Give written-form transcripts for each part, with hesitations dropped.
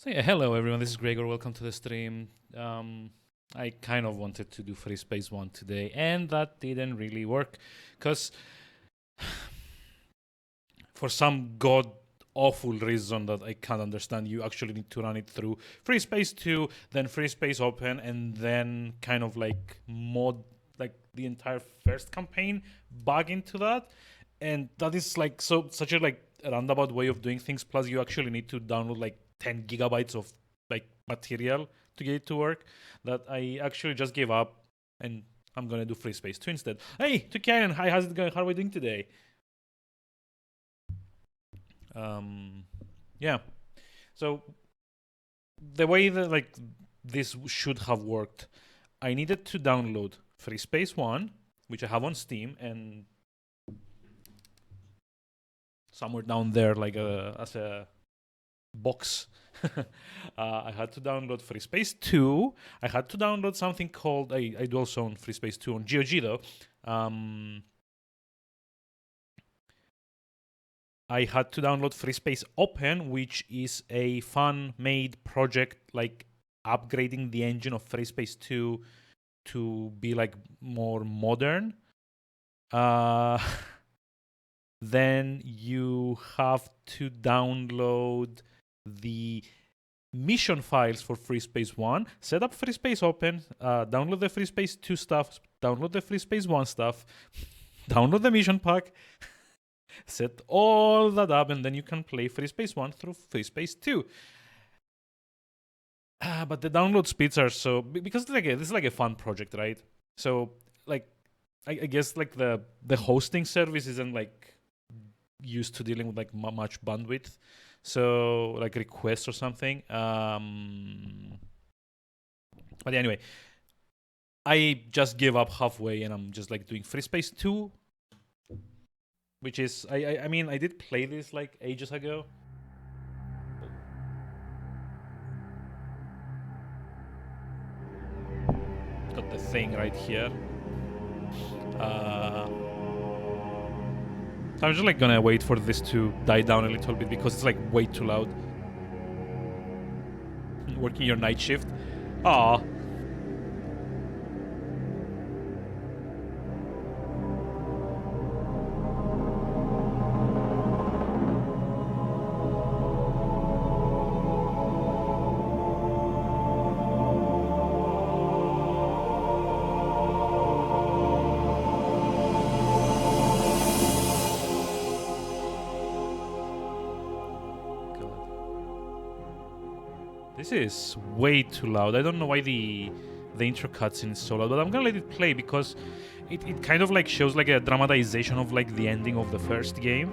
So yeah, hello everyone, this is Gregor, welcome to the stream. I kind of wanted to do FreeSpace 1 today, and that didn't really work, because for some god awful reason that I can't understand, you actually need to run it through FreeSpace 2, then FreeSpace Open, and then kind of like mod like the entire first campaign bug into that. And that is like such a like roundabout way of doing things. Plus, you actually need to download like 10 gigabytes of like material to get it to work. That I actually just gave up, and I'm gonna do FreeSpace 2 instead. Hey, to Karen, hi, how's it going? How are we doing today? Um, yeah. So the way that like this should have worked, I needed to download FreeSpace 1, which I have on Steam, and somewhere down there, like as a box. I had to download FreeSpace 2. I had to download something called, I do also own FreeSpace 2 on GOG though. I had to download FreeSpace Open, which is a fan-made project like upgrading the engine of FreeSpace 2 to be like more modern. Then you have to download the mission files for FreeSpace 1, set up FreeSpace Open, download the FreeSpace 2 stuff, download the FreeSpace 1 stuff, download the mission pack, set all that up, and then you can play FreeSpace 1 through FreeSpace 2. But the download speeds are so, because this is like a fun project, right? So like I guess like the hosting service isn't like used to dealing with like much bandwidth, so like requests or something. But anyway, I just gave up halfway, and I'm just like doing FreeSpace 2, which is I mean I did play this like ages ago. Got the thing right here. I'm just like gonna wait for this to die down a little bit because it's like way too loud. Working your night shift. Aw. This is way too loud. I don't know why the intro cutscene is so loud, but I'm gonna let it play because it kind of like shows like a dramatization of like the ending of the first game.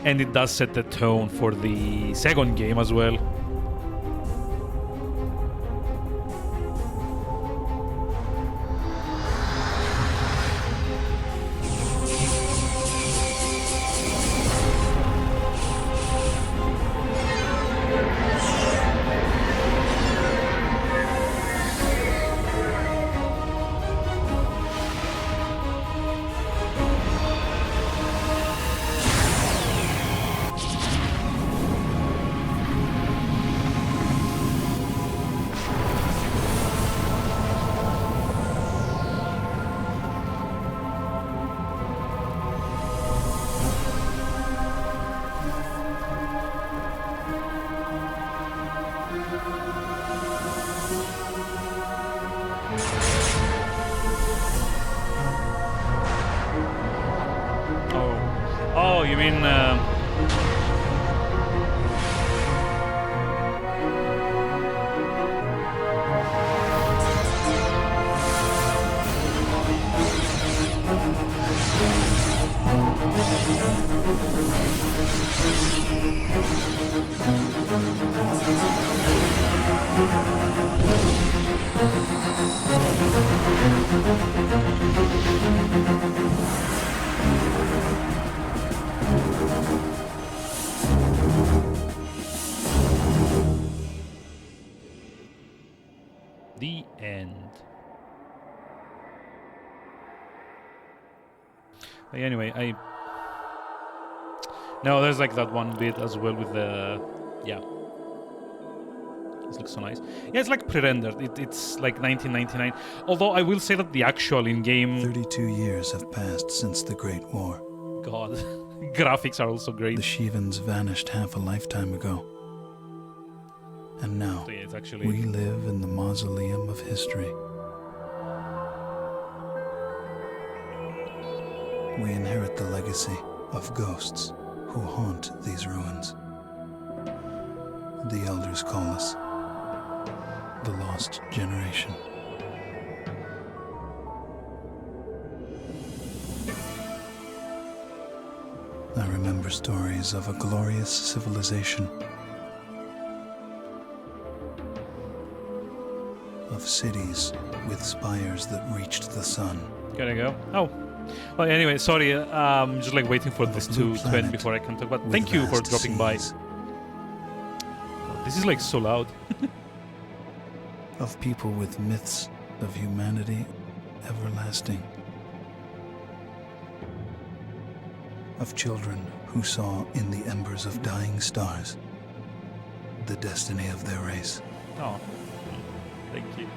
And it does set the tone for the second game as well. Oh, you mean the end. Anyway, No, there's like that one bit as well with the... Yeah. This looks so nice. Yeah, it's like pre-rendered. It's like 1999. Although I will say that the actual in-game... 32 years have passed since the Great War. God. Graphics are also great. The Shivans vanished half a lifetime ago. And now, So yeah, it's actually... we live in the mausoleum of history. We inherit the legacy of ghosts who haunt these ruins. The elders call us the lost generation. I remember stories of a glorious civilization, of cities with spires that reached the sun. Gotta go. Oh. Well, anyway, sorry. I'm just like waiting for this to end before I can talk. But thank you for dropping by. This is like so loud. Of people with myths of humanity everlasting. Of children who saw in the embers of dying stars the destiny of their race. Oh, thank you.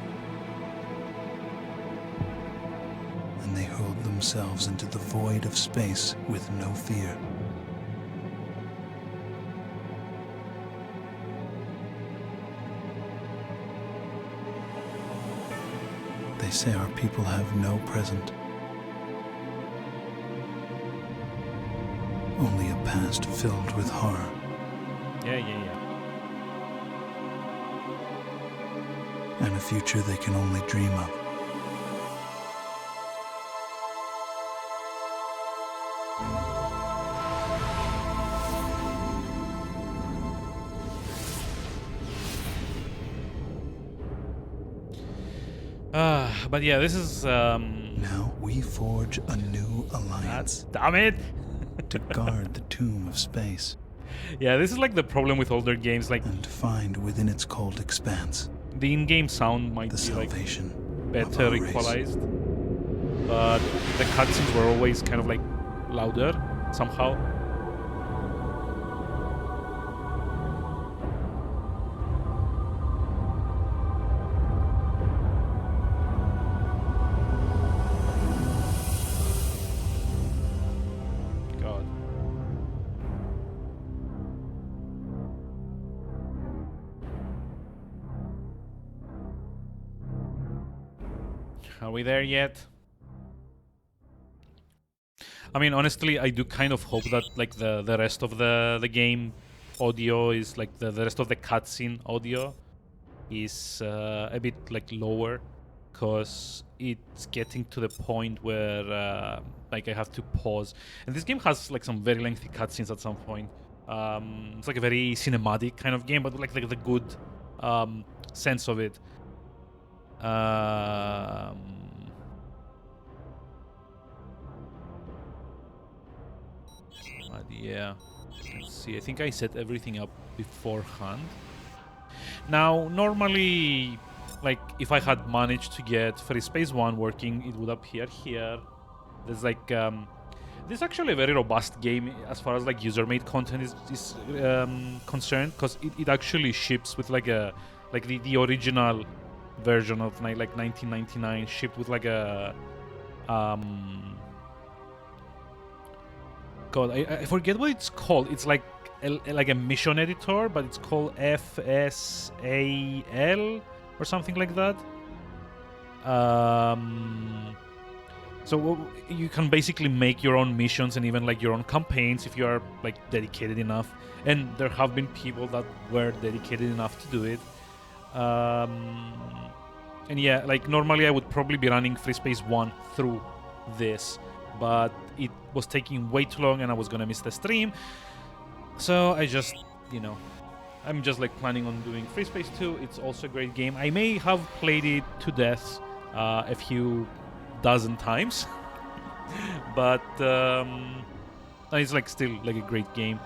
And they hurled themselves into the void of space with no fear. They say our people have no present. Only a past filled with horror. Yeah. And a future they can only dream of. But yeah, this is... Now we forge a new alliance. Damn it! To guard the tomb of space. Yeah, this is like the problem with older games. Like, and find within its cold expanse the in-game sound might the be salvation like better equalized, but the cutscenes were always kind of like louder somehow. Are we there yet? I mean, honestly, I do kind of hope that like the rest of the game audio is like the rest of the cutscene audio is a bit like lower, because it's getting to the point where like I have to pause. And this game has like some very lengthy cutscenes at some point. It's like a very cinematic kind of game, but like the good sense of it. But yeah, let's see. I think I set everything up beforehand. Now, normally, like if I had managed to get FreeSpace 1 working, it would appear here. There's like this is actually a very robust game as far as like user-made content is concerned, because it actually ships with like a the original version of like 1999 shipped with like a God, I forget what it's called. It's like a mission editor, but it's called FSAL or something like that. So you can basically make your own missions and even like your own campaigns if you are like dedicated enough. And there have been people that were dedicated enough to do it. And yeah, like normally I would probably be running FreeSpace 1 through this, but it was taking way too long and I was gonna miss the stream. So I just, you know, I'm just like planning on doing FreeSpace 2. It's also a great game. I may have played it to death a few dozen times, but it's like still like a great game.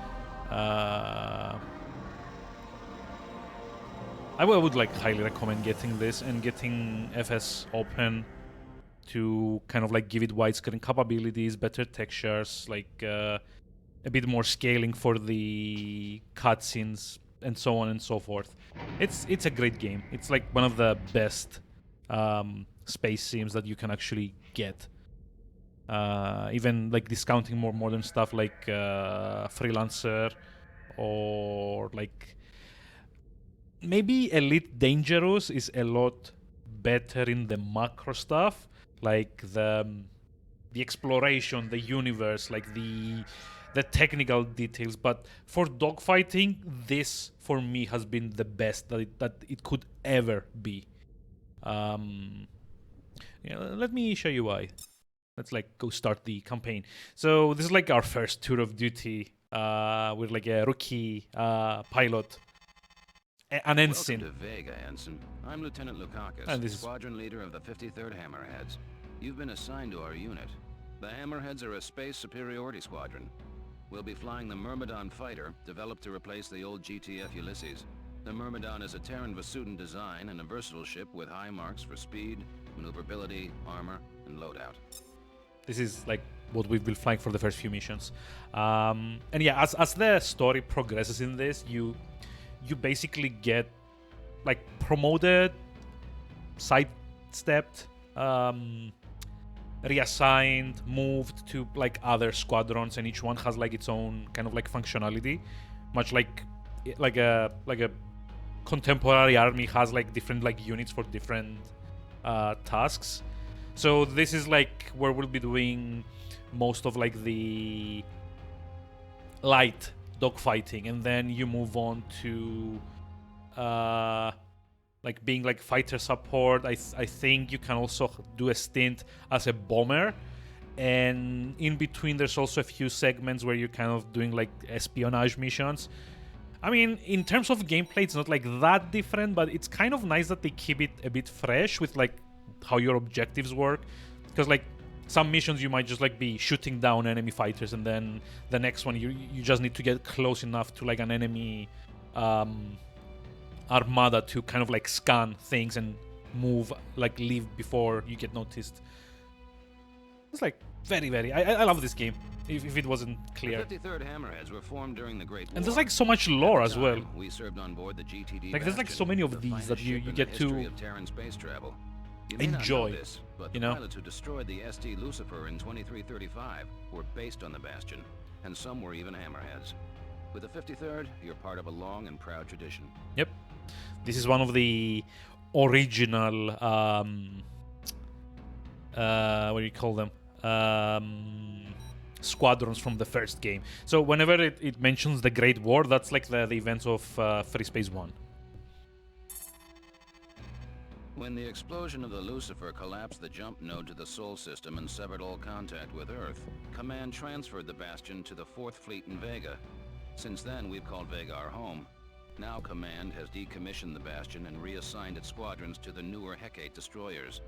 I would like highly recommend getting this and getting FS Open to kind of like give it widescreen capabilities, better textures, like a bit more scaling for the cutscenes and so on and so forth. It's a great game. It's like one of the best space sims that you can actually get. Even like discounting more modern stuff like Freelancer or like maybe Elite Dangerous is a lot better in the macro stuff, like the exploration, the universe, like the technical details. But for dogfighting, this for me has been the best that it could ever be. Let me show you why. Let's like go start the campaign. So this is like our first tour of duty. We're like a rookie pilot, an ensign. Welcome to Vega, Ensign. I'm Lieutenant Lukakis, And this is- squadron leader of the 53rd Hammerheads. You've been assigned to our unit. The Hammerheads are a space superiority squadron. We'll be flying the Myrmidon fighter, developed to replace the old GTF Ulysses. The Myrmidon is a Terran Vasudin design and a versatile ship with high marks for speed, maneuverability, armor, and loadout. This is like what we've been flying for the first few missions. And yeah, as the story progresses in this, you basically get like promoted, sidestepped, reassigned, moved to like other squadrons, and each one has like its own kind of like functionality, much like a contemporary army has like different like units for different tasks. So this is like where we'll be doing most of like the light dogfighting, and then you move on to like being like fighter support. I think you can also do a stint as a bomber, and in between there's also a few segments where you're kind of doing like espionage missions. I mean, in terms of gameplay, it's not like that different, but it's kind of nice that they keep it a bit fresh with like how your objectives work, because like some missions you might just like be shooting down enemy fighters, and then the next one you just need to get close enough to like an enemy armada to kind of like scan things and move, like leave before you get noticed. It's like very I love this game, if it wasn't clear. The 53rd Hammerheads were formed during the Great War. And there's like so much lore as well. We served on board the GTD Like there's like so many of these that you get to of Terran space travel. You may not know enjoy, this, but you the know? pilots who destroyed the ST Lucifer in 2335 were based on the Bastion, and some were even Hammerheads. With the 53rd, you're part of a long and proud tradition. Yep. This is one of the original what do you call them? Squadrons from the first game. So whenever it mentions the Great War, that's like the events of FreeSpace 1. When the explosion of the Lucifer collapsed the jump node to the Sol system and severed all contact with Earth, Command transferred the Bastion to the 4th Fleet in Vega. Since then, we've called Vega our home. Now Command has decommissioned the Bastion and reassigned its squadrons to the newer Hecate destroyers.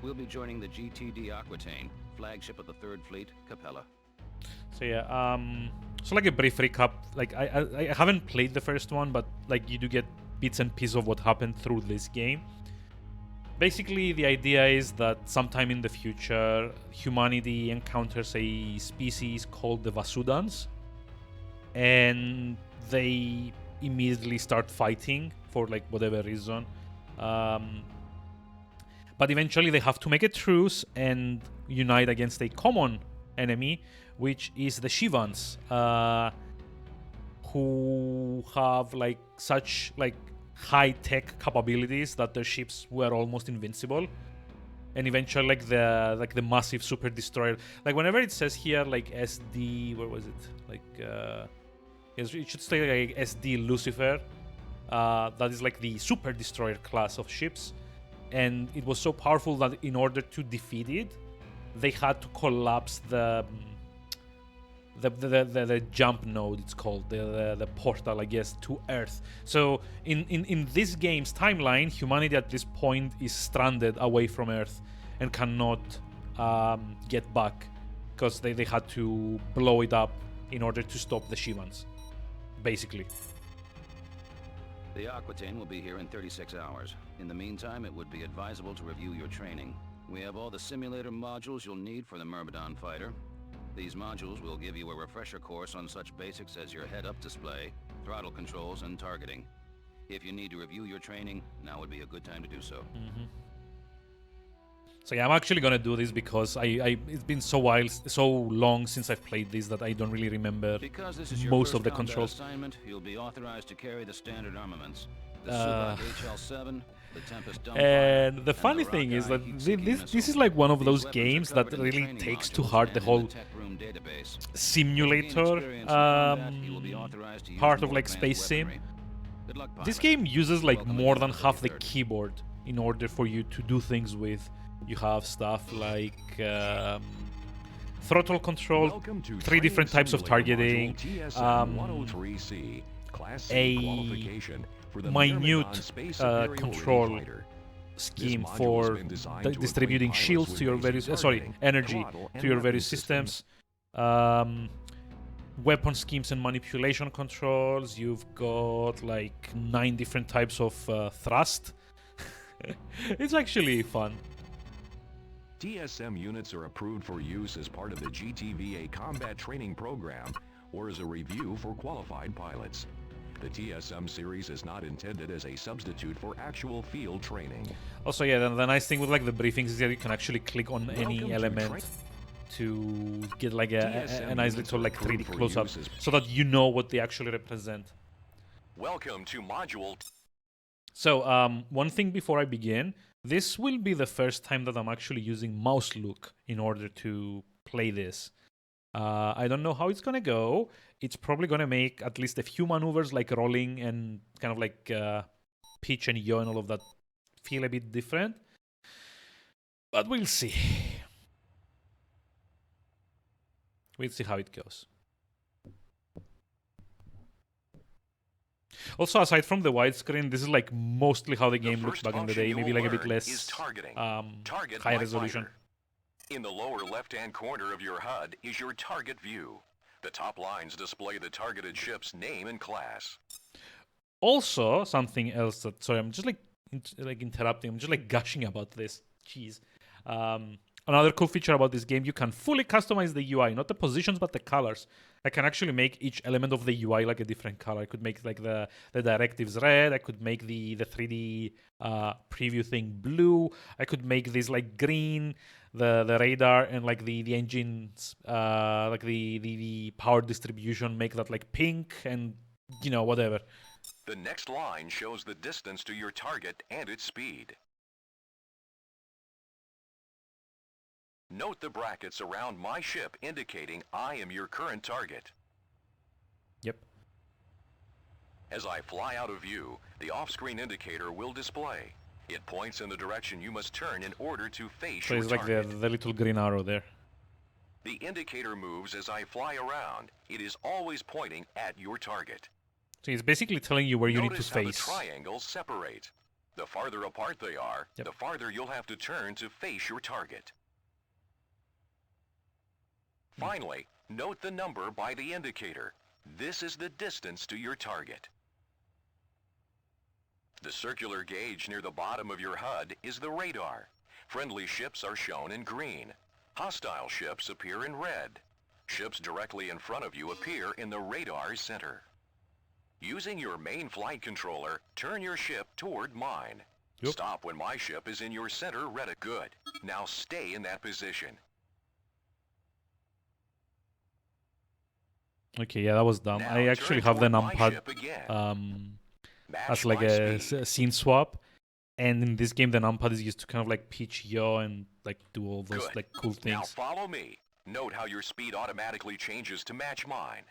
We'll be joining the GTD Aquitaine, flagship of the 3rd Fleet, Capella. So yeah, so like a brief recap. Like I haven't played the first one, but like you do get bits and pieces of what happened through this game. Basically, the idea is that sometime in the future, humanity encounters a species called the Vasudans, and they immediately start fighting for like whatever reason. But eventually they have to make a truce and unite against a common enemy, which is the Shivans, who have like such like high-tech capabilities that their ships were almost invincible. And eventually like the massive super destroyer, like whenever it says here like SD, where was it, like it should say like SD Lucifer, that is like the super destroyer class of ships, and it was so powerful that in order to defeat it they had to collapse the jump node, it's called, the portal, I guess, to Earth. So in this game's timeline, humanity at this point is stranded away from Earth and cannot get back, because they had to blow it up in order to stop the Shivans, basically. The Aquitaine will be here in 36 hours. In the meantime, it would be advisable to review your training. We have all the simulator modules you'll need for the Myrmidon fighter. These modules will give you a refresher course on such basics as your head-up display, throttle controls, and targeting. If you need to review your training, now would be a good time to do so. So yeah, I'm actually gonna do this because it's been so long since I've played this that I don't really remember Because this is your most first of the combat controls. assignment, you'll be authorized to carry the standard armaments. The Subak HL-7, the Tempest Dumbfire, And the funny the thing is Rockeye that Heatseeker this is missile. like one of These those weapons are games that covered in really training takes to modules heart the and in whole tech room database. simulator part of like space sim. This game uses like more than half the keyboard in order for you to do things with. You have stuff like throttle control, 3 different types of targeting, a minute control scheme for distributing shields to your various energy to your various systems, weapon schemes and manipulation controls. You've got like 9 different types of thrust. It's actually fun. TSM units are approved for use as part of the GTVA combat training program or as a review for qualified pilots. The TSM series is not intended as a substitute for actual field training. Also, yeah, the nice thing with like the briefings is that you can actually click on any element to get like a nice little like 3D close-up so that you know what they actually represent. Welcome to Module. So, one thing before I begin, this will be the first time that I'm actually using mouse look in order to play this. I don't know how it's gonna go. It's probably gonna make at least a few maneuvers like rolling and kind of like pitch and yaw and all of that feel a bit different. But we'll see. We'll see how it goes. Also, aside from the widescreen, this is like mostly how the game looked back in the day. Maybe like a bit less high resolution. In the lower left-hand corner of your HUD is your target view. The top lines display the targeted ship's name and class. Also, something else that... Sorry, I'm just like interrupting. I'm just like gushing about this. Jeez. Another cool feature about this game, you can fully customize the UI. Not the positions, but the colors. I can actually make each element of the UI like a different color. I could make like the directives red. I could make the 3D preview thing blue. I could make this like green. The radar and like the engines, like the power distribution, make that like pink and, you know, whatever. The next line shows the distance to your target and its speed. Note the brackets around my ship indicating I am your current target. Yep. As I fly out of view, the off-screen indicator will display. It points in the direction you must turn in order to face your target. So it's like the little green arrow there. The indicator moves as I fly around. It is always pointing at your target. So it's basically telling you where you need to face. Notice how the triangles separate. The farther apart they are, the farther you'll have to turn to face your target. Finally, note the number by the indicator. This is the distance to your target. The circular gauge near the bottom of your HUD is the radar. Friendly ships are shown in green. Hostile ships appear in red. Ships directly in front of you appear in the radar center. Using your main flight controller, turn your ship toward mine. Yep. Stop when my ship is in your center red. Good. Now stay in that position. Okay, yeah, that was dumb. I actually have the numpad as like a scene swap, and in this game the numpad is used to kind of like pitch, yaw, and like do all those like cool things. Now follow me. Note how your speed automatically changes to match mine.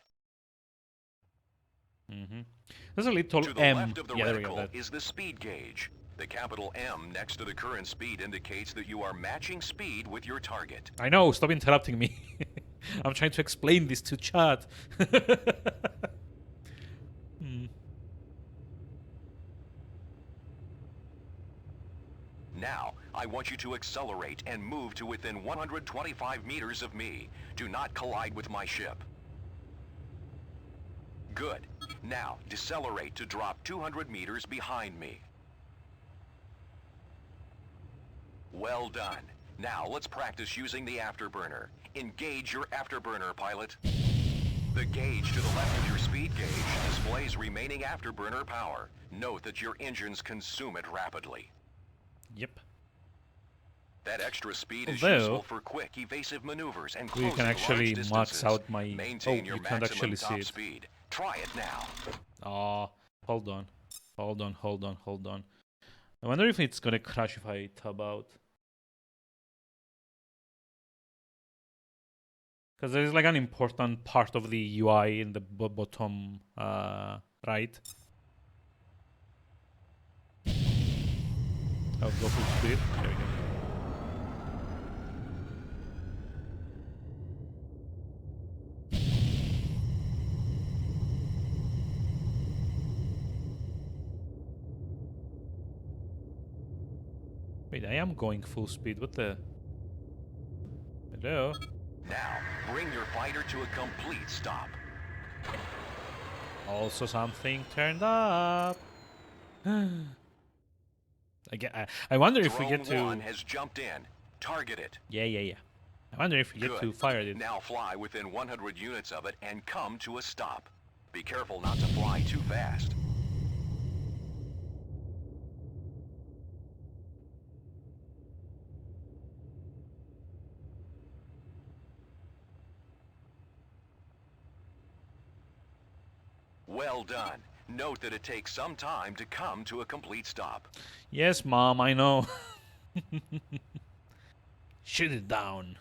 There's a little to the M. left of the Yeah, there we go. reticle is the speed gauge. The capital M next to the current speed indicates that you are matching speed with your target. I know, stop interrupting me. I'm trying to explain this to chat. Now, I want you to accelerate and move to within 125 meters of me. Do not collide with my ship. Good. Now, decelerate to drop 200 meters behind me. Well done. Now let's practice using the afterburner. Engage your afterburner, pilot. The gauge to the left of your speed gauge displays remaining afterburner power. Note that your engines consume it rapidly. Yep. That extra speed is Although, useful for quick, evasive maneuvers and we closing can actually large max distances. out my... Maintain oh, your you can't maximum actually see top it. speed. Try it now. Oh, hold on. Hold on, hold on, hold on. I wonder if it's gonna crash if I tab out. Because there is like an important part of the UI in the bottom right. I'll go full speed. There we go. Wait, I am going full speed. What the? Hello? Now, bring your fighter to a complete stop. Also something turned up. I wonder if we get Drone to... 1 has jumped in. Target it. Yeah. I wonder if we get to Good. fire it. Now fly within 100 units of it and come to a stop. Be careful not to fly too fast. Well done. Note that it takes some time to come to a complete stop. Yes, Mom, I know. Shoot it down.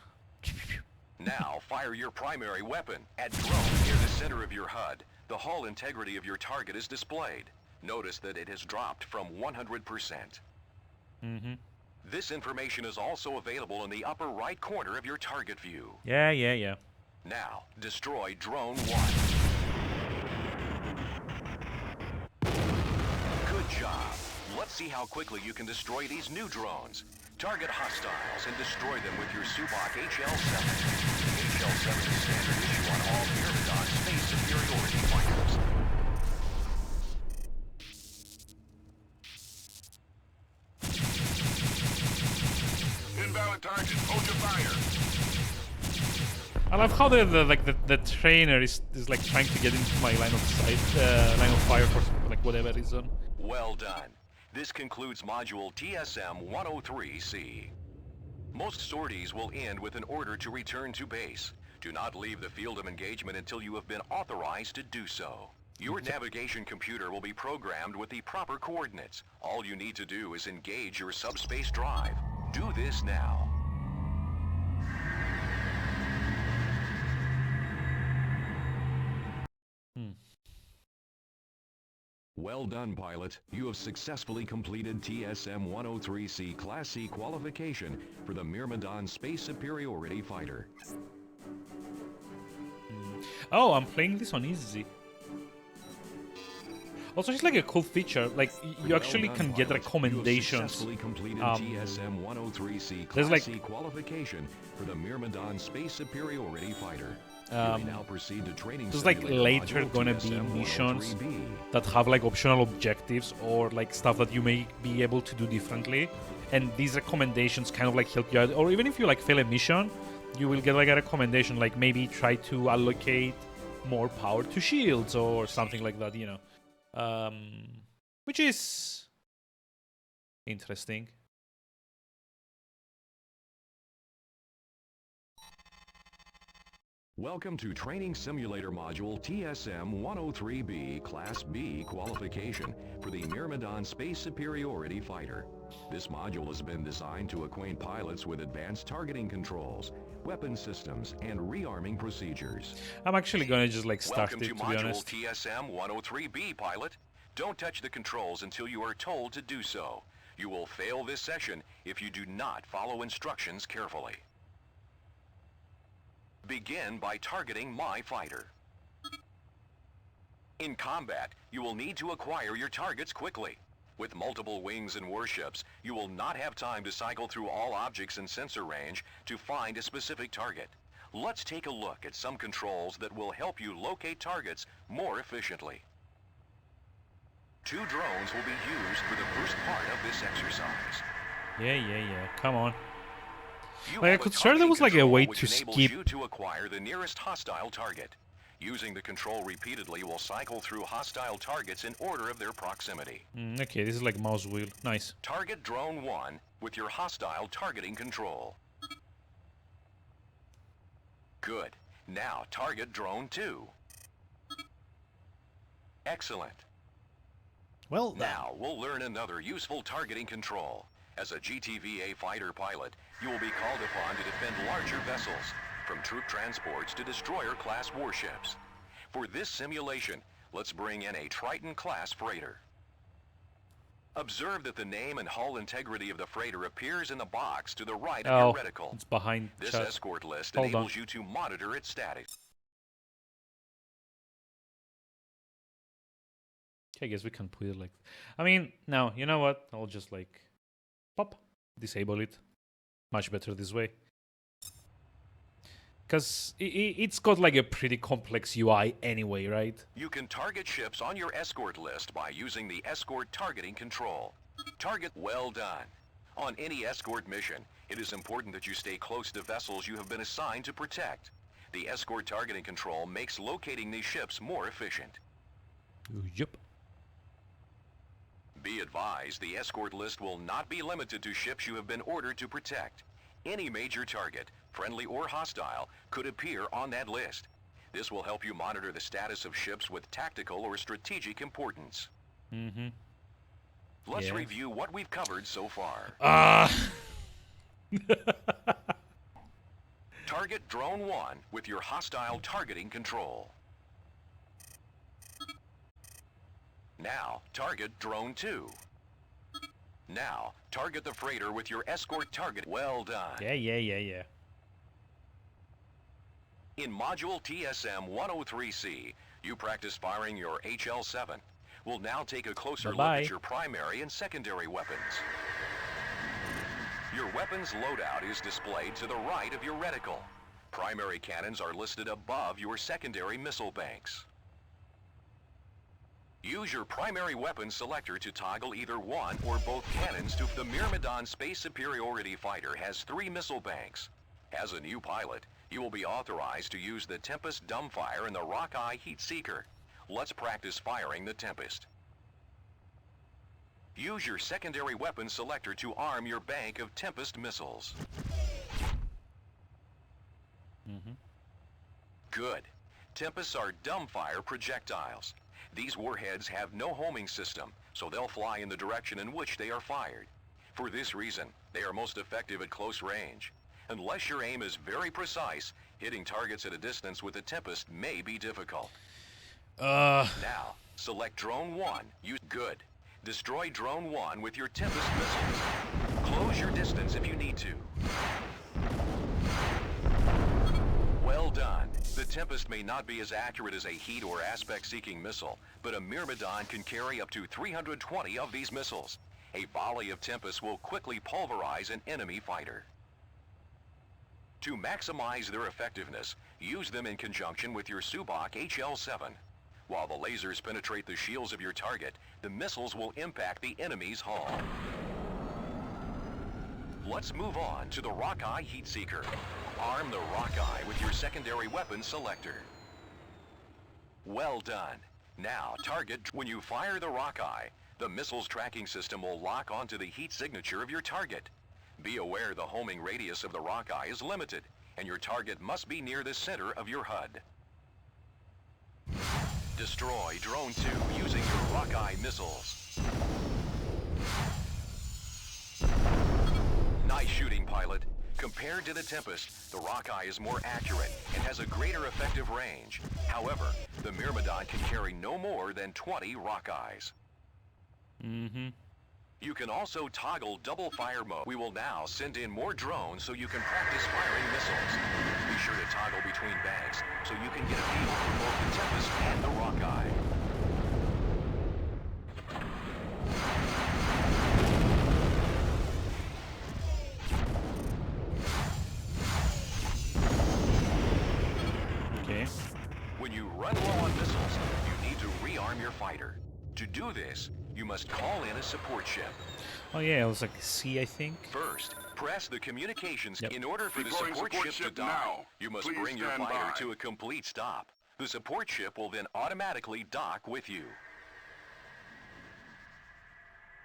Now fire your primary weapon at drone near the center of your HUD. The hull integrity of your target is displayed. Notice that it has dropped from 100%. This information is also available in the upper right corner of your target view. Yeah. Now, destroy Drone 1. Good job. Let's see how quickly you can destroy these new drones. Target hostiles and destroy them with your Subak HL-7. HL-7 is standard issue on all Myrmidon space superiority fighters. Invalid target. Hold your fire. I love how the trainer is like trying to get into my line of sight, line of fire for like whatever reason. Well done. This concludes Module TSM-103C. Most sorties will end with an order to return to base. Do not leave the field of engagement until you have been authorized to do so. Your navigation computer will be programmed with the proper coordinates. All you need to do is engage your subspace drive. Do this now. Well done, pilot. You have successfully completed TSM-103C Class C qualification for the Myrmidon Space Superiority Fighter. Oh, I'm playing this on easy. Also, it's like a cool feature. Like you actually Well can done, get pilot. recommendations. You have successfully completed TSM-103C there's Class like- C qualification for the Myrmidon Space Superiority Fighter. You may now proceed to training There's like simulator later module gonna be missions TSM-103B. that have like optional objectives or like stuff that you may be able to do differently, and these recommendations kind of like help you out. Or even if you like fail a mission, you will get like a recommendation, like maybe try to allocate more power to shields or something like that, you know, which is interesting. Welcome to Training Simulator Module TSM-103B Class B qualification for the Myrmidon Space Superiority Fighter. This module has been designed to acquaint pilots with advanced targeting controls, weapon systems, and rearming procedures. I'm actually gonna just like start Welcome it, to to be Module honest. TSM-103B, pilot. Don't touch the controls until you are told to do so. You will fail this session if you do not follow instructions carefully. Begin by targeting my fighter. In combat, you will need to acquire your targets quickly. With multiple wings and warships, you will not have time to cycle through all objects in sensor range to find a specific target. Let's take a look at some controls that will help you locate targets more efficiently. 2 drones will be used for the first part of this exercise. Yeah. Come on. You Like, I have a could swear there targeting was like a control way which to enables skip. you to acquire the nearest hostile target. Using the control repeatedly will cycle through hostile targets in order of their proximity. Okay, this is like mouse wheel. Nice. Target drone 1 with your hostile targeting control. Good. Now target drone 2. Excellent. Well, Now we'll learn another useful targeting control. As a GTVA fighter pilot, you will be called upon to defend larger vessels, from troop transports to destroyer-class warships. For this simulation, let's bring in a Triton-class freighter. Observe that the name and hull integrity of the freighter appears in the box to the right of your reticle. It's behind This chat. escort list Hold enables on. you to monitor its status. I guess we can put it like... I mean, no, you know what? I'll just like... Pop. Disable it. Much better this way. Because it's got like a pretty complex UI anyway, right? You can target ships on your escort list by using the escort targeting control. Target well done. On any escort mission, it is important that you stay close to vessels you have been assigned to protect. The escort targeting control makes locating these ships more efficient. Yup. Be advised, the escort list will not be limited to ships you have been ordered to protect. Any major target, friendly or hostile, could appear on that list. This will help you monitor the status of ships with tactical or strategic importance. Mm-hmm. Let's Yes. review what we've covered so far. Target drone 1 with your hostile targeting control. Now, target drone 2. Now, target the freighter with your escort target. Well done. Yeah. In Module TSM-103C, you practice firing your HL-7. We'll now take a closer Bye-bye. look at your primary and secondary weapons. Your weapons loadout is displayed to the right of your reticle. Primary cannons are listed above your secondary missile banks. Use your primary weapon selector to toggle either one or both cannons to... The Myrmidon Space Superiority Fighter has 3 missile banks. As a new pilot, you will be authorized to use the Tempest Dumbfire and the Rockeye Heatseeker. Let's practice firing the Tempest. Use your secondary weapon selector to arm your bank of Tempest missiles. Good. Tempests are dumbfire projectiles. These warheads have no homing system, so they'll fly in the direction in which they are fired. For this reason, they are most effective at close range. Unless your aim is very precise, hitting targets at a distance with the Tempest may be difficult. Now, select Drone 1. Use good. Destroy Drone 1 with your Tempest missiles. Close your distance if you need to. Well done. The Tempest may not be as accurate as a heat or aspect-seeking missile, but a Myrmidon can carry up to 320 of these missiles. A volley of Tempest will quickly pulverize an enemy fighter. To maximize their effectiveness, use them in conjunction with your Subak HL-7. While the lasers penetrate the shields of your target, the missiles will impact the enemy's hull. Let's move on to the Rockeye Heatseeker. Arm the Rockeye with your secondary weapon selector. Well done. Now, target. When you fire the Rockeye, the missile's tracking system will lock onto the heat signature of your target. Be aware the homing radius of the Rockeye is limited, and your target must be near the center of your HUD. Destroy Drone 2 using your Rockeye missiles. Nice shooting, pilot. Compared to the Tempest, the Rockeye is more accurate and has a greater effective range. However, the Myrmidon can carry no more than 20 Rockeyes. You can also toggle double fire mode. We will now send in more drones so you can practice firing missiles. Be sure to toggle between banks so you can get a feel for both the Tempest and the Rockeye. Okay. When you run low on missiles, you need to rearm your fighter. To do this, you must call in a support ship. Oh yeah, it was like C, I think. First, Press the communications Yep. in order for the Deploying support ship to ship dock. now. You must Please bring your stand fighter by. to a complete stop. The support ship will then automatically dock with you.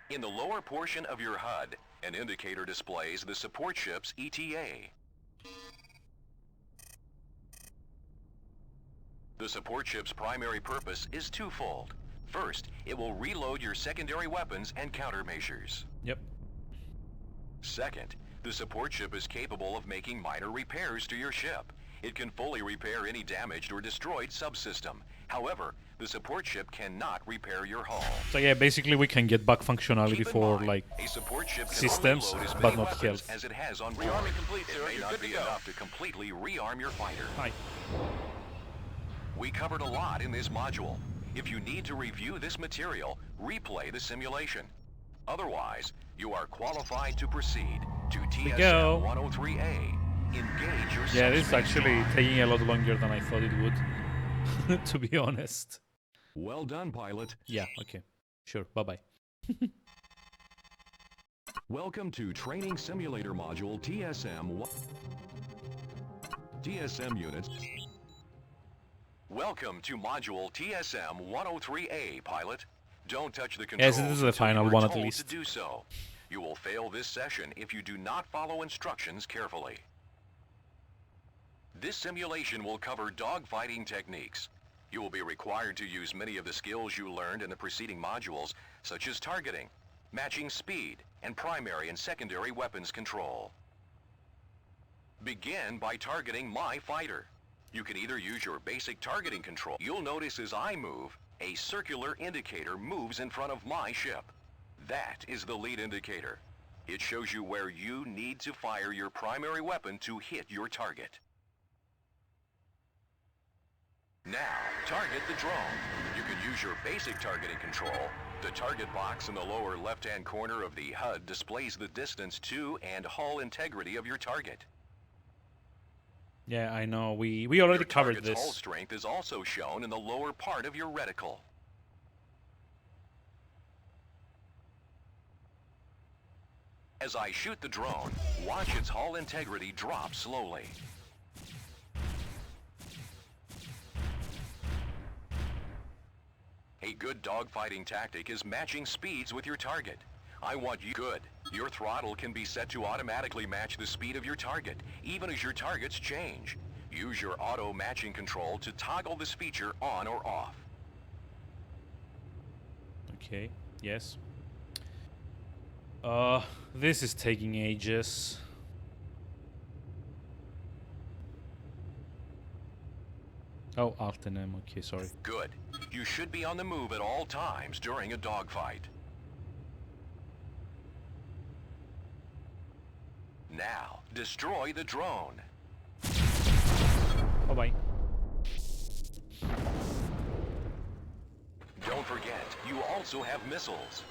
In the lower portion of your HUD, an indicator displays the support ship's ETA. The support ship's primary purpose is twofold. First, it will reload your secondary weapons and countermeasures. Yep. Second, the support ship is capable of making minor repairs to your ship. It can fully repair any damaged or destroyed subsystem. However, the support ship cannot repair your hull. So yeah, basically we can get back functionality Keep in for mind, like a support ship can systems, only load as but many not weapons health. as it has on board. Rearming complete, sir. It may You're not good to be go. enough to completely rearm your fighter. Hi. We covered a lot in this module. If you need to review this material, replay the simulation. Otherwise, you are qualified to proceed to TSM go. 103A. Engage your Yeah, this is subspace actually drive. taking a lot longer than I thought it would. To be honest. Well done, pilot. Yeah. Okay. Sure. Bye bye. Welcome to Training Simulator Module TSM units. Welcome to module TSM 103A, pilot. Don't touch the Yes, controls this is the until final you are one at told least. to do so. You will fail this session if you do not follow instructions carefully. This simulation will cover dogfighting techniques. You will be required to use many of the skills you learned in the preceding modules, such as targeting, matching speed, and primary and secondary weapons control. Begin by targeting my fighter. You can either use your basic targeting control. You'll notice as I move, a circular indicator moves in front of my ship. That is the lead indicator. It shows you where you need to fire your primary weapon to hit your target. Now, target the drone. You can use your basic targeting control. The target box in the lower left-hand corner of the HUD displays the distance to and hull integrity of your target. Yeah, I know. We already Your covered target's hull this. strength is also shown in the lower part of your reticle. As I shoot the drone, watch its hull integrity drop slowly. A good dogfighting tactic is matching speeds with your target. I want you good. Your throttle can be set to automatically match the speed of your target, even as your targets change. Use your auto matching control to toggle this feature on or off. Okay. Yes. This is taking ages. Oh, Alt and M. Okay, sorry. Good. You should be on the move at all times during a dogfight. Now, destroy the drone. Bye-bye. Don't forget, you also have missiles.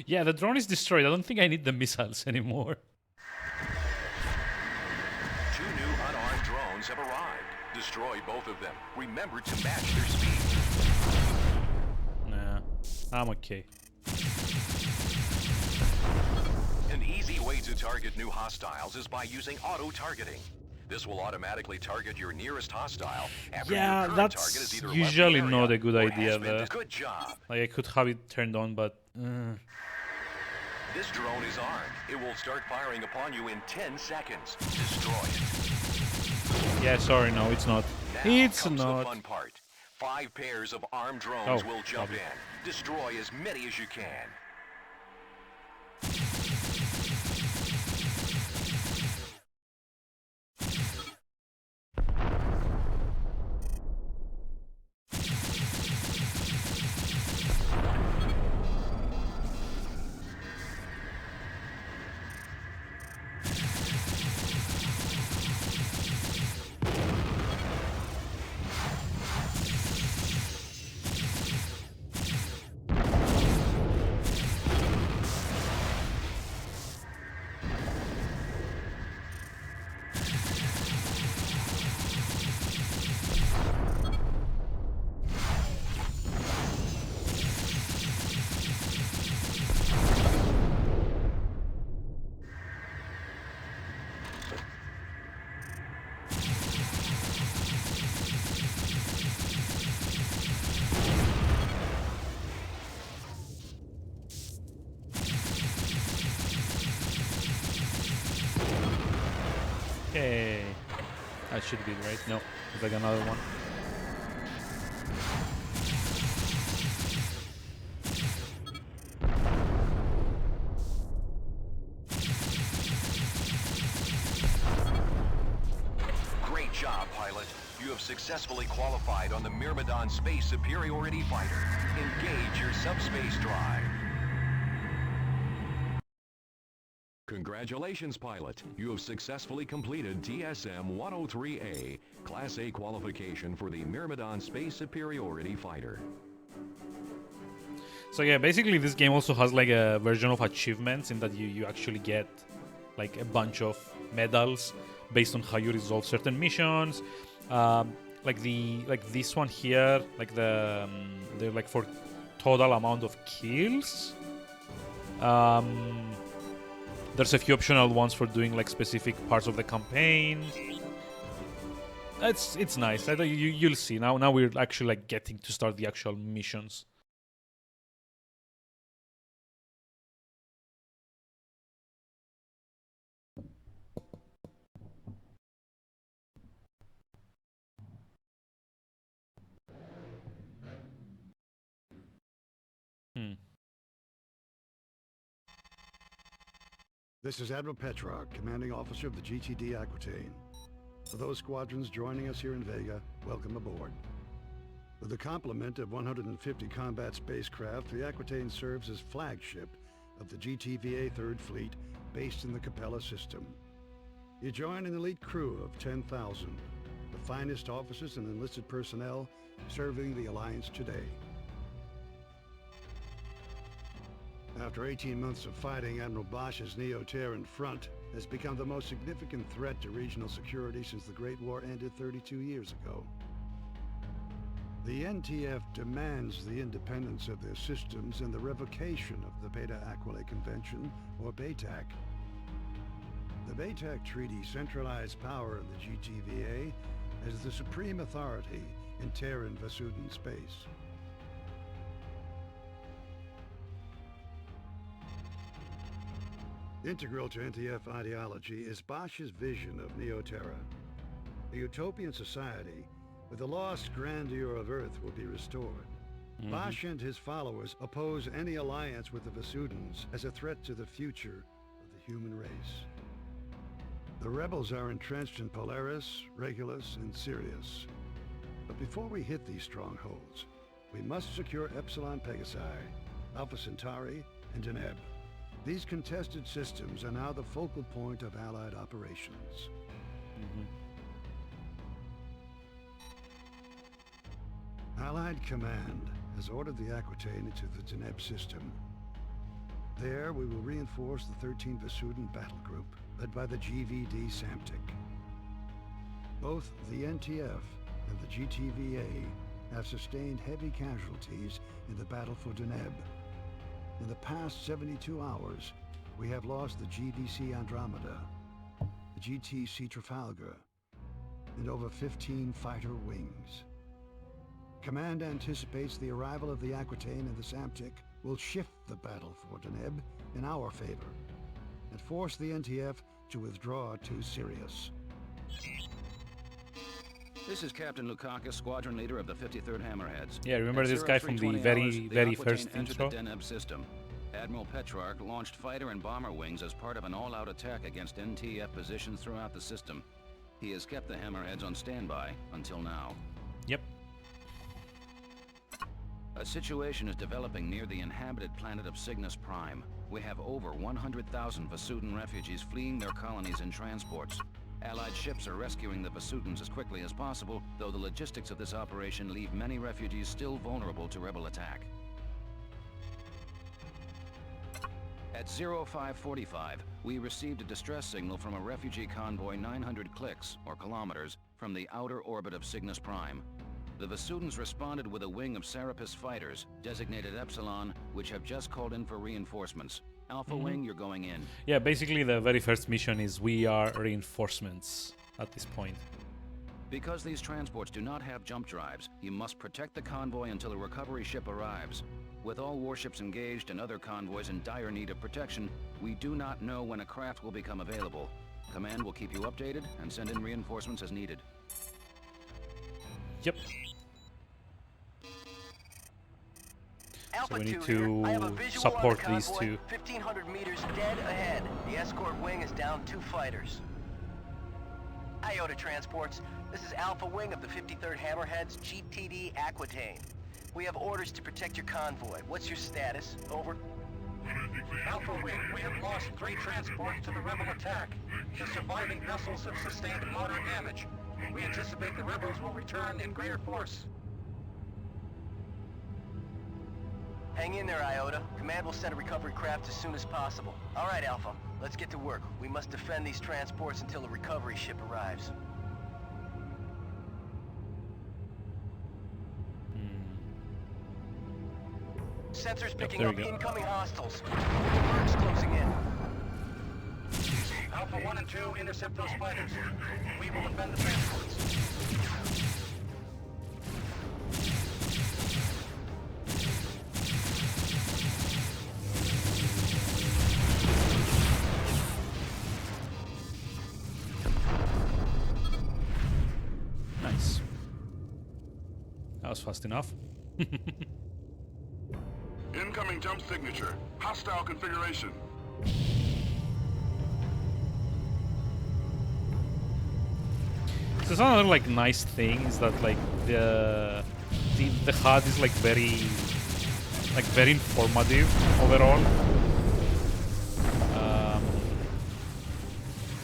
Yeah, the drone is destroyed. I don't think I need the missiles anymore. 2 new unarmed drones have arrived. Destroy both of them. Remember to match their speed. Nah, I'm okay. An easy way to target new hostiles is by using auto-targeting. This will automatically target your nearest hostile after Yeah, your current that's target has either usually left the not area a good or idea has been there. Good job. Like, I could have it turned on, but... This drone is armed. It will start firing upon you in 10 seconds. Destroy it. Yeah, sorry, no, it's not. Now It's comes the not. fun part. 5 pairs of armed drones Oh, will jump lovely. in. Destroy as many as you can. That should be right. No, it's like another one. Great job, pilot. You have successfully qualified on the Myrmidon Space Superiority Fighter. Engage your subspace drive. Congratulations, pilot. You have successfully completed TSM-103A, Class A qualification for the Myrmidon Space Superiority Fighter. So yeah, basically this game also has like a version of achievements in that you actually get like a bunch of medals based on how you resolve certain missions. Like this one here, like they're like for total amount of kills. There's a few optional ones for doing like specific parts of the campaign. It's nice. You'll see now. Now we're actually like getting to start the actual missions. This is Admiral Petrarch, commanding officer of the GTD Aquitaine. For those squadrons joining us here in Vega, welcome aboard. With a complement of 150 combat spacecraft, the Aquitaine serves as flagship of the GTVA 3rd Fleet, based in the Capella system. You join an elite crew of 10,000, the finest officers and enlisted personnel serving the Alliance today. After 18 months of fighting, Admiral Bosch's Neo-Terran front has become the most significant threat to regional security since the Great War ended 32 years ago. The NTF demands the independence of their systems and the revocation of the Beta Aquila Convention, or BATAC. The BATAC Treaty centralized power in the GTVA as the supreme authority in Terran Vasudan space. Integral to NTF ideology is Bosch's vision of Neo-Terra. A utopian society where the lost grandeur of Earth will be restored. Bosch and his followers oppose any alliance with the Vasudans as a threat to the future of the human race. The rebels are entrenched in Polaris, Regulus, and Sirius. But before we hit these strongholds, we must secure Epsilon Pegasi, Alpha Centauri, and Deneb. These contested systems are now the focal point of Allied operations. Allied Command has ordered the Aquitaine into the Deneb system. There, we will reinforce the 13th Vasudan Battle Group, led by the GVD Samtic. Both the NTF and the GTVA have sustained heavy casualties in the battle for Deneb. In the past 72 hours, we have lost the GVC Andromeda, the GTC Trafalgar, and over 15 fighter wings. Command anticipates the arrival of the Aquitaine and the Samtic will shift the battle for Deneb in our favor and force the NTF to withdraw to Sirius. This is Captain Lukakis, squadron leader of the 53rd Hammerheads. Yeah, remember At this guy from the 0320 very, hours, the very Aquitaine first entered intro? the Deneb system. Admiral Petrarch launched fighter and bomber wings as part of an all-out attack against NTF positions throughout the system. He has kept the Hammerheads on standby until now. Yep. A situation is developing near the inhabited planet of Cygnus Prime. We have over 100,000 Vasudan refugees fleeing their colonies in transports. Allied ships are rescuing the Vasudans as quickly as possible, though the logistics of this operation leave many refugees still vulnerable to rebel attack. At 0545, we received a distress signal from a refugee convoy 900 clicks, or kilometers, from the outer orbit of Cygnus Prime. The Vasudans responded with a wing of Serapis fighters, designated Epsilon, which have just called in for reinforcements. Alpha Wing, you're going in. Yeah, basically the very first mission is we are reinforcements at this point. Because these transports do not have jump drives, you must protect the convoy until a recovery ship arrives. With all warships engaged and other convoys in dire need of protection, we do not know when a craft will become available. Command will keep you updated and send in reinforcements as needed. Yep. Alpha So we need 2 here. I have a to visual support on the these convoy, two. 1,500 meters dead ahead. The escort wing is down 2 fighters. Iota transports. This is Alpha Wing of the 53rd Hammerheads, GTD Aquitaine. We have orders to protect your convoy. What's your status? Over. Alpha Wing, we have lost 3 transports to the rebel attack. The surviving vessels have sustained moderate damage. We anticipate the rebels will return in greater force. Hang in there, Iota. Command will send a recovery craft as soon as possible. All right, Alpha. Let's get to work. We must defend these transports until a recovery ship arrives. Sensors picking there up we go. incoming hostiles. Berg's closing in. Alpha 1 and 2, intercept those fighters. We will defend the transports. Nice. That was fast enough. Incoming jump signature. Hostile configuration. So another like nice thing is that like the HUD is like very informative overall.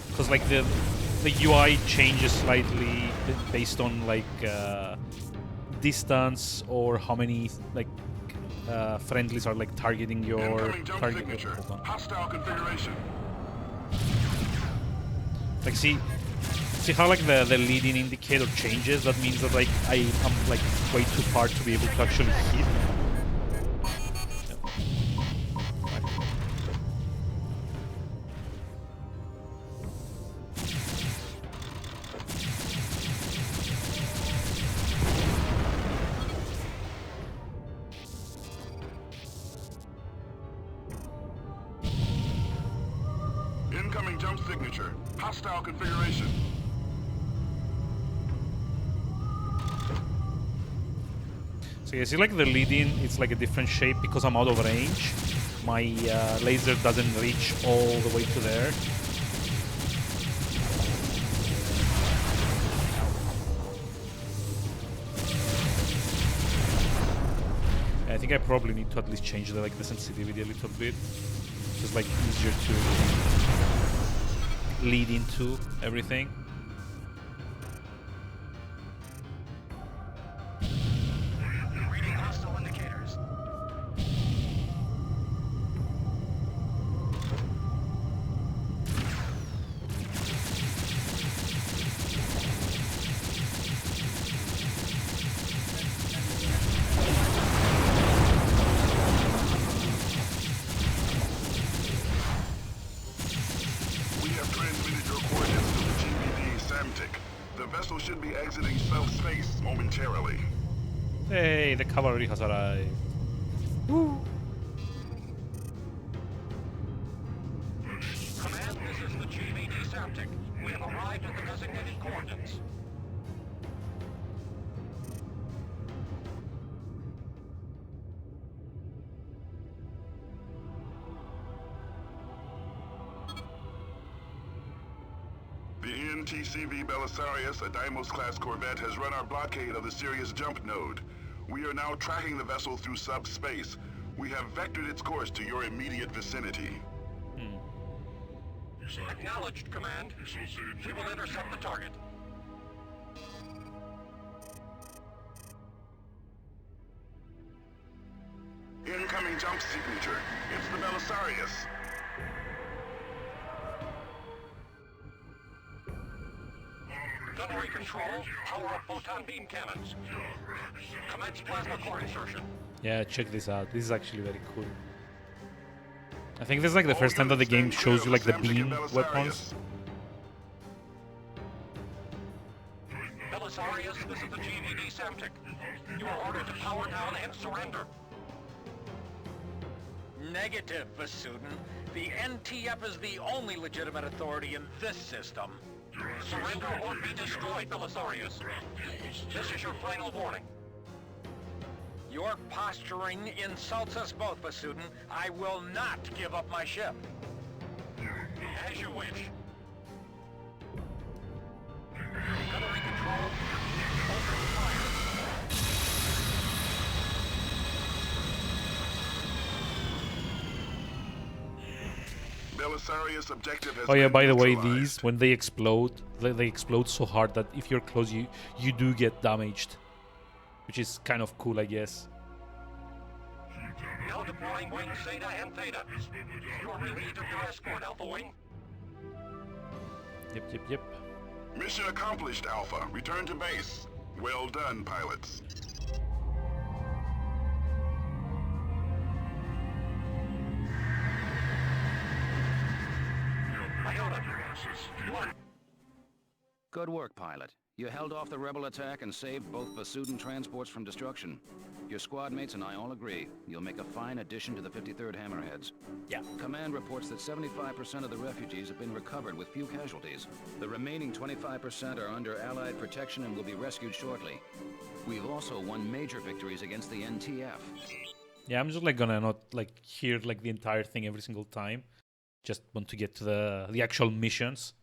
Because like the UI changes slightly based on like distance or how many like friendlies are like targeting your Incoming jump target. signature. Hold on. Hostile configuration. Like see how like the leading indicator changes? That means that like I am like way too far to be able to actually hit. Incoming jump signature. Hostile configuration. So you see like the lead-in, it's like a different shape because I'm out of range. My laser doesn't reach all the way to there. I think I probably need to at least change the sensitivity a little bit. Just like easier to lead into everything. Reading hostile indicators. We have transmitted your coordinates to the GVD Samtic. The vessel should be exiting subspace momentarily. Hey, the cavalry has arrived. Command, this is the GVD Samtic. We have arrived at the designated coordinates. The NTCV Belisarius, a Deimos-class corvette, has run our blockade of the Sirius jump node. We are now tracking the vessel through subspace. We have vectored its course to your immediate vicinity. Acknowledged, Command. We will intercept the target. Incoming jump signature. It's the Belisarius. Gunnery control, power up photon beam cannons. Commence plasma core insertion. Yeah, check this out. This is actually very cool. I think this is like the first time that the game shows you like the beam weapons. Belisarius, this is the GVD Samtic. You are ordered to power down and surrender. Negative, Vasudin. The NTF is the only legitimate authority in this system. Surrender or be destroyed, Belisarius. This is your final warning. Your posturing insults us both, Basudin. I will not give up my ship. As you wish. Recovery control. Open fire. Belisarius objective has Oh yeah, been by the way, neutralized. these, when they explode so hard that if you're close, you do get damaged. Which is kind of cool, I guess. Now deploying wings Zeta and Theta. You are relieved of your escort, Alpha Wing. Yep. Mission accomplished, Alpha. Return to base. Well done, pilots. Good work, pilot. You held off the rebel attack and saved both Basudin transports from destruction. Your squad mates and I all agree you'll make a fine addition to the 53rd Hammerheads. Yeah. Command reports that 75% of the refugees have been recovered with few casualties. The remaining 25% are under Allied protection and will be rescued shortly. We've also won major victories against the NTF. Yeah, I'm just like gonna not like hear like the entire thing every single time. Just want to get to the actual missions.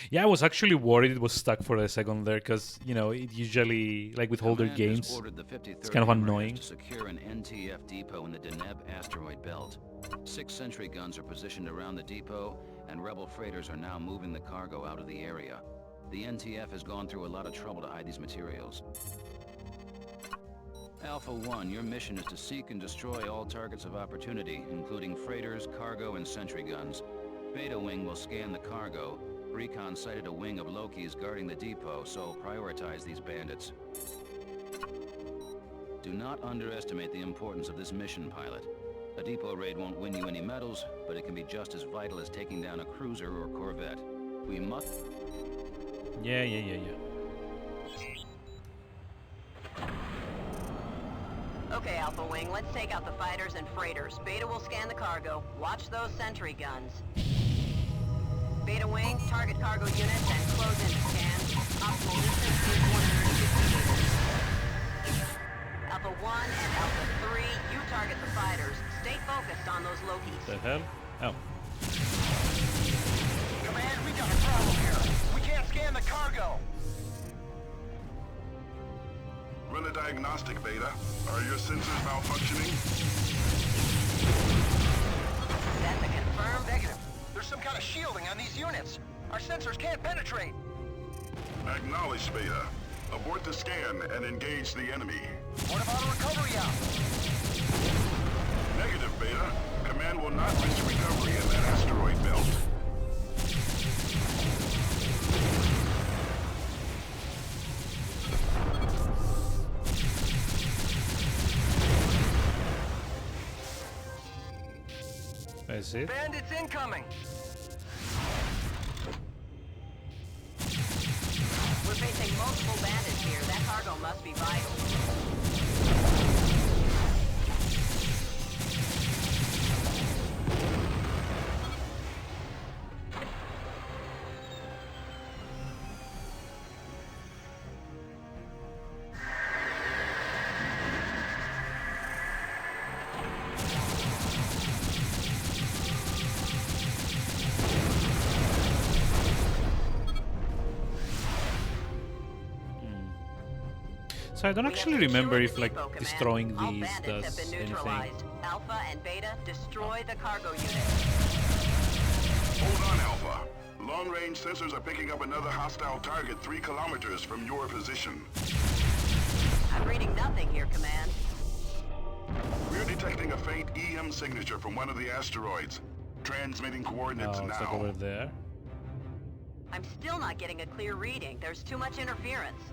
Yeah, I was actually worried it was stuck for a second there, because, you know, it usually, like with older Command has games, ordered the 53rd it's kind of Hammerheads annoying. to secure an NTF depot in the Deneb asteroid belt. 6 sentry guns are positioned around the depot, and rebel freighters are now moving the cargo out of the area. The NTF has gone through a lot of trouble to hide these materials. Alpha 1, your mission is to seek and destroy all targets of opportunity, including freighters, cargo, and sentry guns. Beta Wing will scan the cargo. Recon sighted a wing of Lokis guarding the depot, so prioritize these bandits. Do not underestimate the importance of this mission, pilot. A depot raid won't win you any medals, but it can be just as vital as taking down a cruiser or corvette. We must... Yeah. Okay, Alpha Wing, let's take out the fighters and freighters. Beta will scan the cargo. Watch those sentry guns. Beta Wing, target cargo units and close in to scan. Optimal distance is 150 meters. Alpha 1 and Alpha 3, you target the fighters. Stay focused on those Lokis. The hell? Oh. Command, we got a problem here. We can't scan the cargo. Run a diagnostic, Beta. Are your sensors malfunctioning? That's a confirmed negative. There's some kind of shielding on these units. Our sensors can't penetrate. Acknowledged, Beta. Abort the scan and engage the enemy. What about a recovery out? Negative, Beta. Command will not risk recovery in that asteroid belt. That's it. Bandits incoming. We're facing multiple bandits here. That cargo must be vital. So I don't actually remember if like destroying All these bandits have does been anything. neutralized. Alpha and Beta, destroy the cargo unit. Hold on, Alpha. Long-range sensors are picking up another hostile target 3 kilometers from your position. I'm reading nothing here, Command. We're detecting a faint EM signature from one of the asteroids. Transmitting coordinates Oh, it's like now. over there. I'm still not getting a clear reading. There's too much interference.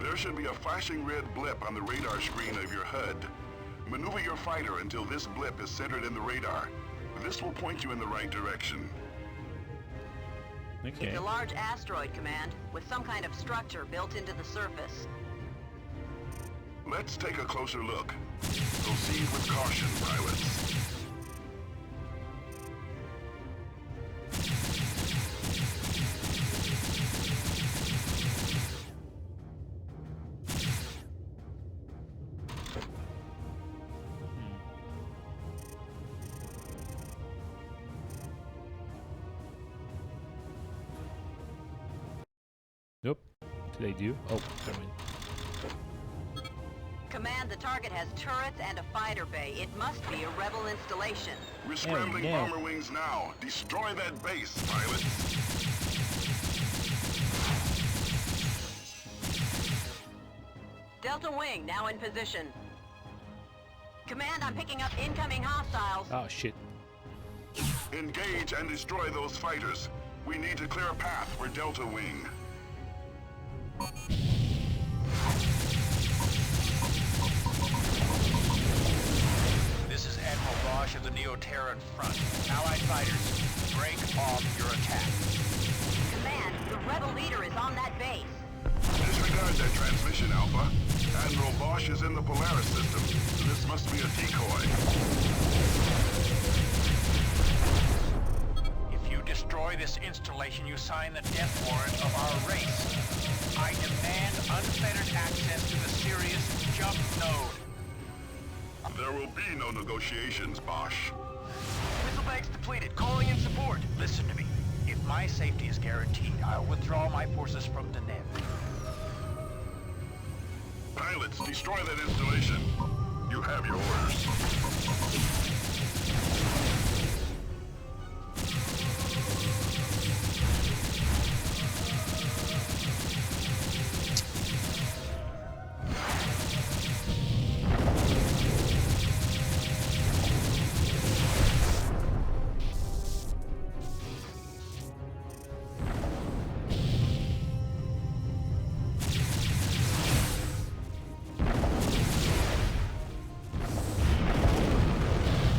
There should be a flashing red blip on the radar screen of your HUD. Maneuver your fighter until this blip is centered in the radar. This will point you in the right direction. Okay. It's a large asteroid, Command, with some kind of structure built into the surface. Let's take a closer look. Proceed with caution, pilots. Nope. Did I do? Oh, never mind. Command, the target has turrets and a fighter bay. It must be a rebel installation. We're scrambling bomber wings now. Destroy that base, pilots. Delta Wing now in position. Command, I'm picking up incoming hostiles. Oh, shit. Engage and destroy those fighters. We need to clear a path for Delta Wing. This is Admiral Bosch of the Neo-Terran Front. Allied fighters, break off your attack. Command, the rebel leader is on that base. Disregard that transmission, Alpha. Admiral Bosch is in the Polaris system. This must be a decoy. If you destroy this installation, you sign the death warrant of our race. I demand unfettered access to the Sirius jump node. There will be no negotiations, Bosch. Missile banks depleted. Calling in support. Listen to me. If my safety is guaranteed, I'll withdraw my forces from Deneb. Pilots, destroy that installation. You have your orders.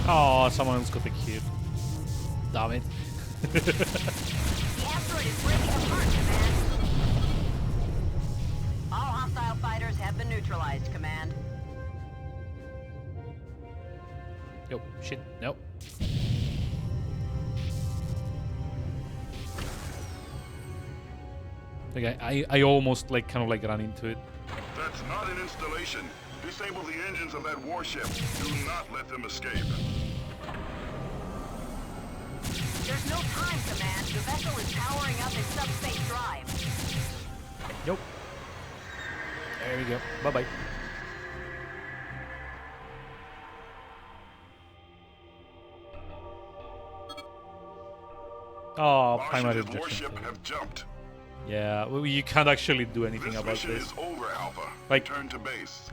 Oh, someone else got the kill. Damn it. The asteroid is breaking apart, Command. All hostile fighters have been neutralized, Command. Yo, shit, nope. Like I almost like kind of like ran into it. That's not an installation. Disable the engines of that warship. Do not let them escape. There's no time, Command. The vessel is powering up its subspace drive. Yep. There we go. Bye-bye. Oh, Bosch primary and his ejection. warship have jumped. Yeah, well, you can't actually do anything This about mission this. is over, Alpha. Like- Return to base.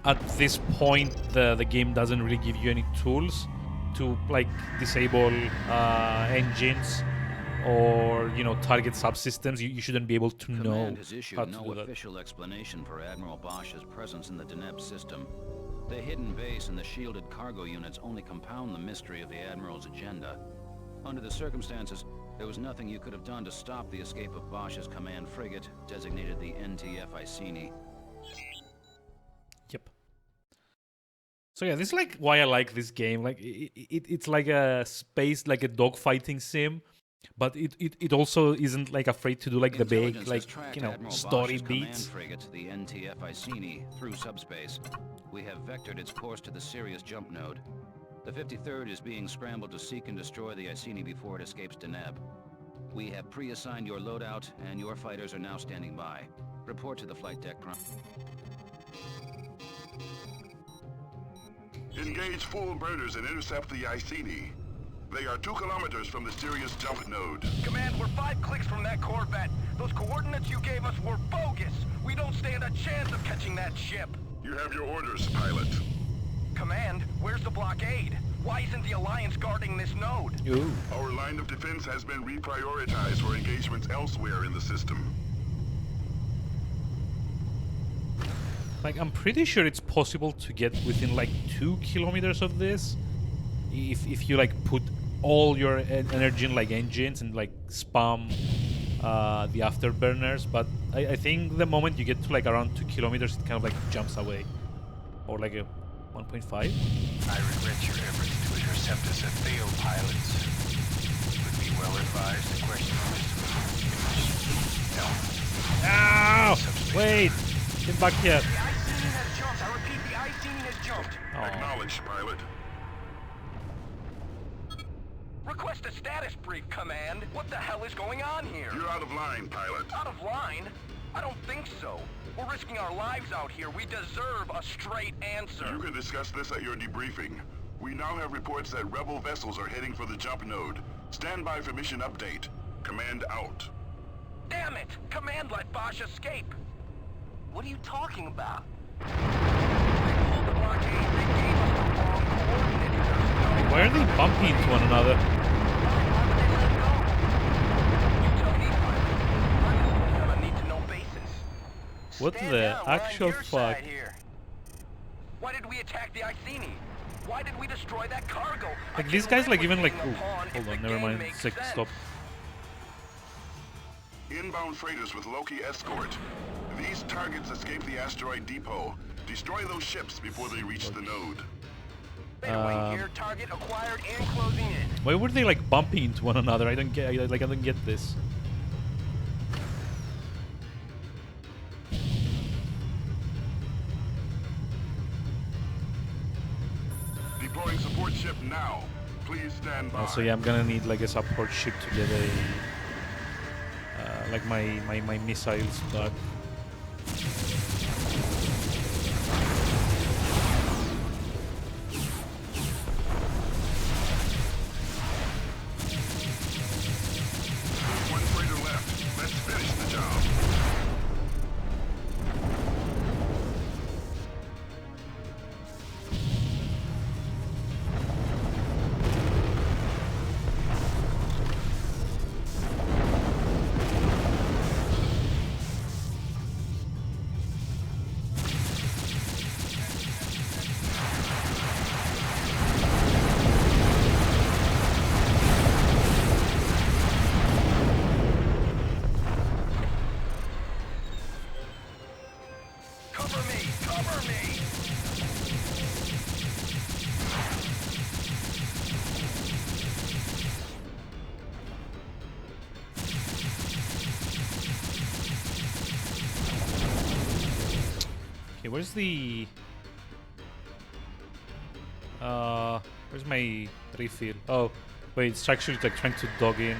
At this point, the game doesn't really give you any tools to like disable engines or target subsystems. You shouldn't be able to know Command has how issued to no do that. official explanation for Admiral Bosch's presence in the Deneb system. The hidden base and the shielded cargo units only compound the mystery of the Admiral's agenda. Under the circumstances, there was nothing you could have done to stop the escape of Bosch's command frigate, designated the NTF Iceni. Yep. So yeah, this is like why I like this game. Like it's like a space, like a dogfighting sim, but it also isn't like afraid to do like the big, Intelligence like has tracked Admiral story Bosch's beats. command frigate, the NTF Iceni, through subspace. We have vectored its course to the Sirius jump node. The 53rd is being scrambled to seek and destroy the Iceni before it escapes Deneb. We have pre-assigned your loadout, and your fighters are now standing by. Report to the flight deck prompt. Engage full burners and intercept the Iceni. They are 2 kilometers from the Sirius jump node. Command, we're 5 clicks from that Corvette. Those coordinates you gave us were bogus. We don't stand a chance of catching that ship. You have your orders, pilot. Command, where's the blockade? Why isn't the Alliance guarding this node? Ooh. Our line of defense has been reprioritized for engagements elsewhere in the system. Like I'm pretty sure it's possible to get within like 2 kilometers of this, if you like put all your energy in like engines and like spam the afterburners, but I think the moment you get to like around 2 kilometers, it kind of like jumps away, or like a 1.5. I regret your efforts to intercept us have failed, pilots. Would be well advised to question the wisdom of Ow! Wait! Get back here! The Iceni has jumped. I repeat, the Iceni has jumped. Acknowledged, pilot. Request a status brief, Command. What the hell is going on here? You're out of line, pilot. Out of line? I don't think so. We're risking our lives out here. We deserve a straight answer. You can discuss this at your debriefing. We now have reports that rebel vessels are heading for the jump node. Stand by for mission update. Command out. Damn it! Command let Bosch escape. What are you talking about? They pulled the blockade. They gave us the wrong coordinates. There's no... Why are they bumping into one another? Why would they let it go? You tell me, pilot. I'm gonna need to know basis. What Stand the down, we're on actual your fuck? side here. Why did we attack the Iceni? Why did we destroy that cargo? I Like can these guys, live like with even like. being a Ooh, pawn if hold the on, never game mind. makes Sick, sense. stop. Inbound freighters with Loki escort. These targets escape the asteroid depot. Destroy those ships before they reach the node. Beta wing here. Target acquired and closing in. Why were they like bumping into one another? I don't get. I don't get this. Deploying support ship now. Please stand by. Also, yeah, I'm gonna need like a support ship to get a like my missiles back. One freighter left. Let's finish the job. Cover me! Cover me! Okay, where's the where's my refill? Oh, wait, it's actually like trying to dog in.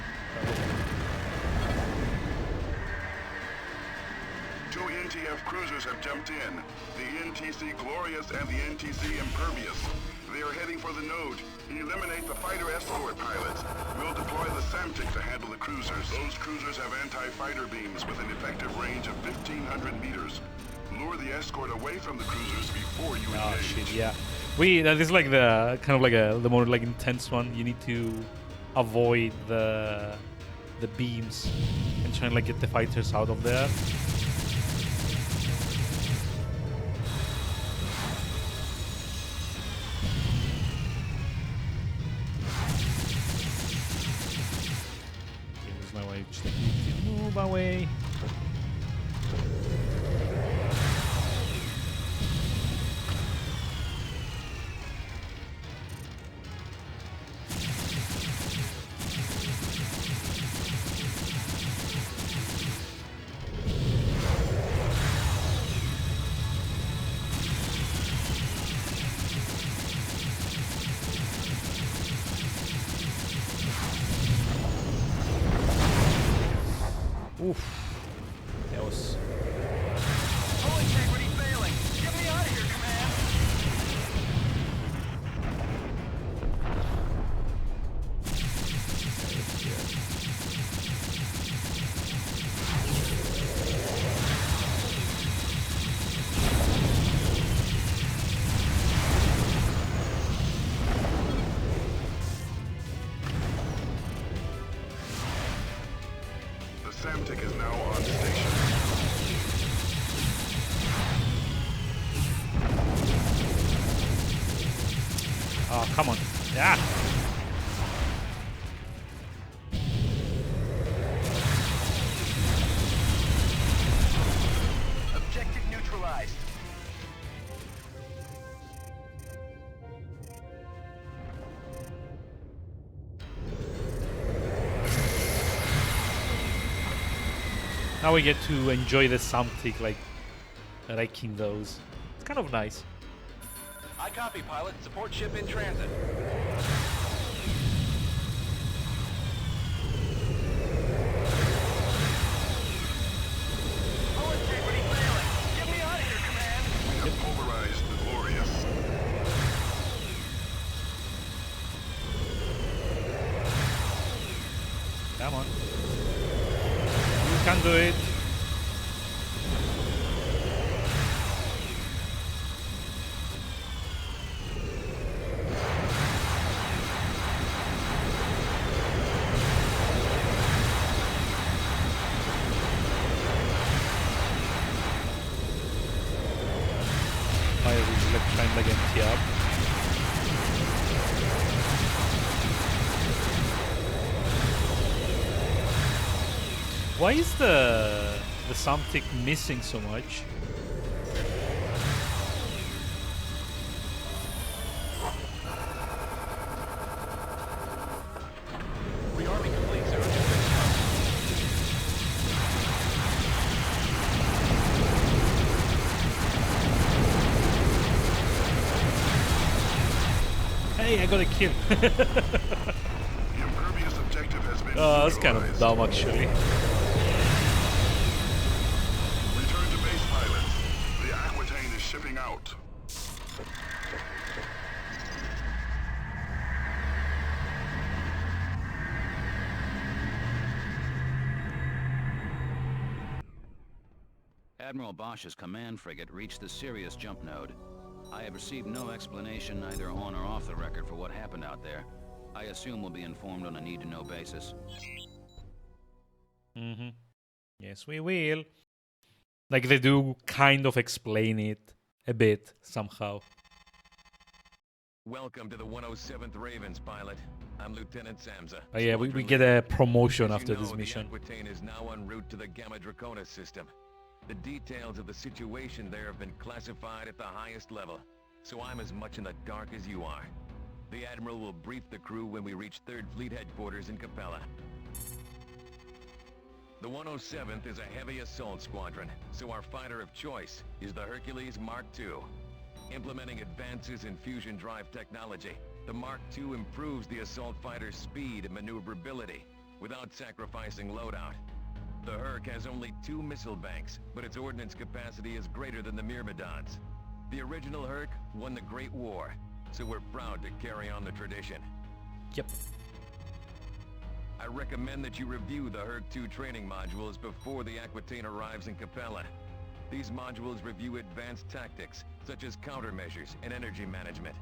Two NTF cruisers have jumped in. The NTC Glorious and the NTC Impervious. They are heading for the node. Eliminate the fighter escort pilots. We'll deploy the SAMTIC to handle the cruisers. Those cruisers have anti-fighter beams with an effective range of 1,500 meters. Lure the escort away from the cruisers before you Oh engage. shit, yeah. This is like the kind of like the more like intense one. You need to avoid the beams and try and like get the fighters out of there. Okay, where's my way? Just like, need to move away. Oof. That was... Hull integrity failing. Get me out of here, Command. The SAMTIC is now on station. Oh, come on. Yeah. Now we get to enjoy the something, like wrecking those. It's kind of nice. I copy, pilot. Support ship in transit. Pulverized the Glorious. Come on. You can do it. Fire is like trying like empty up. Why is the something missing so much? Rearming complete, sir. Hey, I got a kill. The impervious objective has been Oh, that's kind of neutralized. dumb actually. Return to base, pilots. The Aquitaine is shipping out. Admiral Bosch's command frigate reached the Sirius jump node. I have received no explanation either on or off the record for what happened out there. I assume we'll be informed on a need-to-know basis. Mm-hmm. Yes, we will. Like they do kind of explain it a bit somehow. Welcome to the 107th Ravens, pilot. I'm Lieutenant Samza. But yeah, we get a promotion after this mission. The Aquitaine is now en route to the Gamma Draconis system. The details of the situation there have been classified at the highest level, so I'm as much in the dark as you are. The Admiral will brief the crew when we reach 3rd Fleet Headquarters in Capella. The 107th is a heavy assault squadron, so our fighter of choice is the Hercules Mark II. Implementing advances in fusion drive technology, the Mark II improves the assault fighter's speed and maneuverability without sacrificing loadout. The Herc has only 2 missile banks, but its ordnance capacity is greater than the Myrmidons. The original Herc won the Great War, so we're proud to carry on the tradition. Yep. I recommend that you review the Herc 2 training modules before the Aquitaine arrives in Capella. These modules review advanced tactics, such as countermeasures and energy management.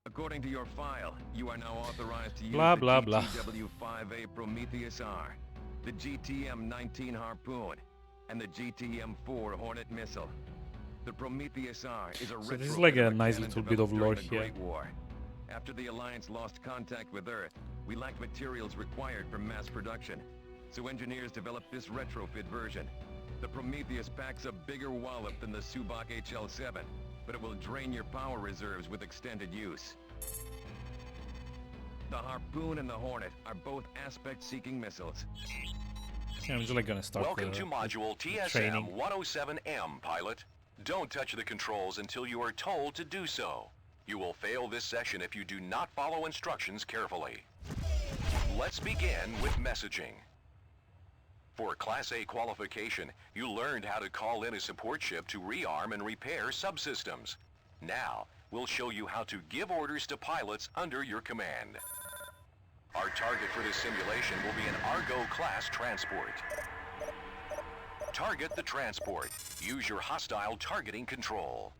According to your file, you are now authorized to use the GTW-5A Prometheus R, the GTM-19 Harpoon, and the GTM-4 Hornet missile. The Prometheus R is a So this is like a nice cannon little bit of developed lore during the here. Great War. After the Alliance lost contact with Earth, we lacked materials required for mass production, so engineers developed this retrofit version. The Prometheus packs a bigger wallop than the Subak HL-7, but it will drain your power reserves with extended use. The Harpoon and the Hornet are both aspect-seeking missiles. Yeah, I'm just like gonna start Welcome the to Module training. TSM-107M, pilot. Don't touch the controls until you are told to do so. You will fail this session if you do not follow instructions carefully. Let's begin with messaging. For Class A qualification, you learned how to call in a support ship to rearm and repair subsystems. Now, we'll show you how to give orders to pilots under your command. Our target for this simulation will be an Argo-class transport. Target the transport. Use your hostile targeting control.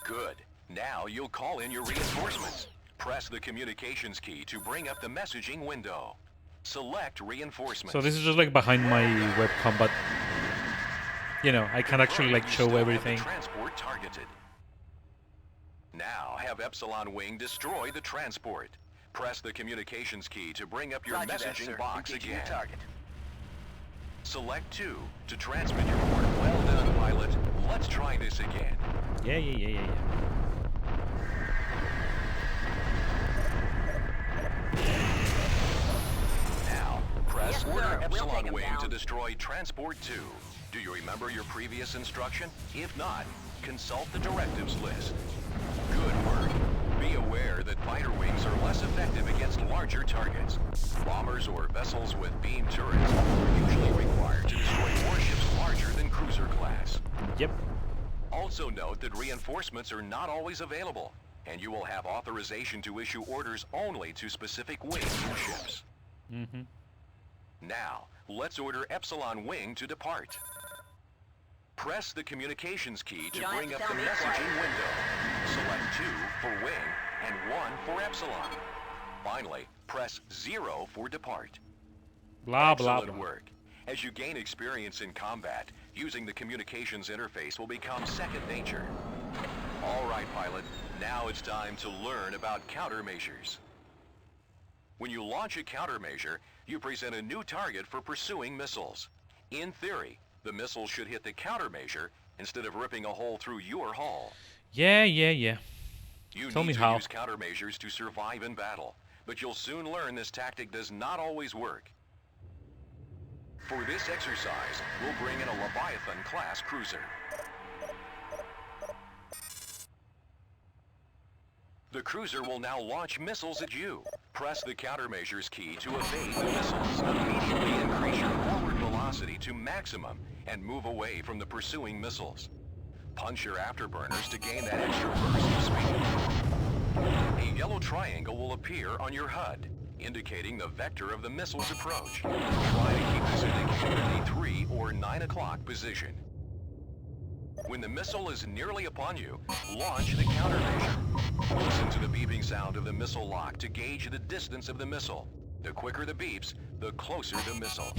Good. Now you'll call in your reinforcements. Press the communications key to bring up the messaging window. Select reinforcements. So this is just like behind my webcam, but you know, I can actually like show everything. Transport targeted. Now have Epsilon Wing destroy the transport. Press the communications key to bring up your messaging box again. Target. Select 2 to transmit your order. Well done, pilot. Let's try this again. Yeah. Order We'll take Epsilon 'em Wing down. to destroy Transport 2. Do you remember your previous instruction? If not, consult the directives list. Good work. Be aware that fighter wings are less effective against larger targets. Bombers or vessels with beam turrets are usually required to destroy warships larger than cruiser class. Yep. Also note that reinforcements are not always available, and you will have authorization to issue orders only to specific wings and ships. Mm-hmm. Now, let's order Epsilon Wing to depart. Press the communications key to don't have bring to up tell the me messaging window. Select 2 for Wing and 1 for Epsilon. Finally, press 0 for depart. Blah, blah, Excellent blah. work. As you gain experience in combat, using the communications interface will become second nature. All right, pilot. Now it's time to learn about countermeasures. When you launch a countermeasure, you present a new target for pursuing missiles. In theory, the missile should hit the countermeasure instead of ripping a hole through your hull. Yeah. You Tell need me to how. use countermeasures to survive in battle, but you'll soon learn this tactic does not always work. For this exercise, we'll bring in a Leviathan-class cruiser. The cruiser will now launch missiles at you. Press the countermeasures key to evade the missiles. Immediately increase your forward velocity to maximum and move away from the pursuing missiles. Punch your afterburners to gain that extra burst of speed. A yellow triangle will appear on your HUD, indicating the vector of the missile's approach. Try to keep this indicator in a 3 or 9 o'clock position. When the missile is nearly upon you, launch the countermeasure. Listen to the beeping sound of the missile lock to gauge the distance of the missile. The quicker the beeps, the closer the missile.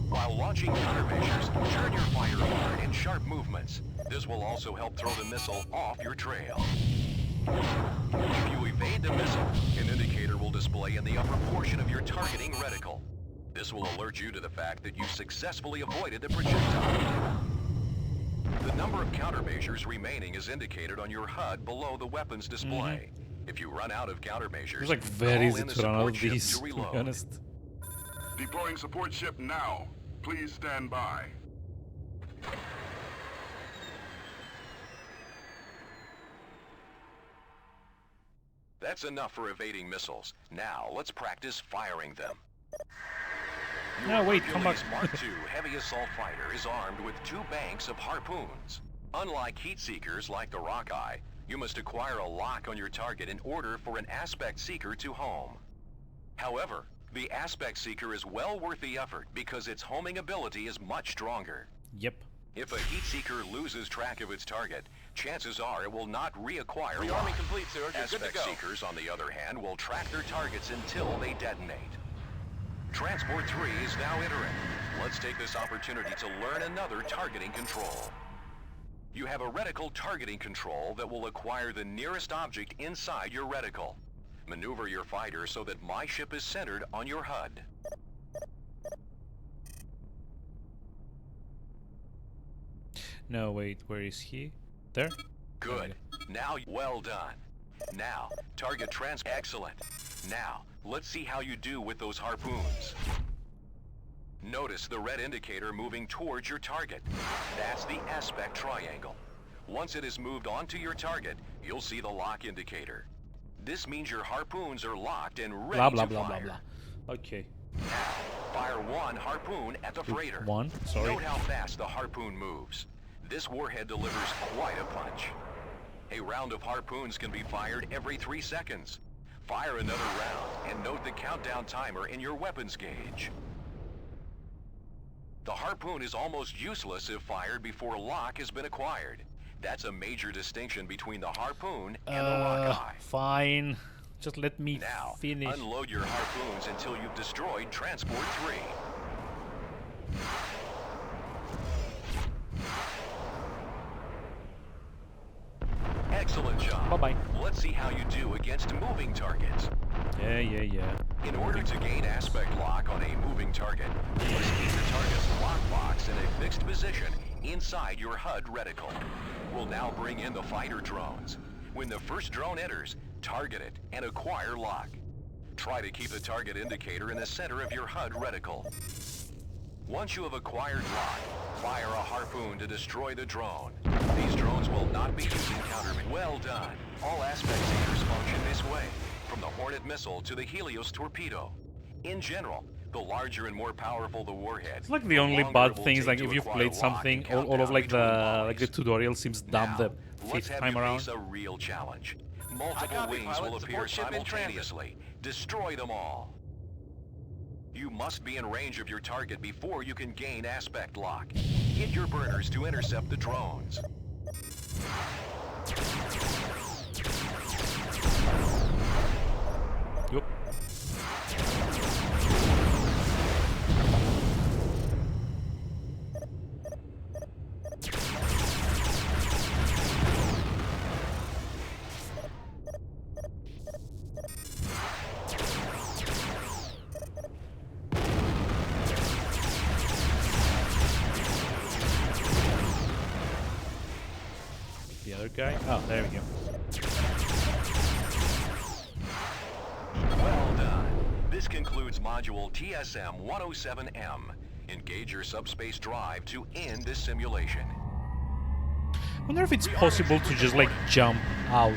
While launching countermeasures, turn your fighter hard in sharp movements. This will also help throw the missile off your trail. If you evade the missile, an indicator will display in the upper portion of your targeting reticle. This will alert you to the fact that you successfully avoided the projectile. The number of countermeasures remaining is indicated on your HUD below the weapons display. If you run out of countermeasures, It's like very call easy in the to run out support of ship these, to to be reload. honest. Deploying support ship now. Please stand by. That's enough for evading missiles. Now, let's practice firing them. No, wait, come back. Hercules Mark II heavy assault fighter is armed with 2 banks of harpoons. Unlike Heatseekers like the Rockeye, you must acquire a lock on your target in order for an Aspect Seeker to home. However, the Aspect Seeker is well worth the effort because its homing ability is much stronger. Yep. If a Heatseeker loses track of its target, chances are it will not reacquire Rearming lock. complete, sir. You're good to Aspect go. Seekers, on the other hand, will track their targets until they detonate. Transport 3 is now entering. Let's take this opportunity to learn another targeting control. You have a reticle targeting control that will acquire the nearest object inside your reticle. Maneuver your fighter so that my ship is centered on your HUD. No, wait, where is he? There? Good. Now, well done. Now, target excellent. Now, let's see how you do with those harpoons. Notice the red indicator moving towards your target. That's the aspect triangle. Once it is moved onto your target, you'll see the lock indicator. This means your harpoons are locked and ready Blah, blah, to blah, blah, fire. blah. Okay. Now, fire 1 harpoon at the freighter. 1, sorry. Note how fast the harpoon moves. This warhead delivers quite a punch. A round of harpoons can be fired every 3 seconds. Fire another round and note the countdown timer in your weapons gauge. The harpoon is almost useless if fired before lock has been acquired. That's a major distinction between the harpoon and the Rockeye. Fine. Just let me Now, finish. unload your harpoons until you've destroyed Transport 3. Excellent job. Bye-bye. Let's see how you do against moving targets. Yeah. In order to gain aspect lock on a moving target, you must keep the target's lockbox in a fixed position inside your HUD reticle. We'll now bring in the fighter drones. When the first drone enters, target it and acquire lock. Try to keep the target indicator in the center of your HUD reticle. Once you have acquired lock, fire a harpoon to destroy the drone. These drones will not be using countermeasures. Well done. All aspect seekers function this way, from the Hornet missile to the Helios torpedo. In general, the larger and more powerful the warhead, It's like the only bad thing is like if you've played something, all of like the tutorial seems dumb the let's 5th have time you around. face a real challenge. Multiple wings will appear simultaneously. Destroy them all. You must be in range of your target before you can gain aspect lock. Hit your burners to intercept the drones. Yup. The other guy? Oh, there we go. Well done. This concludes module TSM-107M. Engage your subspace drive to end this simulation. I wonder if it's possible to just like jump out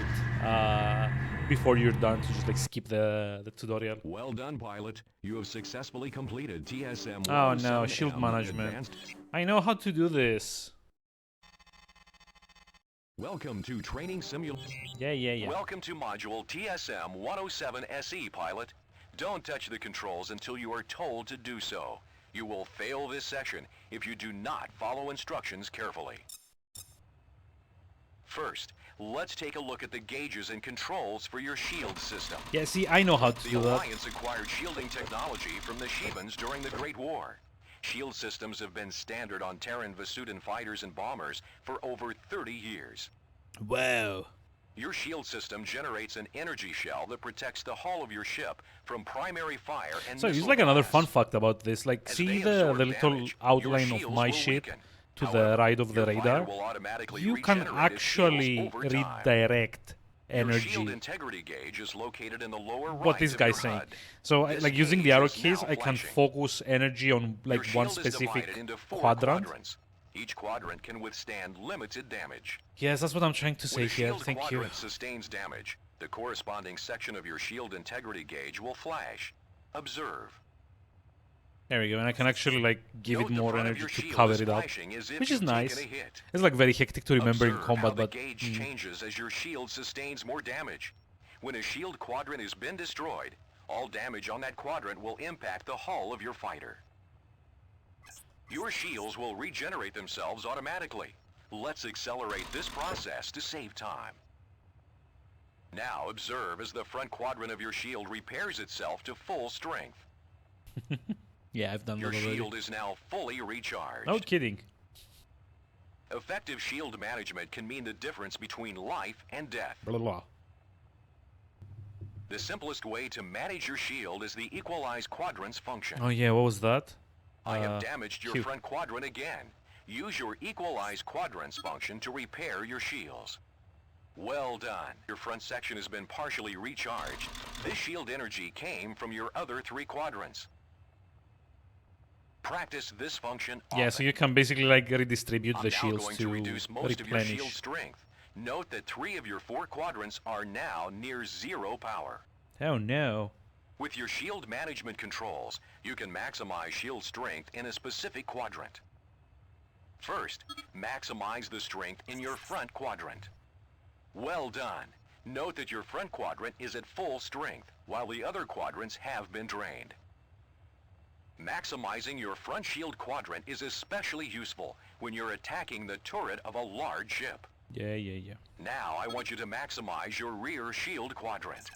before you're done, to just like skip the tutorial. Well done, pilot. You have successfully completed TSM. Oh no, shield management. I know how to do this. Welcome to Training Simulation. Yeah. Welcome to module TSM-107SE, pilot. Don't touch the controls until you are told to do so. You will fail this session if you do not follow instructions carefully. First, let's take a look at the gauges and controls for your shield system. Yeah, see, I know how to The do that. Alliance acquired shielding technology from the Shebans during the Great War. Shield systems have been standard on Terran Vasudan fighters and bombers for over 30 years. Wow. Your shield system generates an energy shell that protects the hull of your ship from primary fire and So missile here's like another blast. fun fact about this. Like, As see they the absorb little damage, outline your of shields my will ship weaken. to However, the right of the your fighter radar? will automatically You can regenerate its actually shields over time. redirect Your shield energy. integrity gauge is located in the lower What right this of guy's your saying. HUD. So, This like using the gauge arrow is keys, now I can flashing. focus energy on like Your one shield is specific divided into 4 quadrant. quadrants. Each quadrant can withstand limited damage. Yes, that's what I'm trying to say When a here. shield Thank you. quadrant sustains damage, the corresponding section of your shield integrity gauge will flash. Observe. There we go, and I can actually like give Note it the more front of energy your to shield cover is it up, flashing as if which is you've nice. taken a hit. It's like very hectic to remember in Observe how combat, the but gauge changes as your shield sustains more damage. When a shield quadrant has been destroyed, all damage on that quadrant will impact the hull of your fighter. Your shields will regenerate themselves automatically. Let's accelerate this process to save time. Now observe as the front quadrant of your shield repairs itself to full strength. yeah, I've done Your that already. shield is now fully recharged. No kidding. Effective shield management can mean the difference between life and death. Blah, blah, blah. The simplest way to manage your shield is the equalize quadrants function. Oh yeah, what was that? I have damaged your Q. front quadrant again. Use your equalize quadrants function to repair your shields. Well done. Your front section has been partially recharged. This shield energy came from your other 3 quadrants. Practice this function often. Yeah, so you can basically like redistribute I'm the now shields going to reduce most of your shield replenish. strength. Note that 3 of your 4 quadrants are now near 0 power. Oh no. With your shield management controls, you can maximize shield strength in a specific quadrant. First, maximize the strength in your front quadrant. Well done. Note that your front quadrant is at full strength, while the other quadrants have been drained. Maximizing your front shield quadrant is especially useful when you're attacking the turret of a large ship. Yeah. Now I want you to maximize your rear shield quadrant.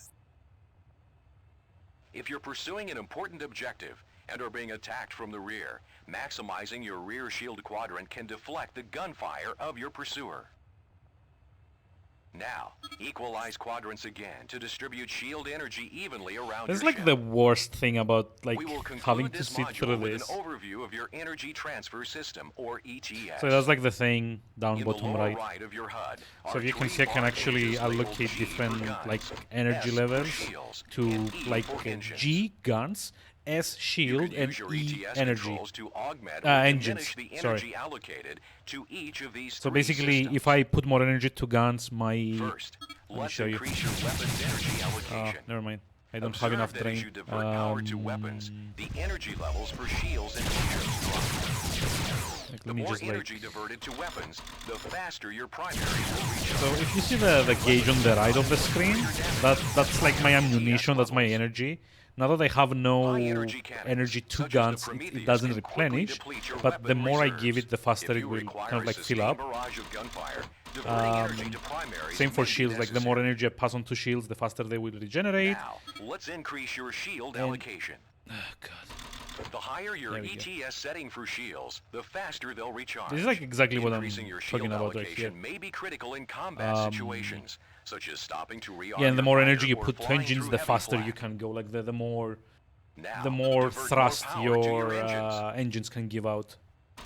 If you're pursuing an important objective and are being attacked from the rear, maximizing your rear shield quadrant can deflect the gunfire of your pursuer. Now, equalize quadrants again to distribute shield energy evenly around This is your like ship. the worst thing about like We will having conclude to this sit module through with this. an overview of your energy transfer system, or ETS. So that's like the thing down In bottom the lower right. of your HUD So are if you can three see, I can bar actually gauges labeled allocate G different for guns, like S energy for levels shields, to and E like for engines. G guns, S You shield, can and use your E ETS energy. controls to augment or Engines. diminish the Sorry. energy allocated to each of these So three basically, systems. if I put more energy to guns, my First, let me let's show you. increase your weapon's energy allocation. Never mind. I don't Observe have enough that as drain. you divert power to weapons, the energy levels for shields and engines drop. Like, The let me more just like. energy diverted to weapons, the faster your primaries will reach. So if you see the gauge on the right of the screen, that's like my ammunition, that's my energy. Now that I have no energy to guns, it doesn't replenish, but the more I give it, the faster it will kind of like fill up. Same for shields, like the more energy I pass on to shields, the faster they will regenerate. Now, let's increase your shield allocation. Oh, God. The higher your There we go. ETS setting for shields, the faster they'll recharge. This is like exactly what I'm Increasing your talking shield about right here. allocation may be critical in combat situations, such as stopping to rearm Yeah, and the your more fighter energy you or put to flying engines, through the heavy faster you flak. can go. Like the more Now, divert thrust more power to your engines. engines can give out.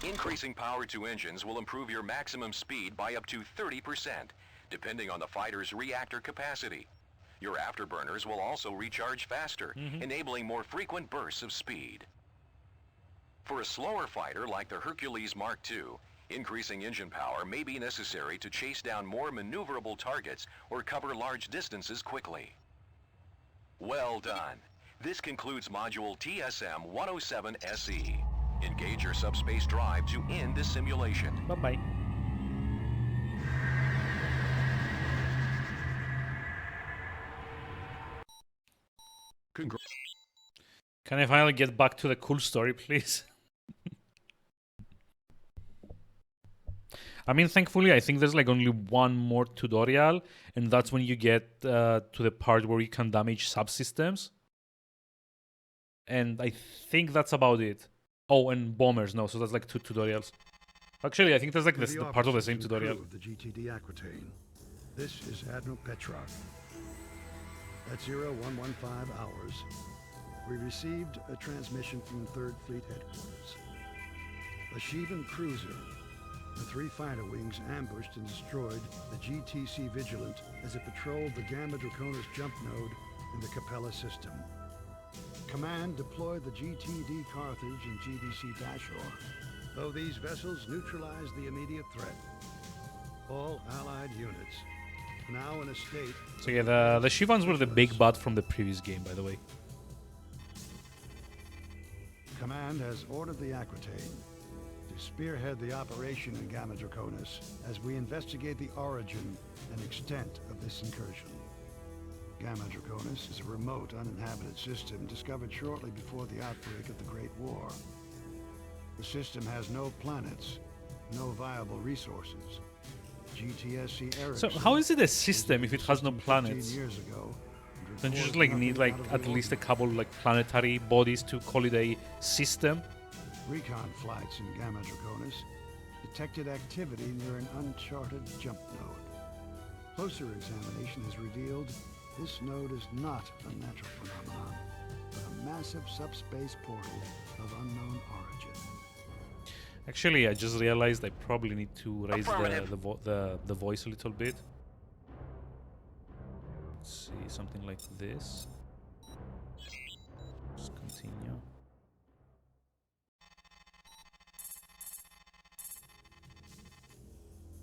Increasing power to engines will improve your maximum speed by up to 30%, depending on the fighter's reactor capacity. Your afterburners will also recharge faster, enabling more frequent bursts of speed. For a slower fighter like the Hercules Mark II, increasing engine power may be necessary to chase down more maneuverable targets or cover large distances quickly. Well done. This concludes Module TSM-107-SE. Engage your subspace drive to end this simulation. Bye-bye. Can I finally get back to the cool story, please? I mean, thankfully, I think there's like only one more tutorial, and that's when you get to the part where you can damage subsystems. And I think that's about it. Oh, and bombers, no, so that's like 2 tutorials. Actually, I think there's like this, the part of the same tutorial. Of the GTD Aquitaine. This is Admiral Petrov. At 0115 hours, we received a transmission from 3rd Fleet Headquarters. A Sheevan cruiser and 3 fighter wings ambushed and destroyed the GTC Vigilant as it patrolled the Gamma Draconis jump node in the Capella system. Command deployed the GTD Carthage and GDC Dashor, though these vessels neutralized the immediate threat. All Allied units now in a state... So yeah, the Shivans were the big bad from the previous game, by the way. Command has ordered the Aquitaine to spearhead the operation in Gamma Draconis as we investigate the origin and extent of this incursion. Gamma Draconis is a remote, uninhabited system discovered shortly before the outbreak of the Great War. The system has no planets, no viable resources. GTSC Ericsson... So how is it a system if it has no planets? 15 years ago, Don't you just like need like at least a couple like planetary bodies to call it a system? Recon flights in Gamma Draconis detected activity near an uncharted jump node. Closer examination has revealed this node is not a natural phenomenon, but a massive subspace portal of unknown origin. Actually, I just realized I probably need to raise the voice a little bit. Let's see, something like this. Just continue.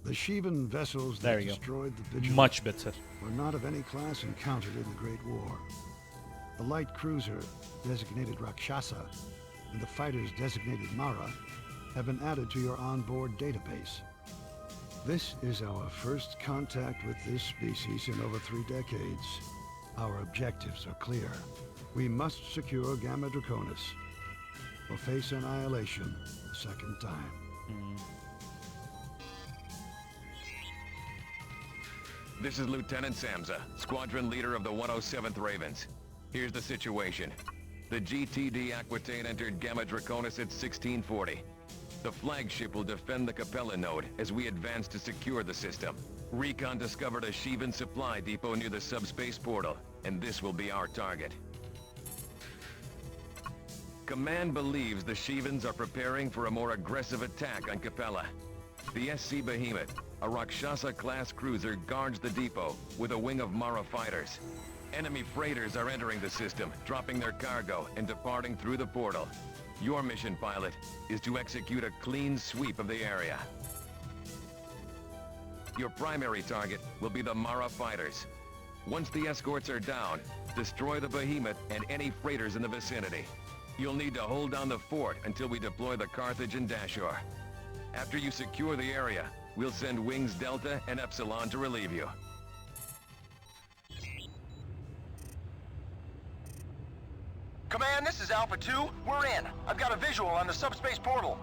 The Sheevan vessels There that you go. destroyed the Vigilant Much better. were not of any class encountered in the Great War. The light cruiser, designated Rakshasa, and the fighters designated Mara, have been added to your onboard database. This is our first contact with this species in over 3 decades. Our objectives are clear. We must secure Gamma Draconis, or face annihilation a second time. This is Lieutenant Samza, squadron leader of the 107th Ravens. Here's the situation. The GTD Aquitaine entered Gamma Draconis at 1640. The flagship will defend the Capella node as we advance to secure the system. Recon discovered a Shivan supply depot near the subspace portal, and this will be our target. Command believes the Shivans are preparing for a more aggressive attack on Capella. The SC Behemoth, a Rakshasa-class cruiser, guards the depot with a wing of Mara fighters. Enemy freighters are entering the system, dropping their cargo and departing through the portal. Your mission, pilot, is to execute a clean sweep of the area. Your primary target will be the Mara fighters. Once the escorts are down, destroy the Behemoth and any freighters in the vicinity. You'll need to hold down the fort until we deploy the Carthage and Dashor. After you secure the area, we'll send Wings Delta and Epsilon to relieve you. Command, this is Alpha 2. We're in. I've got a visual on the subspace portal.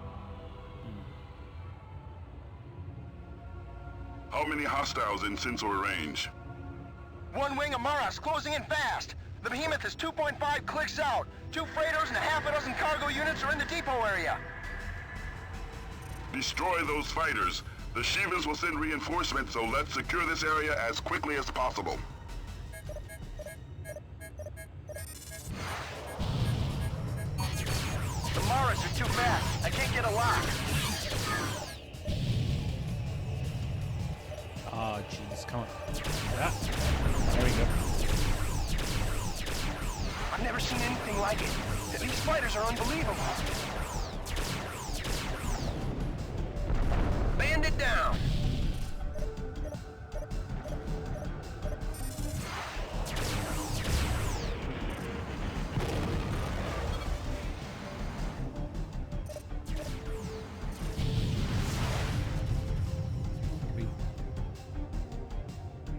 How many hostiles in sensor range? One wing of Maras closing in fast. The Behemoth is 2.5 clicks out. 2 freighters and a half a dozen cargo units are in the depot area. Destroy those fighters. The Shivans will send reinforcements, so let's secure this area as quickly as possible. The Maras are too fast. I can't get a lock. Ah, jeez, come on. Yeah. There we go. I've never seen anything like it. These fighters are unbelievable. Band it down.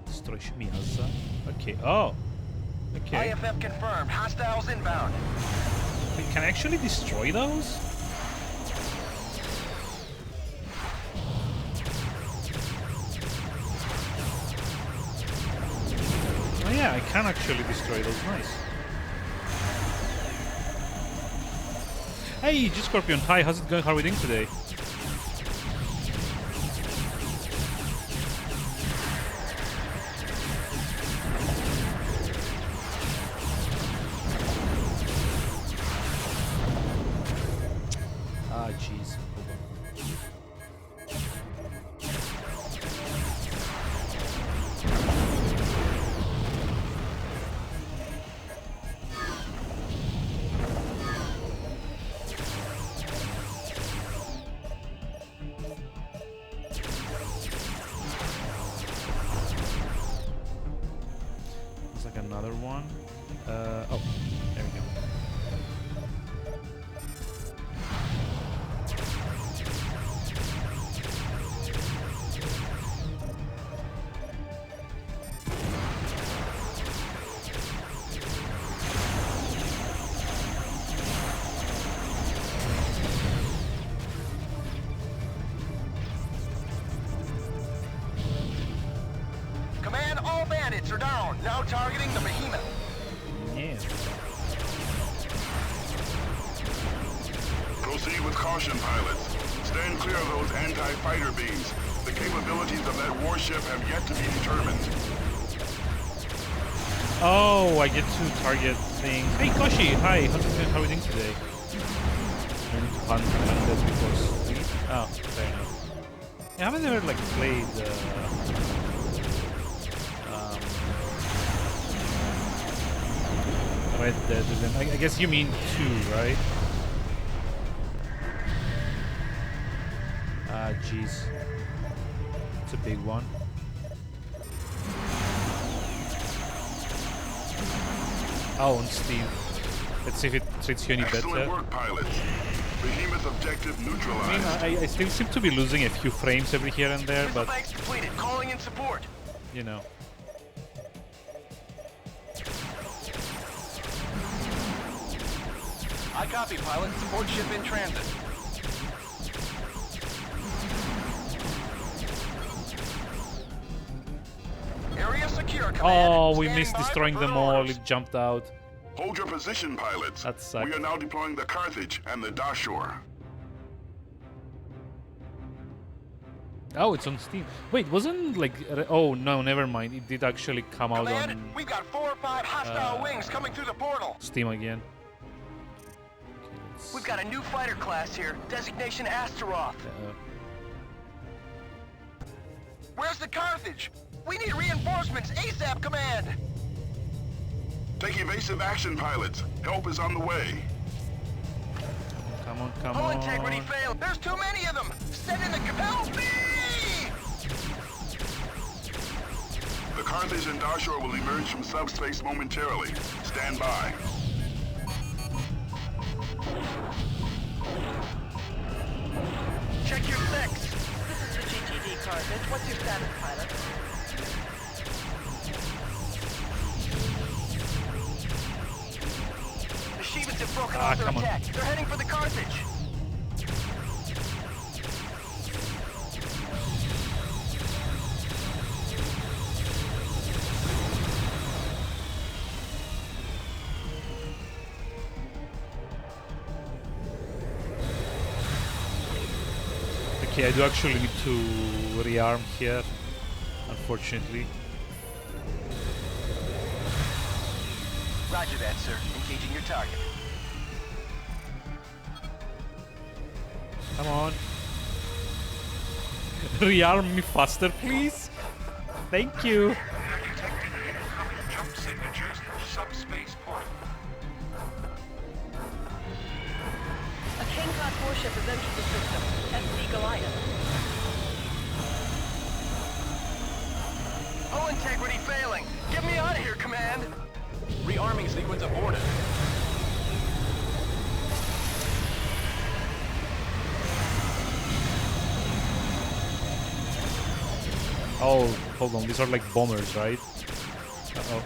Destroy Shmiaza. Okay. Oh. Okay. IFF confirmed. Hostiles inbound. We can actually destroy those? Oh yeah, I can actually destroy those. Nice. Hey, G-Scorpion. Hi, how's it going? How are we doing today? Ah, jeez. There's like another one. Oh, there we go. Command, all bandits are down. Now targeting the Behemoth. Yeah. Proceed with caution, pilots. Stand clear of those anti-fighter beams. The capabilities of that warship have yet to be determined. Oh, I get to target things. Hey, Koshi! Hi, how's it going? How are we doing today? I need to hunt that before sleep. Oh, fair enough. I haven't ever like played Red Dead Redemption. I guess you mean 2, right? Ah, jeez. It's a big one. Oh, on Steam. Let's see if it treats you any better. Excellent work, pilots. Behemoth objective neutralized. I mean, I still seem to be losing a few frames every here and there, but Banks depleted. Calling in support. you know. I copy, pilot. Support ship in transit. Area secure, command. Oh, we Standing missed by destroying for them all. orders. It jumped out. Hold your position, pilots. That sucked. We are now deploying the Carthage and the Dashor. Oh, it's on Steam. Wait, wasn't like... Oh, no, never mind. It did actually come out Command, on we've got 4 or 5 hostile wings coming through the portal. Steam again. We've got a new fighter class here. Designation Astaroth. Where's the Carthage? We need reinforcements ASAP, Command. Take evasive action, pilots. Help is on the way. Come on, come Hull on. integrity failed. There's too many of them. Send in the help me! The Carthage and Darshore will emerge from subspace momentarily. Stand by. Check your specs. This is the GTD Carthage. What's your status, pilot? The Shevans have broken off their come on. attack. They're heading for the Carthage. Okay, I do actually need to rearm here, unfortunately. Roger that, sir. Engaging your target. Come on. Rearm me faster, please. Thank you. Jump signatures, subspace portal. A King-class warship has entered the system. SD Goliath. Hull integrity failing. Get me out of here, Command. Rearming sequence aborted. Oh, hold on. These are like bombers, right? Uh-oh.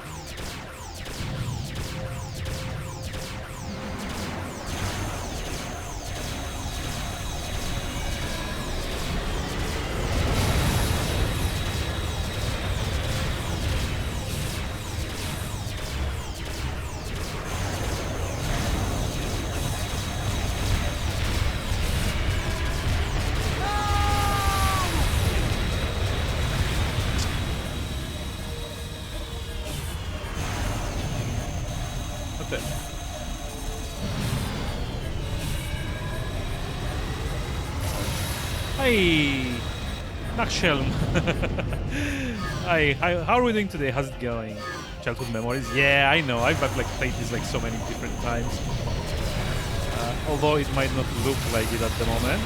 Hey, Nakshel. Hi, how are we doing today? How's it going? Childhood memories? Yeah, I know. I've like played this like so many different times. Although it might not look like it at the moment.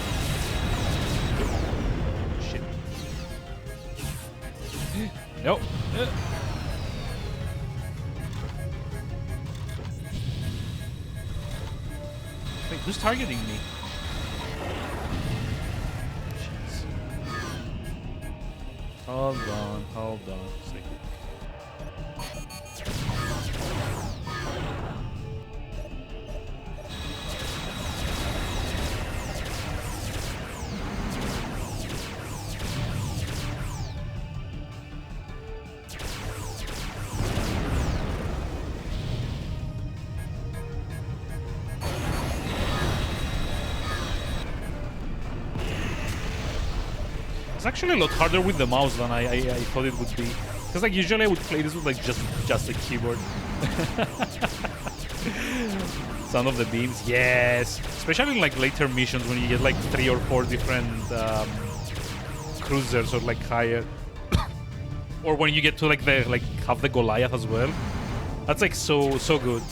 Shit. No. Wait, who's targeting me? Hold on, hold on a second. It's actually a lot harder with the mouse than I thought it would be. Because like usually I would play this with like just a keyboard. Sound of the beams, yes. Especially in like later missions when you get like 3 or 4 different cruisers or like higher. Or when you get to like have the Goliath as well. That's like so good.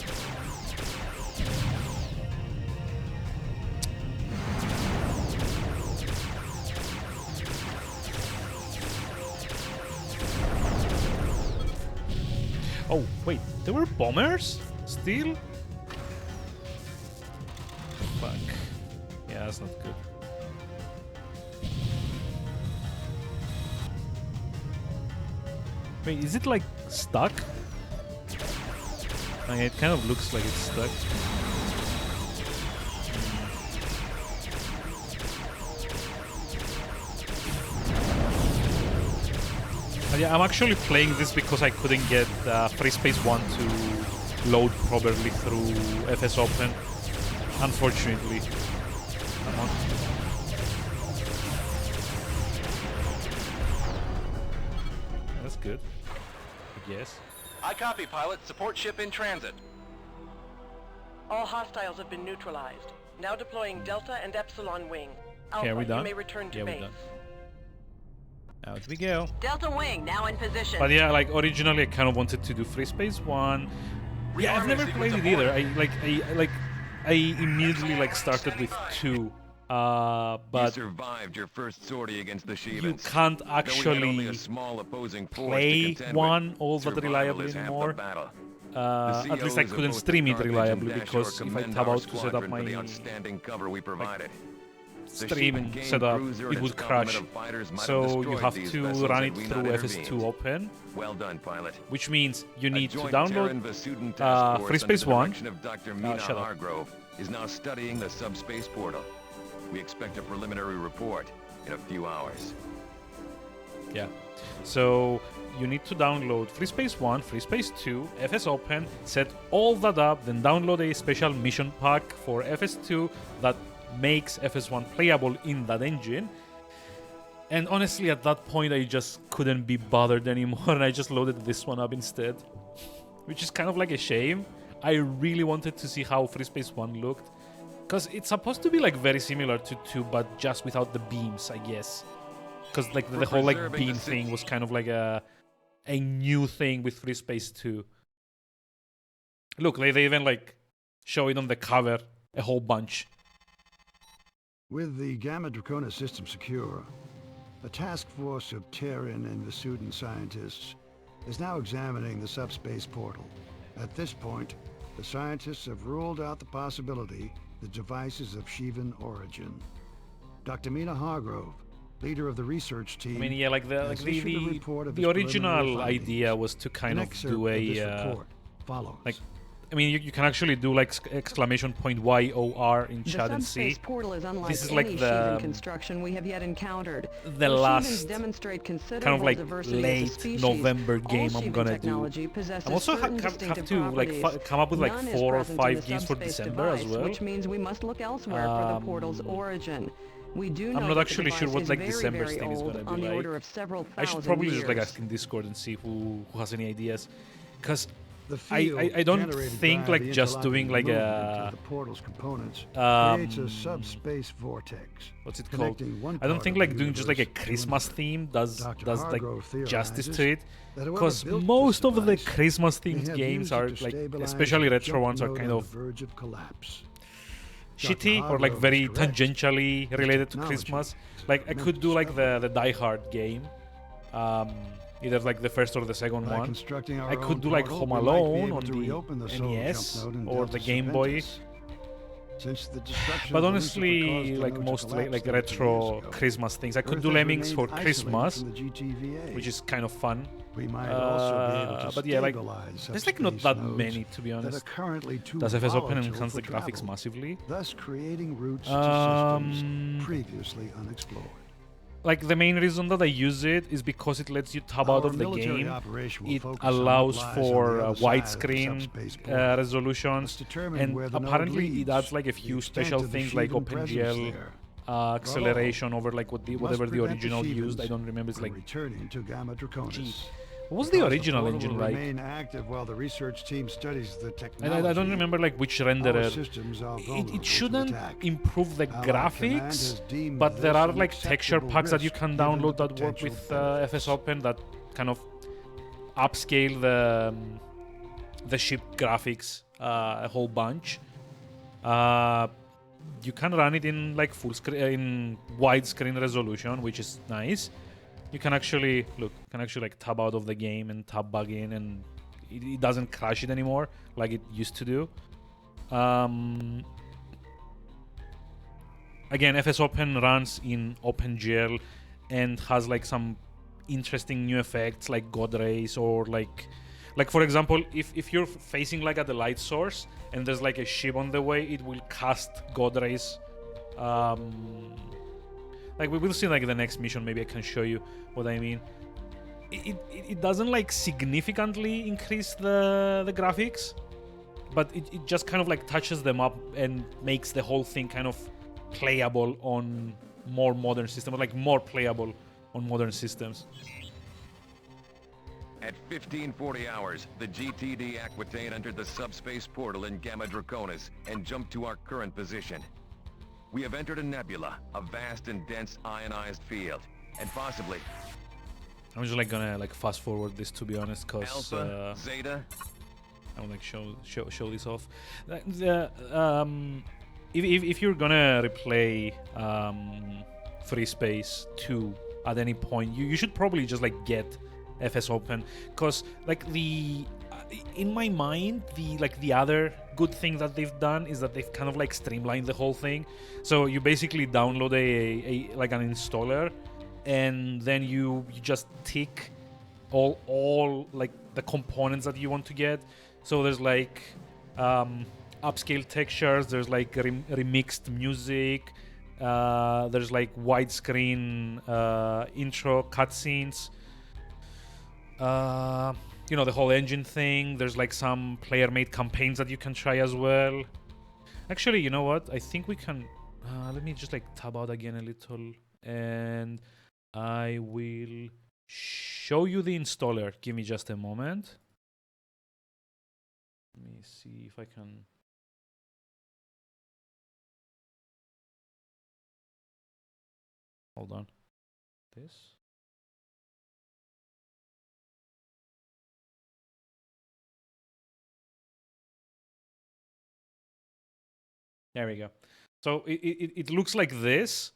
Oh, wait, there were bombers? Still? Fuck. Yeah, that's not good. Wait, is it like stuck? I mean, it kind of looks like it's stuck. Yeah, I'm actually playing this because I couldn't get FreeSpace 1 to load properly through FS Open, unfortunately. Come on. good. I guess. I copy, pilot. Support ship in transit. All hostiles have been neutralized. Now deploying Delta and Epsilon Wing. Okay, are we Alpha, done? you may return to Yeah, we're base. done. Out we go. Delta Wing now in position. But yeah, like originally I kind of wanted to do FreeSpace 1. Yeah, I've never played it either. I immediately like started with 2. But you survived your first sortie against the Shivans. you can't Though we had only actually a small opposing force to play contend 1 with, all that survival reliably is half the anymore. battle. At least I couldn't stream it reliably because if I tab out to set up my outstanding cover we provided. stream setup, it would crash. So you have to run it through FS2 Open. Well done, pilot. Which means you need to Joint download Terran Vasudin task force FreeSpace under the 1. direction of Dr. Mina shut up. Hargrove is now studying the subspace portal. We expect a preliminary report in a few hours. Yeah. So you need to download FreeSpace 1, FreeSpace 2, FS Open, set all that up, then download a special mission pack for FS2 that makes FS1 playable in that engine. And honestly, at that point, I just couldn't be bothered anymore, and I just loaded this one up instead. Which is kind of like a shame. I really wanted to see how FreeSpace 1 looked. Because it's supposed to be like very similar to 2, but just without the beams, I guess. Because like the whole like beam thing was kind of like a new thing with FreeSpace 2. Look, they even like show it on the cover a whole bunch. With the Gamma Draconis system secure, a task force of Terran and Vasudin scientists is now examining the subspace portal. At this point, the scientists have ruled out the possibility the device is of Shivan origin. Dr. Mina Hargrove, leader of the research team, I mean, yeah, like the original idea was to kind of do a like. I mean, you can actually do like exclamation point YOR in chat and see. The portal is unlike this is any like Shivan construction we have yet encountered. The last Shivans demonstrate kind of like late species, November game I'm gonna do. I'm also have to like come up with like 4 or 5 games for December device, as well. which means we must look elsewhere for the portal's origin. We do know I'm not that actually the sure what device like is December's very thing is old, gonna on be the like. order of several I should thousand probably just like years. ask in Discord and see who has any ideas, because I don't think like just doing like a the portal's components creates a subspace vortex. What's it called? I don't think like doing just like a Christmas theme does like justice to it, because most of the Christmas themed games are like, especially retro ones, are kind of shitty or like very tangentially related to Christmas. Like I could do like the Die Hard game. Either like the first or the second one. I could do like Home Alone on the NES or the Game Boy. But honestly, like most like retro Christmas things, I could do Lemmings for Christmas, which is kind of fun. But yeah, like there's like not that many, to be honest. Does FS Open enhance the graphics massively? Thus creating routes to systems previously unexplored. Like the main reason that I use it is because it lets you tab out of the game. It allows for widescreen resolutions, and apparently it adds like a few special things like OpenGL acceleration over like whatever the original used. I don't remember. It's like what was the original engine like? While the research team studies the I don't remember like which renderer. It shouldn't improve the graphics, but there are like texture packs that you can download that work with FS Open that kind of upscale the ship graphics a whole bunch. You can run it in like full screen, in widescreen resolution, which is nice. You can actually like tab out of the game and tab back in, and it doesn't crash it anymore like it used to do. Again, FS Open runs in OpenGL and has like some interesting new effects like God rays, or like for example, if you're facing like at the light source and there's like a ship on the way, it will cast God rays. Like we will see like the next mission, maybe I can show you what I mean. It doesn't like significantly increase the graphics, but it just kind of like touches them up and makes the whole thing kind of playable on more modern systems, like more playable on modern systems. At 1540 hours, the GTD Aquitaine entered the subspace portal in Gamma Draconis and jumped to our current position. We have entered a nebula, a vast and dense ionized field, and possibly... I'm just like gonna like fast forward this, to be honest, cause Alpha, Zeta? I will like show this off. If you're gonna replay FreeSpace 2 at any point, you should probably just like get FS open, cause like in my mind the other good thing that they've done is that they've kind of like streamlined the whole thing. So you basically download a like an installer, and then you just tick all like the components that you want to get. So there's like upscale textures, there's like remixed music, there's like widescreen intro cutscenes, you know, the whole engine thing. There's like some player-made campaigns that you can try as well. Actually, you know what? I think we can... let me just like tab out again a little, and I will show you the installer. Give me just a moment. Let me see if I can... Hold on. This. There we go. So it looks like this,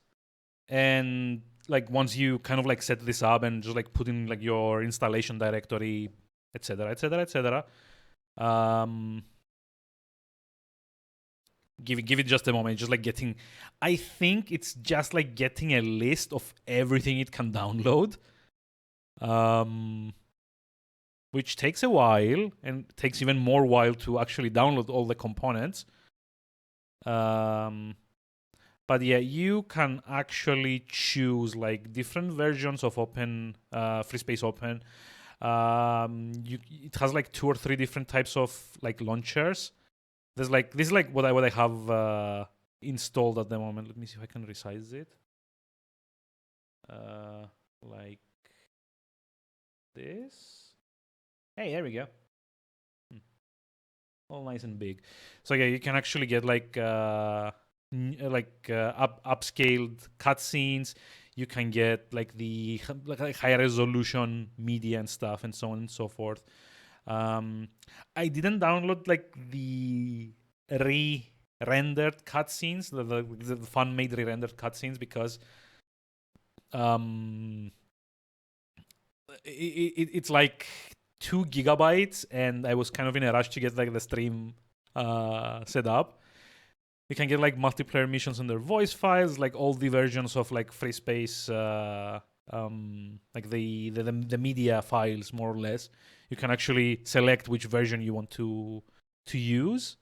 and like once you kind of like set this up and just like put in like your installation directory, etc., etc., etc. Give it just a moment. Just like getting, I think it's just like getting a list of everything it can download, which takes a while, and takes even more while to actually download all the components. But yeah, you can actually choose like different versions of Open, FreeSpace Open. It has like 2 or 3 different types of like launchers. There's like, this is like what I have installed at the moment. Let me see if I can resize it. Like this. Hey, there we go. All nice and big. So yeah, you can actually get like upscaled cutscenes. You can get like the high resolution media and stuff, and so on and so forth. I didn't download like the re-rendered cutscenes, the fan-made re-rendered cutscenes, because it's like 2 gigabytes, and I was kind of in a rush to get like the stream set up. You can get like multiplayer missions on their voice files, like all the versions of like FreeSpace, like the media files, more or less. You can actually select which version you want to use.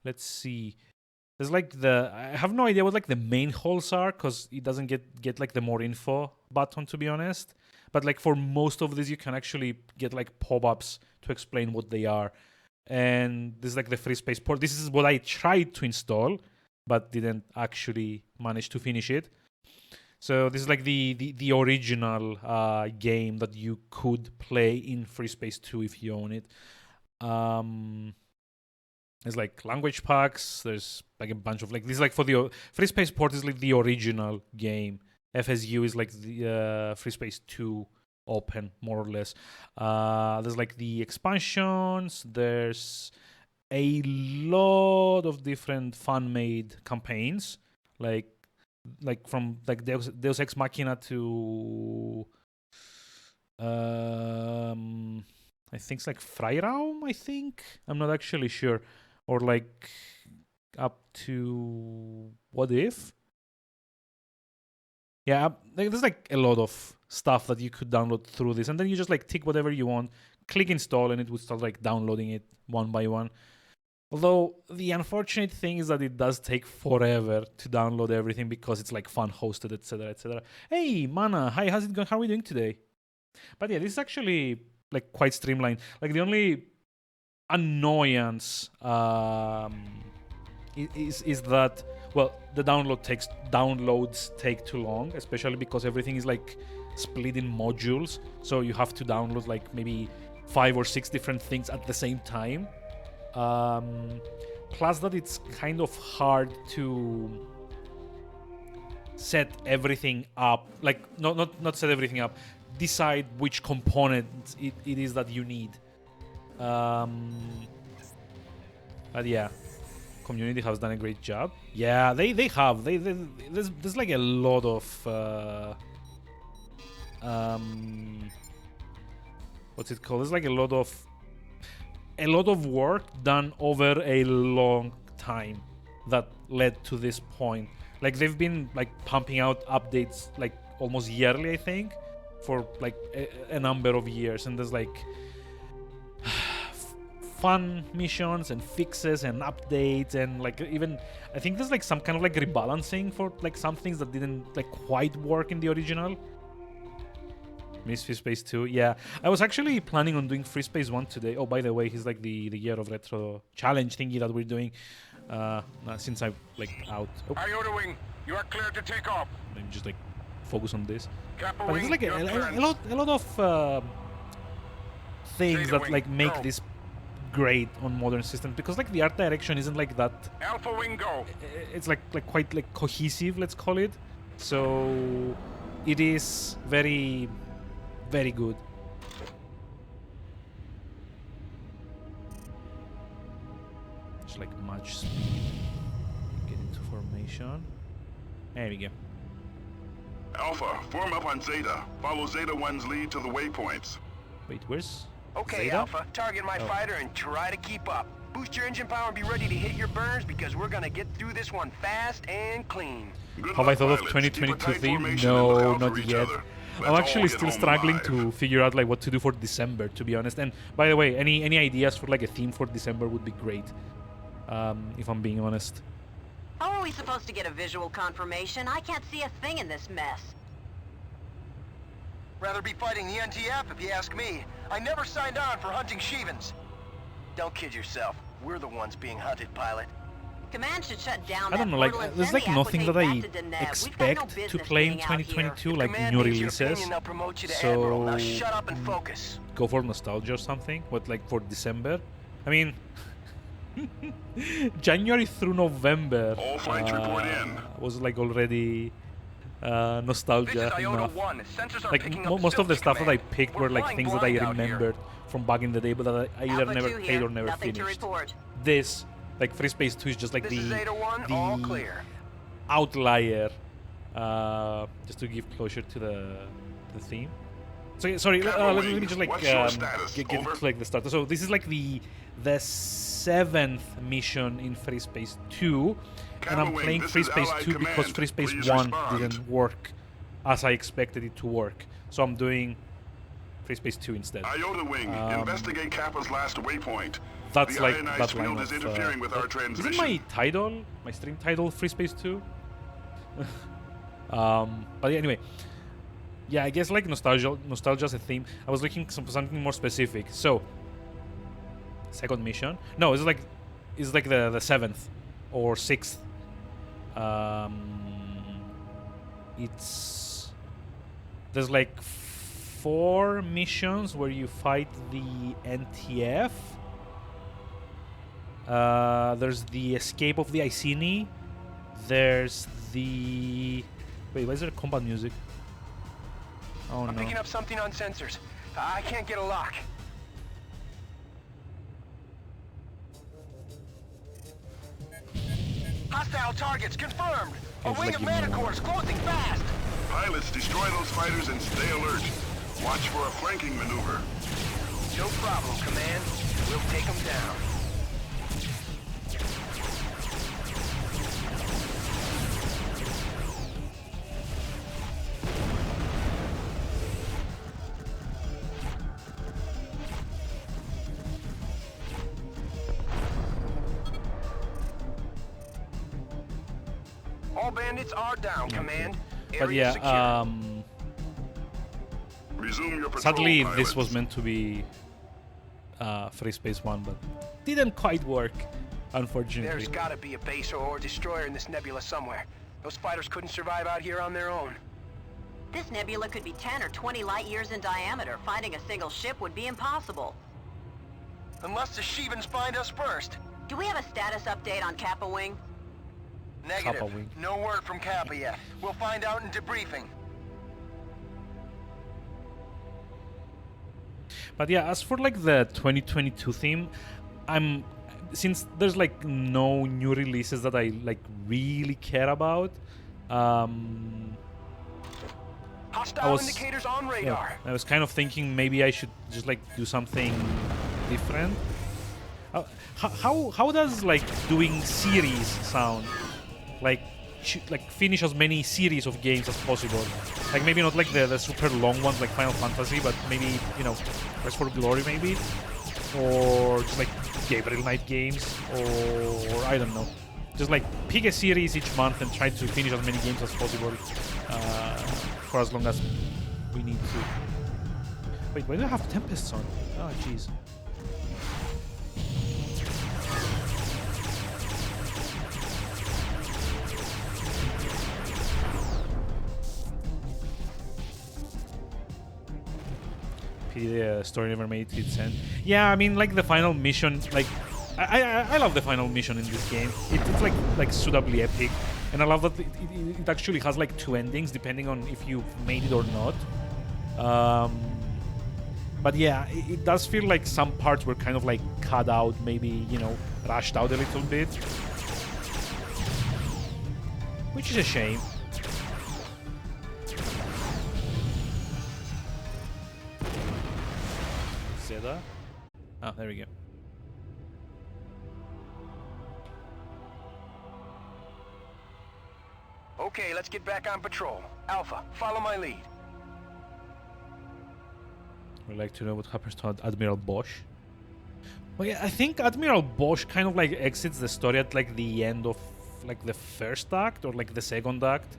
Let's see. There's like I have no idea what like the main holes are, because it doesn't get like the more info button, to be honest. But like for most of these, you can actually get like pop-ups to explain what they are. And this is like the FreeSpace port. This is what I tried to install, but didn't actually manage to finish it. So this is like the original game that you could play in FreeSpace 2 if you own it. There's like language packs. There's like a bunch of like, this is like for the FreeSpace port is like the original game. FSU is like the FreeSpace 2 open, more or less. There's like the expansions. There's a lot of different fan-made campaigns, like from like Deus Ex Machina to I think it's like Freiraum, I think. I'm not actually sure. Or like up to What If? Yeah, there's like a lot of stuff that you could download through this, and then you just like tick whatever you want, click install, and it would start like downloading it one by one. Although the unfortunate thing is that it does take forever to download everything, because it's like fan hosted, etc., etc. Hey, Mana, hi, how's it going? How are we doing today? But yeah, this is actually like quite streamlined. Like the only annoyance is that, well, the downloads take too long, especially because everything is like split in modules, so you have to download like maybe 5 or 6 different things at the same time. Plus that it's kind of hard to set everything up, like not set everything up, decide which components it is that you need. But yeah, community has done a great job. Yeah, they have. There's like a lot of what's it called? There's like a lot of work done over a long time that led to this point. Like they've been like pumping out updates like almost yearly, I think, for like a number of years, and there's like fun missions and fixes and updates, and like even I think there's like some kind of like rebalancing for like some things that didn't like quite work in the original. Miss FreeSpace 2, yeah. I was actually planning on doing FreeSpace 1 today. Oh, by the way, he's like the Year of Retro challenge thingy that we're doing since I'm like out. Oh. Iota Wing, you are cleared to take off. Let me just like focus on this. Kappa but Wing, there's like a lot of things Zeta that Wing, like make go. this great on modern systems, because like the art direction isn't like that. Alpha Wing, go. It's like quite like cohesive, let's call it. So it is very, very good. Just like much speed. Get into formation. There we go. Alpha, form up on Zeta. Follow Zeta 1's lead to the waypoints. Wait, where's Okay, Zeta? Alpha, target my fighter and try to keep up. Boost your engine power and be ready to hit your burners, because we're gonna get through this one fast and clean. Have I thought of 2022 theme? No, not yet. I'm actually still struggling to figure out like what to do for December, to be honest. And by the way, any ideas for like a theme for December would be great, if I'm being honest. How are we supposed to get a visual confirmation? I can't see a thing in this mess. Rather be fighting the NTF if you ask me. I never signed on for hunting Shevens. Don't kid yourself. We're the ones being hunted, pilot. Command should shut down I don't know, like there's like nothing that I expect to play in 2022, like new releases. So now shut up and focus. Go for nostalgia or something. What, like for December? I mean, January through November was like already nostalgia enough. Like most of the stuff that I picked were like things that I remembered from back in the day, but that I either never played or never finished. This, like FreeSpace 2, is just like the outlier, just to give closure to the theme. So sorry, let me just like get to like the start. So this is like the 7th mission in FreeSpace 2, and I'm playing FreeSpace 2 because FreeSpace 1 didn't work as I expected it to work. So I'm doing FreeSpace 2 instead. Iota Wing, investigate Kappa's last waypoint. That's the like ionized that line field of, is interfering with our is transmission. it my title, my stream title, FreeSpace 2? But anyway, yeah, I guess like nostalgia's a theme. I was looking for something more specific. So, second mission. No, it's like the 7th or 6th. There's like 4 missions where you fight the NTF. There's the escape of the Iceni. There's the... Wait, why is there combat music? Oh I'm no. picking up something on sensors. I can't get a lock. Hostile targets confirmed. A wing of Manticores closing fast. Pilots, destroy those fighters and stay alert. Watch for a flanking maneuver. No problem, Command. We'll take them down. All bandits are down, Command. But yeah, Resume your patrol, sadly pilots. this was meant to be FreeSpace 1, but didn't quite work, unfortunately. There's gotta be a base or destroyer in this nebula somewhere. Those fighters couldn't survive out here on their own. This nebula could be 10 or 20 light years in diameter. Finding a single ship would be impossible. Unless the Shivans find us first. Do we have a status update on Kappa Wing? Negative. Kappa Wing. No word from Kappa yet. We'll find out in debriefing. But yeah, as for like the 2022 theme, since there's like no new releases that I like really care about. Hostile indicators on radar. I was kind of thinking maybe I should just like do something different. How does like doing series sound? Like finish as many series of games as possible. Like maybe not like the super long ones like Final Fantasy, but maybe, you know, Quest for Glory maybe, or just like Gabriel Knight games, or I don't know. Just like pick a series each month and try to finish as many games as possible for as long as we need to. Wait, why do I have Tempests on? Oh, jeez. The story never made its end. Yeah, I mean, like the final mission, like I love the final mission in this game. It's like suitably epic, and I love that it actually has like two endings depending on if you've made it or not. But yeah, it does feel like some parts were kind of like cut out, maybe, you know, rushed out a little bit, which is a shame. Zeta? Oh, there we go. Okay, let's get back on patrol. Alpha, follow my lead. We'd like to know what happens to Admiral Bosch. Well, yeah, I think Admiral Bosch kind of like exits the story at like the end of like the first act or like the second act.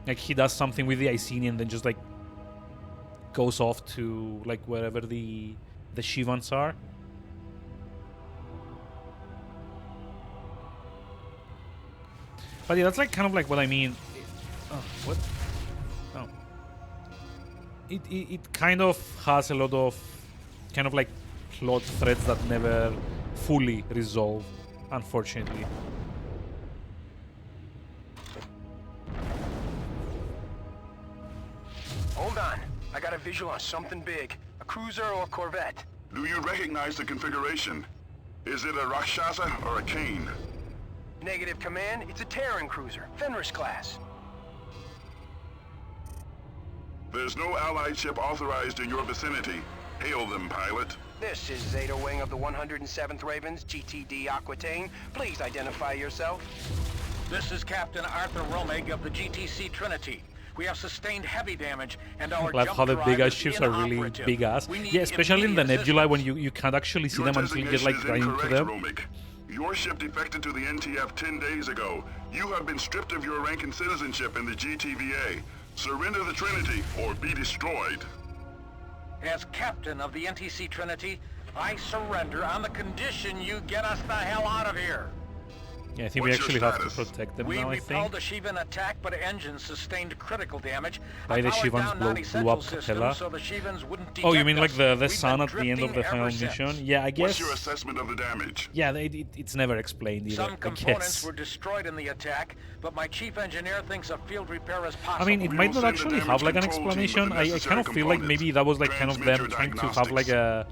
Like he does something with the Iceni and then just like goes off to like wherever the Shivans are. But yeah, that's like kind of like what I mean. Oh, what? Oh. It kind of has a lot of kind of like plot threads that never fully resolve, unfortunately. Hold on. I got a visual on something big. A cruiser or corvette. Do you recognize the configuration? Is it a Rakshasa or a Kane? Negative, Command. It's a Terran cruiser. Fenris class. There's no Allied ship authorized in your vicinity. Hail them, pilot. This is Zeta Wing of the 107th Ravens, GTD Aquitaine. Please identify yourself. This is Captain Arthur Romig of the GTC Trinity. We have sustained heavy damage, and our like jump how the drive big ass is ships are really inoperative. big ass. We need Yeah, especially in the immediate nebula when assistance. you can't actually see Your them until you get like designation right is into them. incorrect, Romig. Your ship defected to the NTF 10 days ago. You have been stripped of your rank and citizenship in the GTVA. Surrender the Trinity or be destroyed. As captain of the NTC Trinity, I surrender on the condition you get us the hell out of here. Yeah, I think What's we actually your have to status? protect them We now, I repelled think. a Shivan attack, but engines sustained critical damage. By I the powered Shivans down blew non-essential up systems Capella. so the Shivans wouldn't Oh, you detect mean like us. the We've sun been at the end of the drifting final ever since. mission? Yeah, I guess. What's your assessment of the damage? Yeah, it's never explained either, Some I components guess. were destroyed in the attack, but my chief engineer thinks a field repair is possible. I mean, it We might will not send the actually have like an damage control team with explanation. the I kind necessary of feel like components. maybe that was like kind of Transmit them your trying to have like a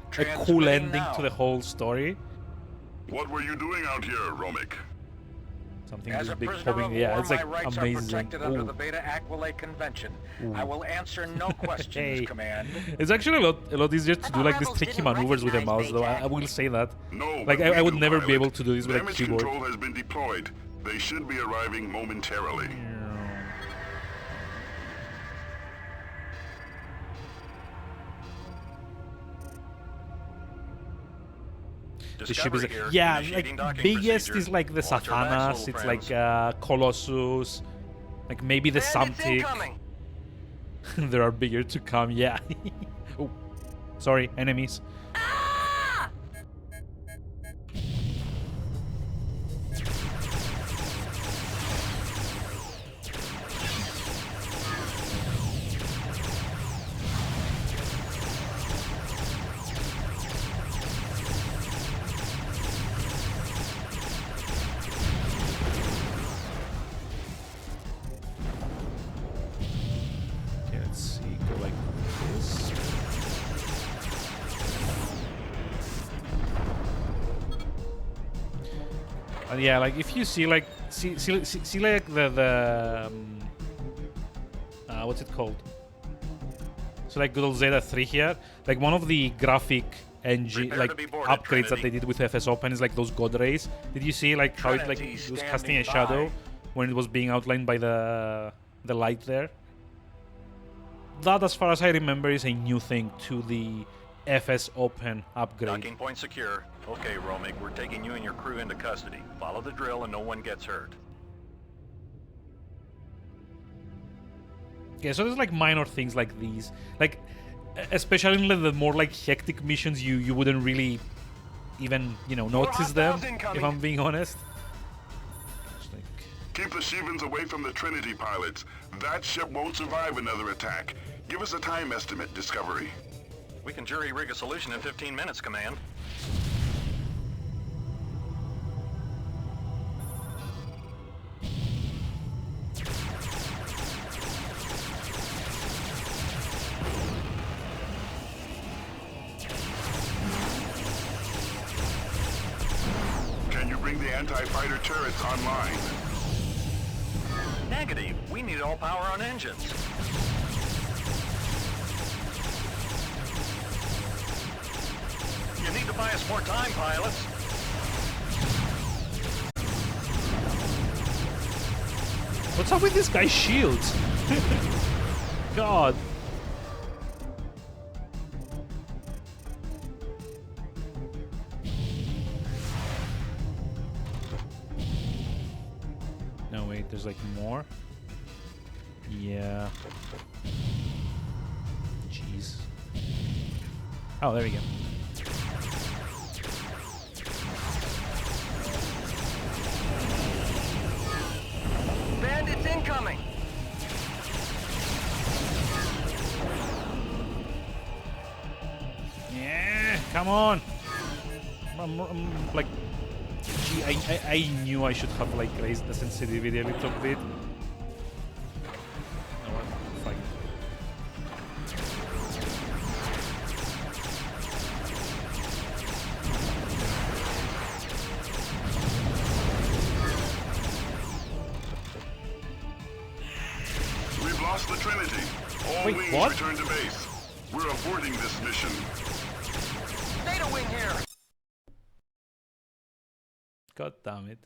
cool Transmitting ending now. to the whole story. What were you doing out here, Romig? Something As this a big prisoner popping. of Yeah, war, it's like my rights are amazing. protected under Ooh. the Beta Aquilate Convention. Ooh. I will answer no questions, Hey. Command. It's actually a lot easier to do like these rebels tricky didn't maneuvers with a mouse, recognize though. I Baytac. will say that. No, Like but I we would do, never be pilot. able to do this with a Damage keyboard. control has been deployed. They should be arriving momentarily. The ship is Discovery here. yeah, Initiating like docking biggest procedure. is like the Watch your backs, Satanas. little It's friends. like Colossus, like maybe the Bandits Samtic. incoming. There are bigger to come. Yeah. Oh, sorry, enemies. Yeah, like if you see like see like the what's it called? So like good old Zeta 3 here, like one of the graphic engine like upgrades that they did with FS Open is like those God rays. Did you see like how it like was casting a shadow when it was being outlined by the light there? That, as far as I remember, is a new thing to the FS Open upgrade. Docking point secure. Okay, Romig, we're taking you and your crew into custody. Follow the drill and no one gets hurt. Yeah, so there's like minor things like these, like especially in the more like hectic missions, you wouldn't really even notice them. If I'm being honest. Keep the Shivans away from the Trinity pilots. That ship won't survive another attack. Give us a time estimate, Discovery. We can jury-rig a solution in 15 minutes, Command. Can you bring the anti-fighter turrets online? Negative. We need all power on engines. You need to buy us more time, pilots. What's up with this guy's shields? God. No, wait, there's like more? Yeah. Jeez. Oh, there we go. Bandits incoming! Yeah, come on! I'm like... Gee, I knew I should have like raised the sensitivity a little bit. No, fuck it. We've lost the Trinity. All Wait, wings what? return to base. We're aborting this mission. Data wing here! God damn it.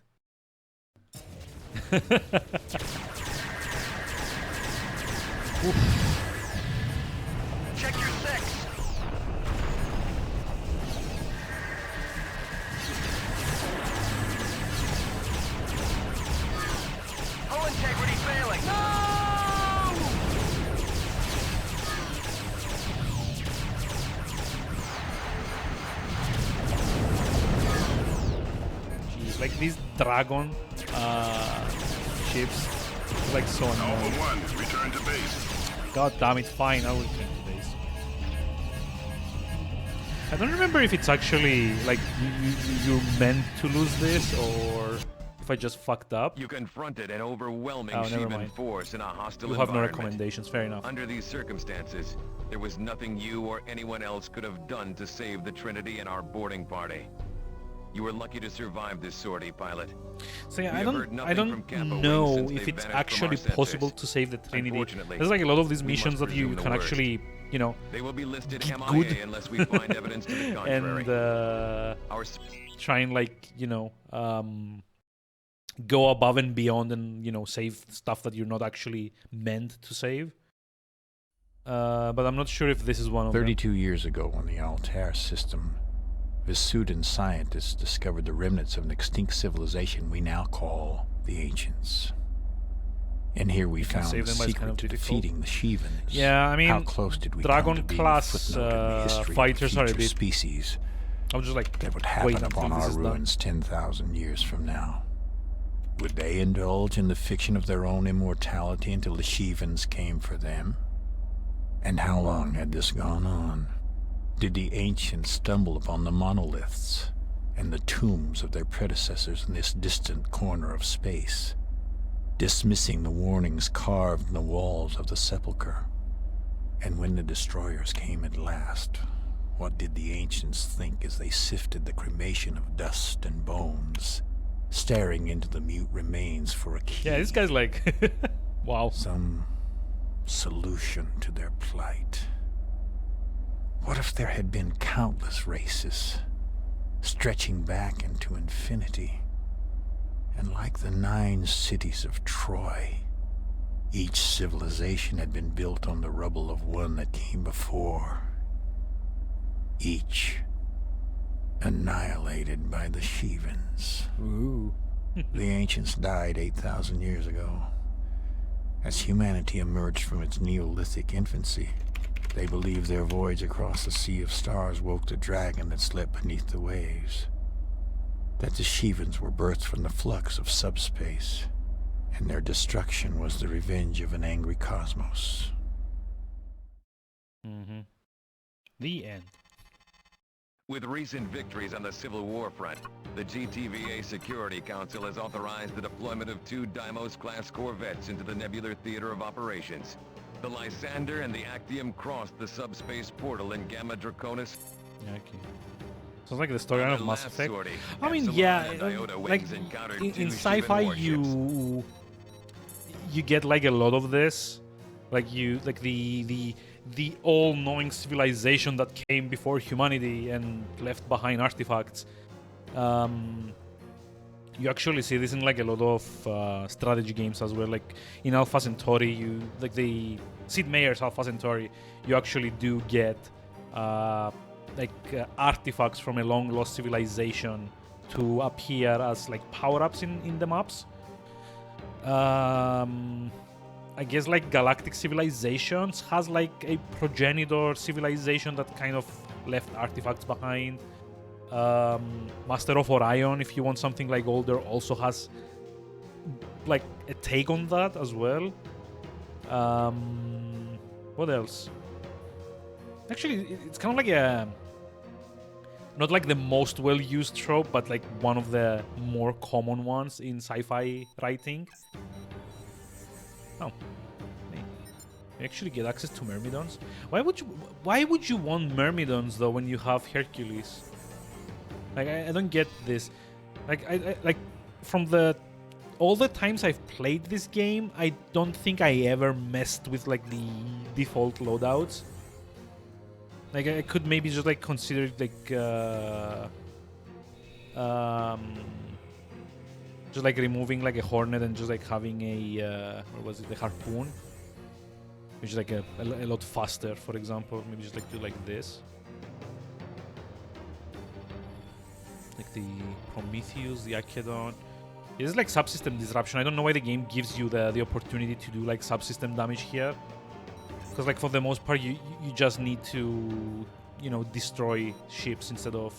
Check your six! Hull integrity failing! No! Jeez, like these dragon ships, like so annoying. Alpha 1, return to base. God damn it, fine, I will return to base. I don't remember if it's actually like you're meant to lose this or if I just fucked up. You confronted an overwhelming never Shivan mind. force in a hostile You have no environment. recommendations, fair enough. Under these circumstances, there was nothing you or anyone else could have done to save the Trinity and our boarding party. You were lucky to survive this sortie, pilot. So yeah, We I have heard don't nothing from Kappa know Wing since if they it's vanished from actually our possible sensors. to save the Trinity. Unfortunately, There's like a lot of these we missions must that you presume the can worst. actually, They will be listed get MIA good. unless we find evidence to the contrary. And Our try and like, go above and beyond and, save stuff that you're not actually meant to save. But I'm not sure if this is one of them. 32 years ago, when the Altair system, Vesudan scientists discovered the remnants of an extinct civilization we now call the Ancients. And here we found the secret to defeating the Shivans. Yeah, I mean, how close did we Dragon come to class being a footnote in the history fighters of are a future bit. species I'm just like that would happen waiting upon until this our is done. ruins 10,000 years from now. Would they indulge in the fiction of their own immortality until the Shivans came for them? And how long had this gone on? Did the ancients stumble upon the monoliths and the tombs of their predecessors in this distant corner of space, dismissing the warnings carved in the walls of the sepulchre? And when the destroyers came at last, what did the ancients think as they sifted the cremation of dust and bones, staring into the mute remains for a key. Yeah, this guy's like, wow. Some solution to their plight. What if there had been countless races, stretching back into infinity, and like the 9 cities of Troy, each civilization had been built on the rubble of one that came before, each annihilated by the Shivans. Ooh. The ancients died 8,000 years ago. As humanity emerged from its Neolithic infancy, they believed their voyage across the sea of stars woke the dragon that slept beneath the waves. That the Shivans were birthed from the flux of subspace, and their destruction was the revenge of an angry cosmos. Mm-hmm. The end. With recent victories on the Civil War front, the GTVA Security Council has authorized the deployment of 2 Deimos-class corvettes into the Nebular Theater of Operations. The Lysander and the Actium crossed the subspace portal in Gamma Draconis. Yeah, okay. Sounds like the storyline of Mass Effect. I mean, Epsilon yeah, and Iota like wings encountered in 2 sci-fi, Shivan warships. you get like a lot of this, like the all-knowing civilization that came before humanity and left behind artifacts. You actually see this in like a lot of strategy games as well. Like in Alpha Centauri, like the Sid Meier's Alpha Centauri, you actually do get artifacts from a long-lost civilization to appear as like power-ups in the maps. I guess like Galactic Civilizations has like a progenitor civilization that kind of left artifacts behind. Master of Orion, if you want something like older, also has like a take on that as well. What else? Actually, it's kind of like a not like the most well-used trope, but like one of the more common ones in sci-fi writing. Oh, hey. You actually get access to Myrmidons. Why would you want Myrmidons though when you have Hercules? Like I don't get this. Like I like from all the times I've played this game, I don't think I ever messed with like the default loadouts. Like I could maybe just like consider like just like removing like a Hornet and just like having a what was it, the Harpoon, which is like a lot faster, for example. Maybe just like do like this, like the Prometheus, the Acheron. It's like subsystem disruption. I don't know why the game gives you the opportunity to do like subsystem damage here, because like for the most part you just need to, you know, destroy ships instead of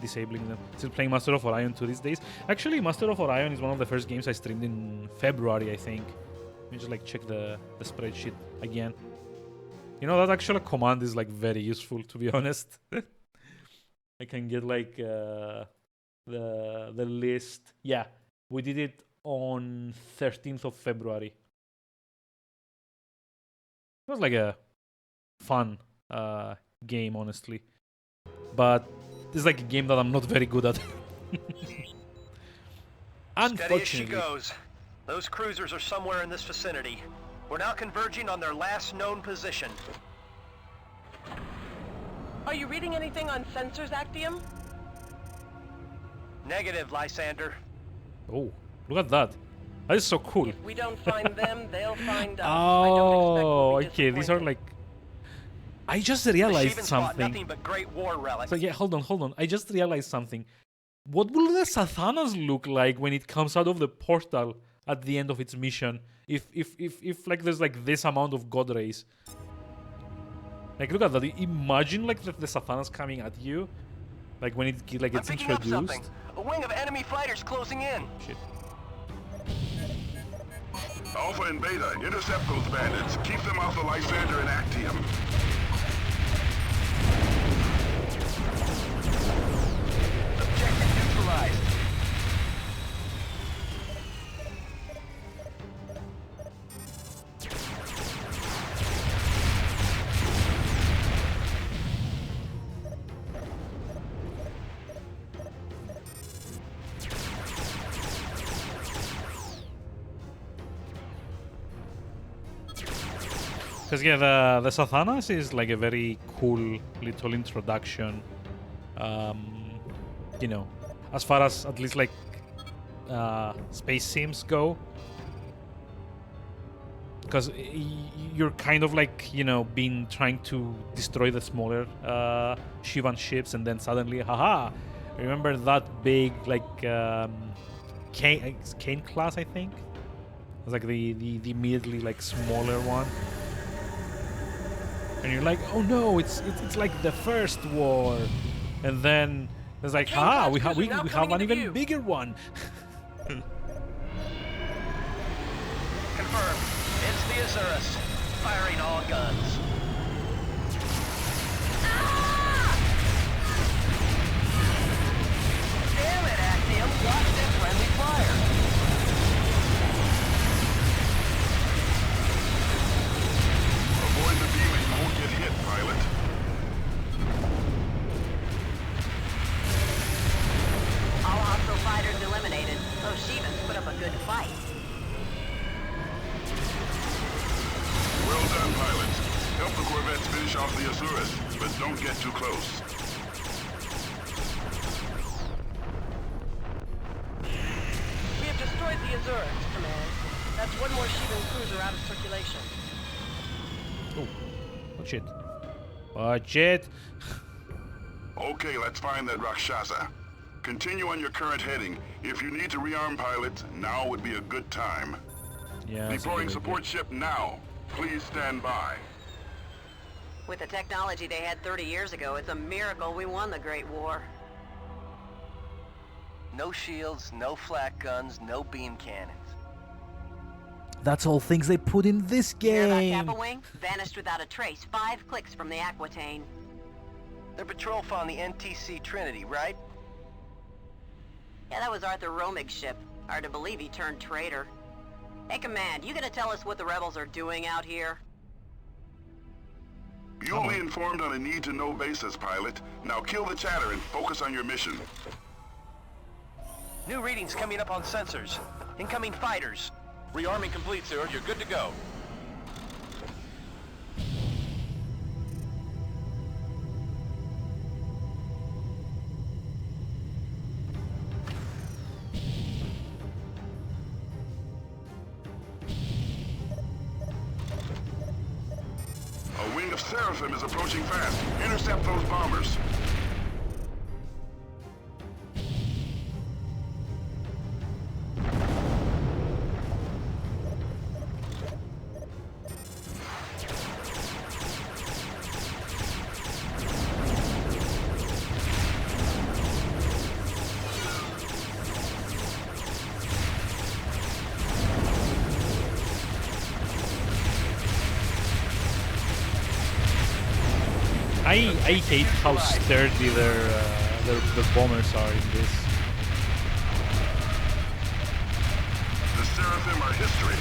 disabling them. Still playing Master of Orion to these days. Actually, Master of Orion is one of the first games I streamed in February, I think. Let me just like check the spreadsheet again. You know, that actual command is like very useful, to be honest. I can get like the list. Yeah, we did it on 13th of February. It was like a fun game, honestly. But it's like a game that I'm not very good at. Steady as she goes. Those cruisers are somewhere in this vicinity. We're now converging on their last known position. Are you reading anything on sensors, Actium? Negative, Lysander. Oh, look at that. That is so cool. If we don't find them, they'll find us. Oh, okay. These are like... I just realized something. Nothing but great war relics. So yeah, hold on. I just realized something. What will the Sathanas look like when it comes out of the portal at the end of its mission? If like there's like this amount of god rays. Like look at that. Imagine like the Sathanas coming at you, like when it like gets introduced. Up something. A wing of enemy fighters closing in. Shit. Alpha and Beta, intercept those bandits. Keep them off the Lysander and Actium. Objective neutralized. Because yeah, the Sathanas is like a very cool little introduction. You know, as far as at least like space sims go. Because you're kind of like, you know, been trying to destroy the smaller Shivan ships, and then suddenly, haha, remember that big, like, Kane class, I think? It's like the immediately, like, smaller one. And you're like, oh no, it's like the first war. And then it's like, haha, we have an even bigger one. Confirmed. It's the Azurus, firing all guns. Damn it, Axiom. Watch that friendly fire. Avoid the beam and you won't get hit, pilot. All hostile fighters eliminated. Those Shivans put up a good fight. Well done, pilots. Help the corvettes finish off the Azurus, but don't get too close. We have destroyed the Azurus, Command. That's one more Shivan cruiser out of circulation. Oh, watch it. Watch it. Okay, let's find that Rakshasa. Continue on your current heading. If you need to rearm pilots, now would be a good time. Yeah. Deploying support ship now. Please stand by. With the technology they had 30 years ago, it's a miracle we won the Great War. No shields, no flak guns, no beam cannons. That's all things they put in this Hear about game. Kappa Wing? Vanished without a trace. 5 clicks from the Aquitaine. Their patrol found the NTC Trinity, right? Yeah, that was Arthur Romig's ship. Hard to believe he turned traitor. Hey, Command, you gonna tell us what the rebels are doing out here? You'll be informed on a need-to-know basis, pilot. Now kill the chatter and focus on your mission. New readings coming up on sensors. Incoming fighters. Rearming complete, sir. You're good to go. A wing of Seraphim is approaching fast. Intercept those bombers. I hate how sturdy their bombers are in this. The Seraphim are history.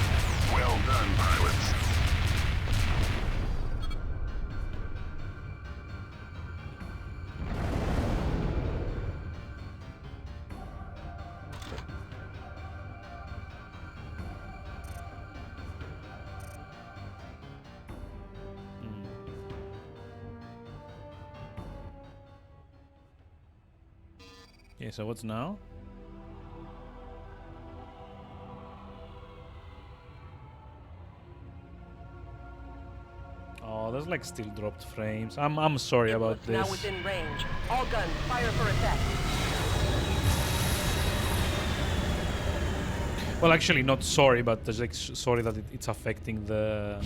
Well done, pilots. Okay, so what's now? Oh, there's like still dropped frames. I'm sorry about this. Now within range. All guns, fire for effect. Well, actually, not sorry, but just like sorry that it's affecting the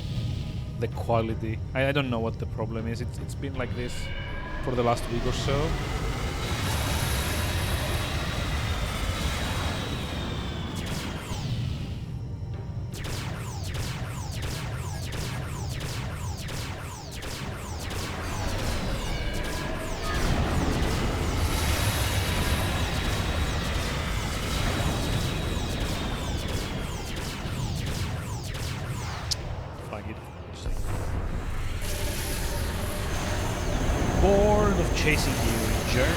quality. I don't know what the problem is. It's been like this for the last week or so. Bored of chasing you, jerk.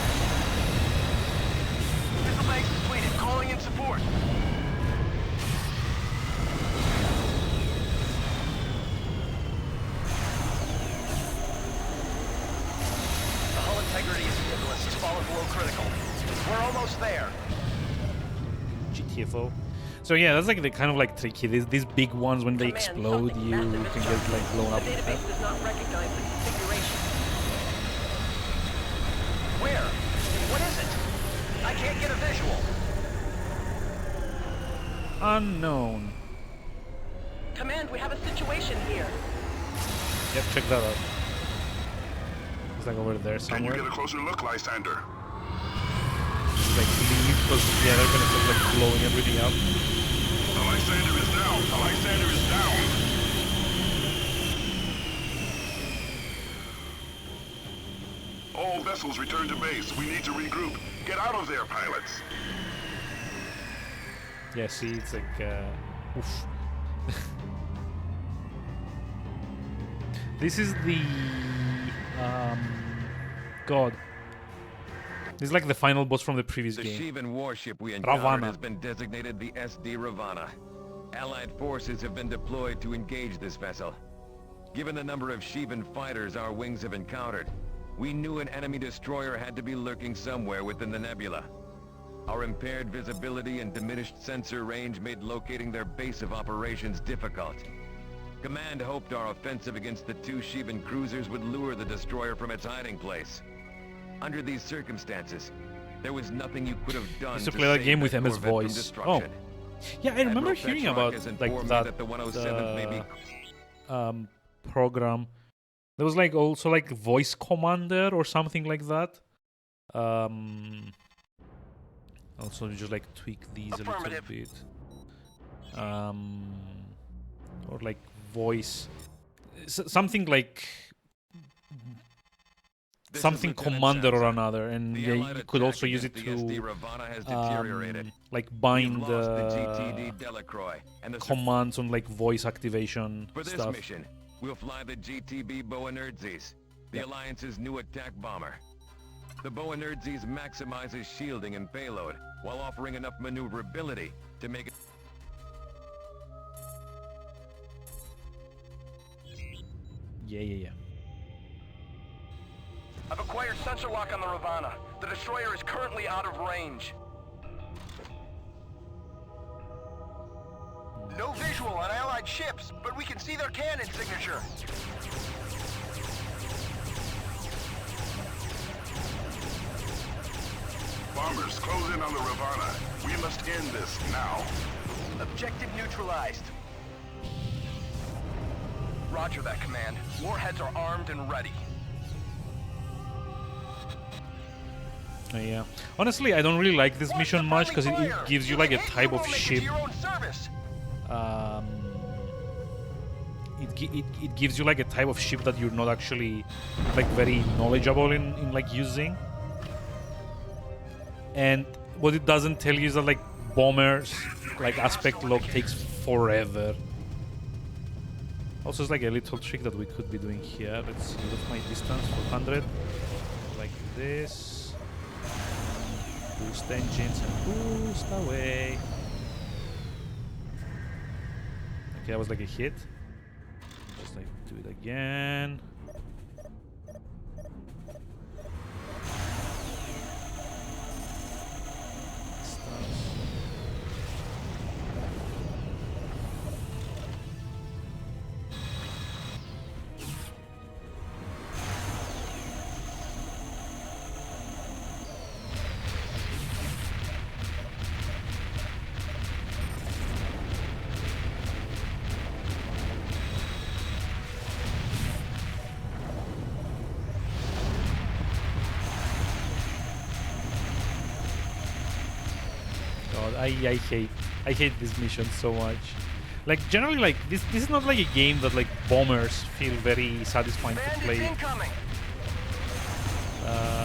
Missile bank completed. Calling in support. GTFO. So yeah, that's like the kind of like tricky. These big ones, when they explode, you can get like blown up. The database does not recognize the configuration. Where? What is it? I can't get a visual. Unknown. Command, we have a situation here. Yep, check that out. It's like over there somewhere. Can you get a closer look, Lysander? Like leave, because yeah, they're gonna start like blowing everything up. The Lysander is down. The Lysander is down. All vessels return to base. We need to regroup. Get out of there, pilots. Yeah, see, it's like oof. This is the God. This is like the final boss from the previous game. The Shivan warship we encountered has been designated the SD Ravana. Allied forces have been deployed to engage this vessel. Given the number of Shivan fighters our wings have encountered, we knew an enemy destroyer had to be lurking somewhere within the nebula. Our impaired visibility and diminished sensor range made locating their base of operations difficult. Command hoped our offensive against the two Shivan cruisers would lure the destroyer from its hiding place. Under these circumstances, there was nothing you could have done used to play that game with Emma's voice. Oh, yeah, I remember hearing about like that program. There was like also like voice commander or something like that. Also just like tweak these a little bit. Or like voice, something like something commander or another, and yeah, you could also use it to like bind commands on like voice activation For this stuff. mission, we'll fly the GTB Boanerges, the Alliance's new attack bomber. The Boanerges maximizes shielding and payload, while offering enough maneuverability to make it... Yeah. I've acquired sensor lock on the Ravana. The destroyer is currently out of range. No visual on Allied ships, but we can see their cannon signature. Bombers, close in on the Ravana. We must end this now. Objective neutralized. Roger that, Command. Warheads are armed and ready. Yeah. Honestly, I don't really like this mission much because it gives you like a type of ship. It gives you like a type of ship that you're not actually like very knowledgeable in like using. And what it doesn't tell you is that like bombers, like aspect lock takes forever. Also, it's like a little trick that we could be doing here. Let's see, what's my distance? 400. Like this. Boost engines and boost away. Okay, that was like a hit. Just like do it again. I hate this mission so much. Like generally, like this is not like a game that like bombers feel very satisfying to play.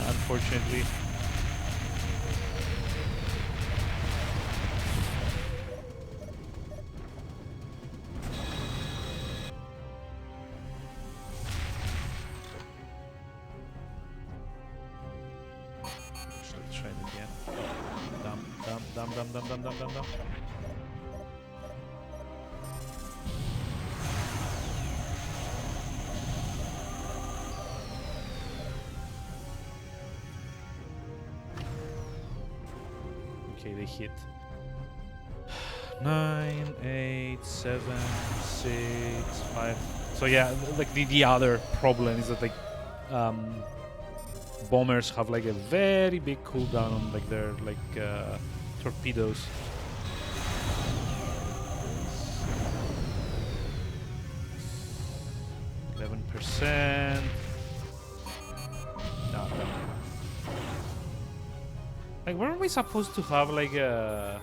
Unfortunately. Let's try it again. Dum. Okay, they hit. 9, 8, 7, 6, 5. So yeah, like the other problem is that like bombers have like a very big cooldown on like their torpedoes. %. No. Like, weren't we supposed to have like a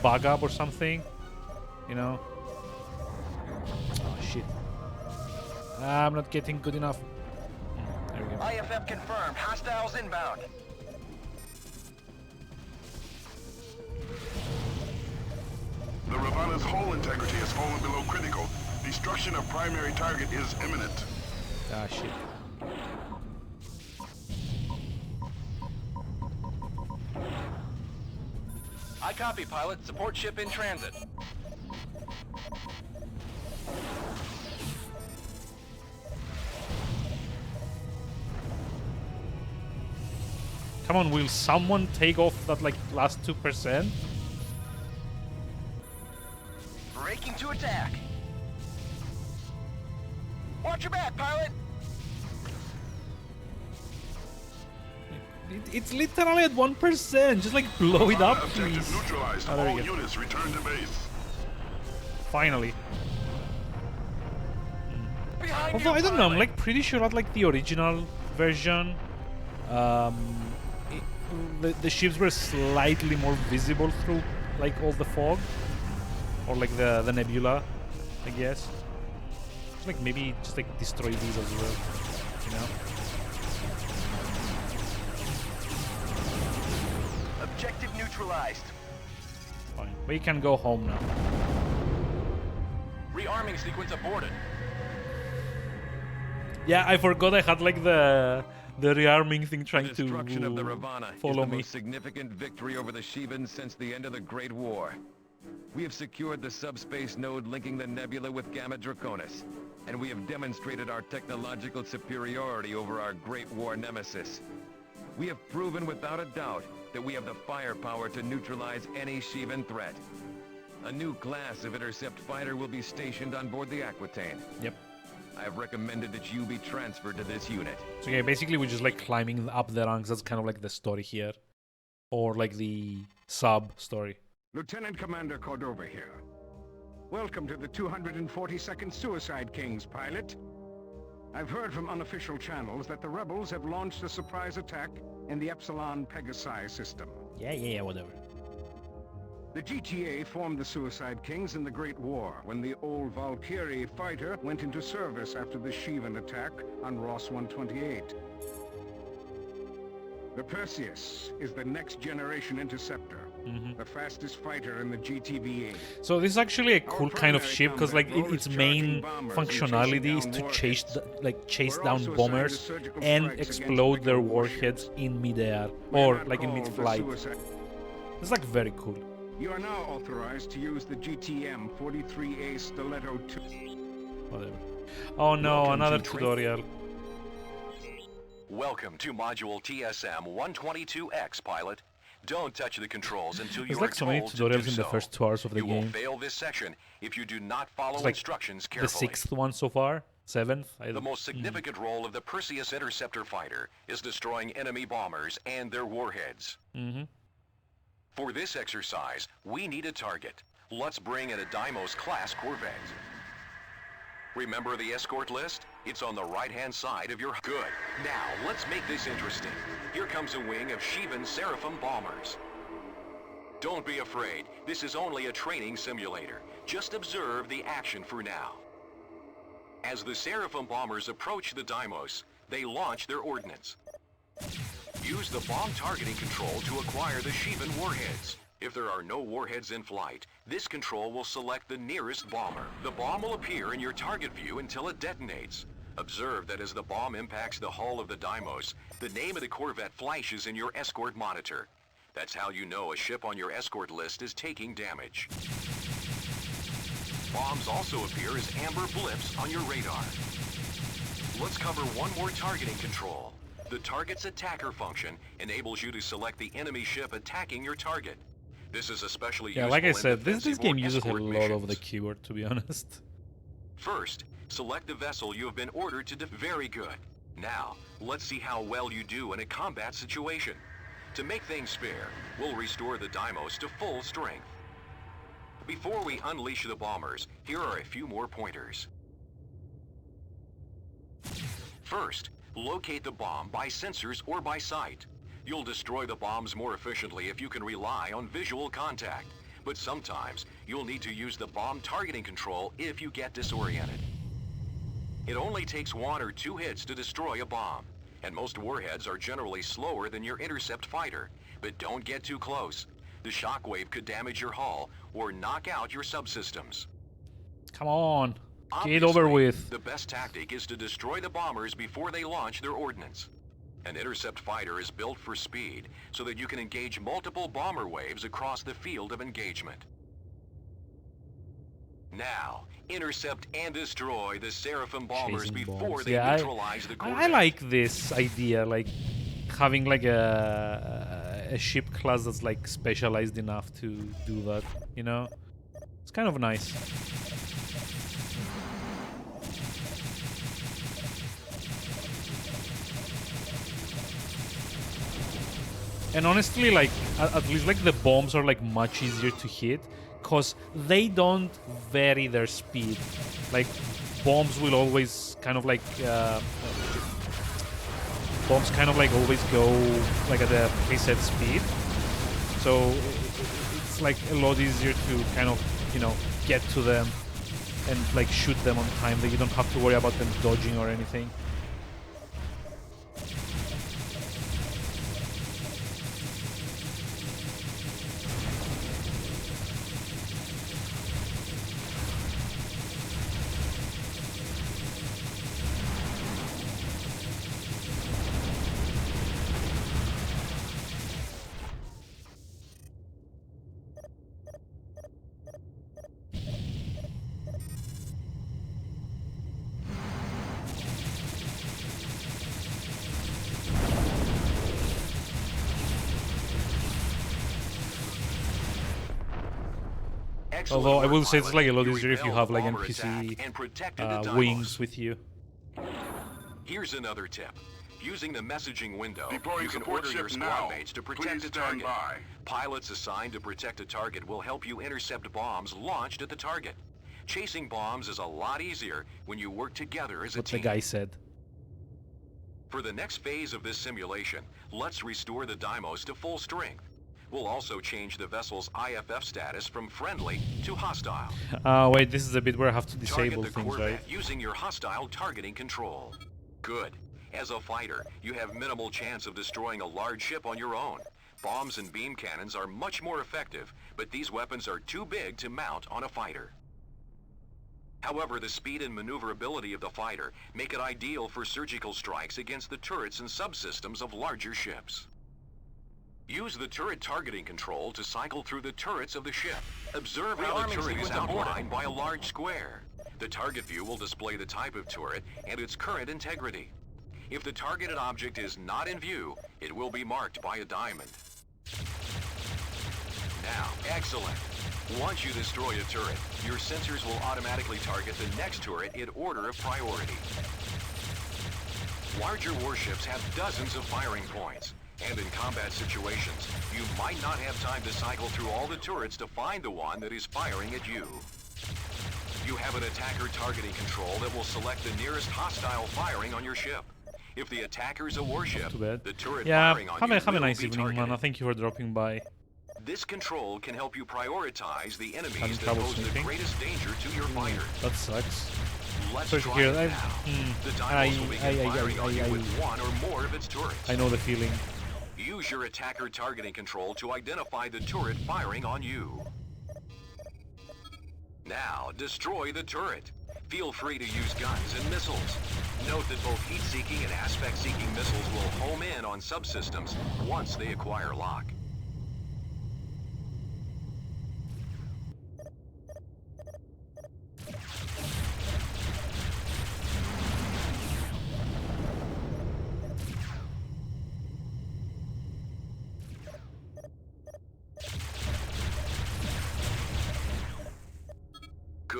bug up or something? You know? Oh shit! I'm not getting good enough. There we go. IFF confirmed. Hostiles inbound. The Ravana's hull integrity has fallen below critical. Destruction of primary target is imminent. Ah, shit. I copy, pilot. Support ship in transit. Come on, will someone take off that like last 2%? Breaking to attack. Watch your back, pilot. It's literally at 1%. Just like blow it up, please. Neutralized. Oh, there All we go. units return to base. Finally. Behind Although you, I don't know, I'm pilot. like pretty sure that like the original version, the ships were slightly more visible through like all the fog, or like the nebula, I guess. Just like maybe just like destroy these as well, you know. Objective neutralized. Fine, we can go home now. Rearming sequence aborted. Yeah, I forgot I had like the rearming thing trying The destruction of the to Ravana follow is the me. most significant victory over the Shivans since the end of the Great War. We have secured the subspace node linking the nebula with Gamma Draconis, and we have demonstrated our technological superiority over our Great War nemesis. We have proven without a doubt that we have the firepower to neutralize any Shivan threat. A new class of intercept fighter will be stationed on board the Aquitaine. Yep. I have recommended that you be transferred to this unit. So yeah, basically we're just like climbing up the ranks. That's kind of like the story here, or like the sub story. Lieutenant Commander Cordova here. Welcome to the 242nd Suicide Kings, pilot. I've heard from unofficial channels that the rebels have launched a surprise attack in the Epsilon Pegasi system. Yeah, whatever. The GTA formed the Suicide Kings in the Great War, when the old Valkyrie fighter went into service after the Shivan attack on Ross 128. The Perseus is the next-generation interceptor, the fastest fighter in the GTVA. So this is actually a cool kind of ship because like its main functionality is to chase down bombers and explode their warheads in midair or like in mid-flight. It's like very cool. You are now authorized to use the GTM 43A Stiletto 2. Whatever. Oh no, Welcome another to tutorial. Welcome to Module TSM-122X, pilot. Don't touch the controls until you There's are like so many told to tutorials do in the so. first 2 hours of the You will game. fail this section if you do not follow It's like instructions the carefully. 6th one so far? 7th? The most significant role of the Perseus interceptor fighter is destroying enemy bombers and their warheads. For this exercise, we need a target. Let's bring in a Deimos-class corvette. Remember the escort list? It's on the right-hand side of your... Good. Now, let's make this interesting. Here comes a wing of Shivan Seraphim bombers. Don't be afraid. This is only a training simulator. Just observe the action for now. As the Seraphim bombers approach the Deimos, they launch their ordnance. Use the bomb targeting control to acquire the Shivan warheads. If there are no warheads in flight, this control will select the nearest bomber. The bomb will appear in your target view until it detonates. Observe that as the bomb impacts the hull of the Deimos, the name of the corvette flashes in your escort monitor. That's how you know a ship on your escort list is taking damage. Bombs also appear as amber blips on your radar. Let's cover one more targeting control. The target's attacker function enables you to select the enemy ship attacking your target. This is especially Yeah, useful like I in said, this defensive game or uses a escort lot of the missions. keyboard, to be honest. First, select the vessel you have been ordered to very good. Now, let's see how well you do in a combat situation. To make things fair, we'll restore the Deimos to full strength. Before we unleash the bombers, here are a few more pointers. First, locate the bomb by sensors or by sight. You'll destroy the bombs more efficiently if you can rely on visual contact. But sometimes, you'll need to use the bomb targeting control if you get disoriented. It only takes 1 or 2 hits to destroy a bomb, and most warheads are generally slower than your intercept fighter. But don't get too close. The shockwave could damage your hull or knock out your subsystems. Come on, get it Obviously, over with. the best tactic is to destroy the bombers before they launch their ordnance. An intercept fighter is built for speed so that you can engage multiple bomber waves across the field of engagement. Now, intercept and destroy the Seraphim bombers Chasing before bombs. they Yeah, neutralize the Corvette. I like this idea, like having like a ship class that's like specialized enough to do that, you know? It's kind of nice. And honestly, like, at least like the bombs are like much easier to hit because they don't vary their speed. Like, bombs will always kind of like bombs kind of like always go like at a preset speed. So it's like a lot easier to kind of, you know, get to them and like shoot them on time. That you don't have to worry about them dodging or anything. Although I will say it's like a lot easier if you have like NPC wings with you. Here's another tip. Using the messaging window, Deploying you can support order your ship squad now. mates to protect Please the stand target. by. Pilots assigned to protect a target will help you intercept bombs launched at the target. Chasing bombs is a lot easier when you work together as a What the team. guy said. For the next phase of this simulation, let's restore the Deimos to full strength. We'll also change the vessel's IFF status from friendly to hostile. Wait, this is the bit where I have to disable Target the things, Corvette right? using your hostile targeting control. Good. As a fighter, you have minimal chance of destroying a large ship on your own. Bombs and beam cannons are much more effective, but these weapons are too big to mount on a fighter. However, the speed and maneuverability of the fighter make it ideal for surgical strikes against the turrets and subsystems of larger ships. Use the turret targeting control to cycle through the turrets of the ship. Observe how the turret is outlined by a large square. The target view will display the type of turret and its current integrity. If the targeted object is not in view, it will be marked by a diamond. Now, excellent. Once you destroy a turret, your sensors will automatically target the next turret in order of priority. Larger warships have dozens of firing points, and in combat situations, you might not have time to cycle through all the turrets to find the one that is firing at you. You have an attacker targeting control that will select the nearest hostile firing on your ship. If the attacker's a warship, the turret firing on you have a will nice be evening, targeted. man. Thank you for dropping by. This control can help you prioritize the enemies Having that trouble pose the sleeping? greatest danger to your fighter. That sucks. Let's Sorry to try hear it that. now. The Deimos will begin firing on you with one or more of its turrets. I know the feeling. Use your attacker targeting control to identify the turret firing on you. Now, destroy the turret. Feel free to use guns and missiles. Note that both heat-seeking and aspect-seeking missiles will home in on subsystems once they acquire lock.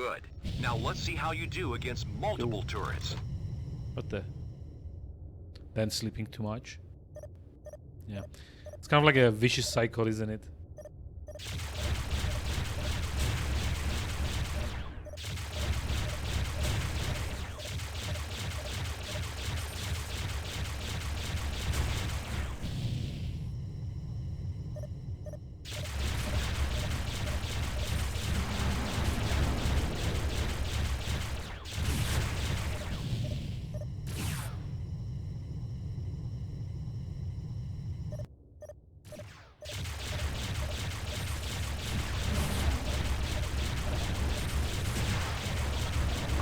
Good. Now let's see how you do against multiple turrets. What the? Then sleeping too much? Yeah. It's kind of like a vicious cycle, isn't it?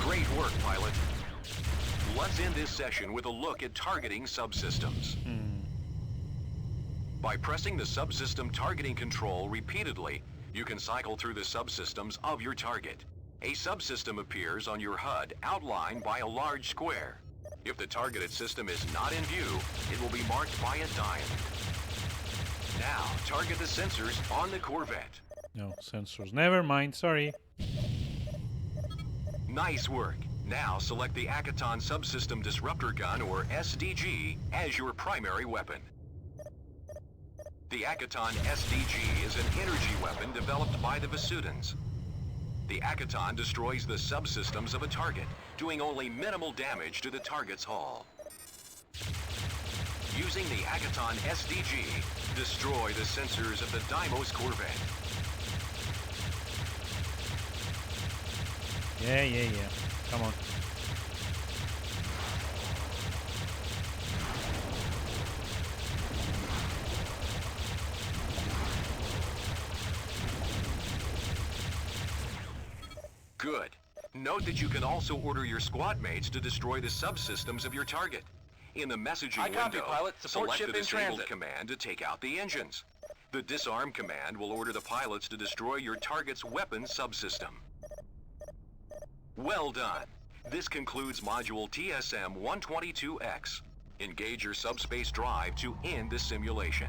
Great work, pilot. Let's end this session with a look at targeting subsystems. By pressing the subsystem targeting control repeatedly, you can cycle through the subsystems of your target. A subsystem appears on your HUD outlined by a large square. If the targeted system is not in view, it will be marked by a diamond. Now, target the sensors on the Corvette. No, sensors. Never mind, sorry. Nice work. Now select the Akaton Subsystem Disruptor Gun, or SDG, as your primary weapon. The Akaton SDG is an energy weapon developed by the Vasudans. The Akaton destroys the subsystems of a target, doing only minimal damage to the target's hull. Using the Akaton SDG, destroy the sensors of the Deimos Corvette. Yeah. Come on. Good. Note that you can also order your squad mates to destroy the subsystems of your target. In the messaging window, select the disabled command to take out the engines. The disarm command will order the pilots to destroy your target's weapon subsystem. Well done. This concludes module TSM-122X. Engage your subspace drive to end the simulation.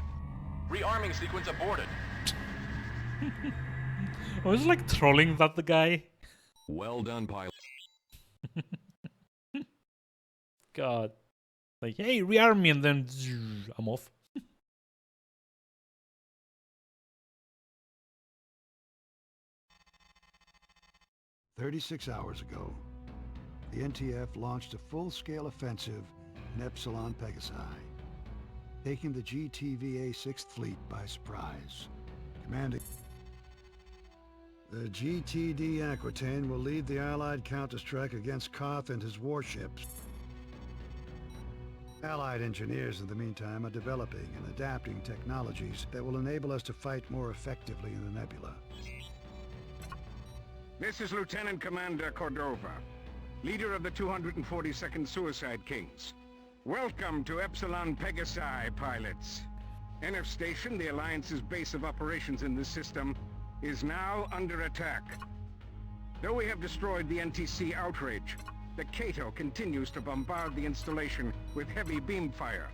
Rearming sequence aborted. I was like trolling that the guy. Well done, pilot. God. Like, hey, rearm me, and then I'm off. 36 hours ago, the NTF launched a full-scale offensive in Epsilon Pegasi, taking the GTVA 6th Fleet by surprise. Commanding the GTD Aquitaine will lead the Allied counterstrike against Koth and his warships. Allied engineers, in the meantime, are developing and adapting technologies that will enable us to fight more effectively in the nebula. This is Lieutenant Commander Cordova, leader of the 242nd Suicide Kings. Welcome to Epsilon Pegasi, pilots. NF Station, the Alliance's base of operations in this system, is now under attack. Though we have destroyed the NTC Outrage, the Cato continues to bombard the installation with heavy beam fire.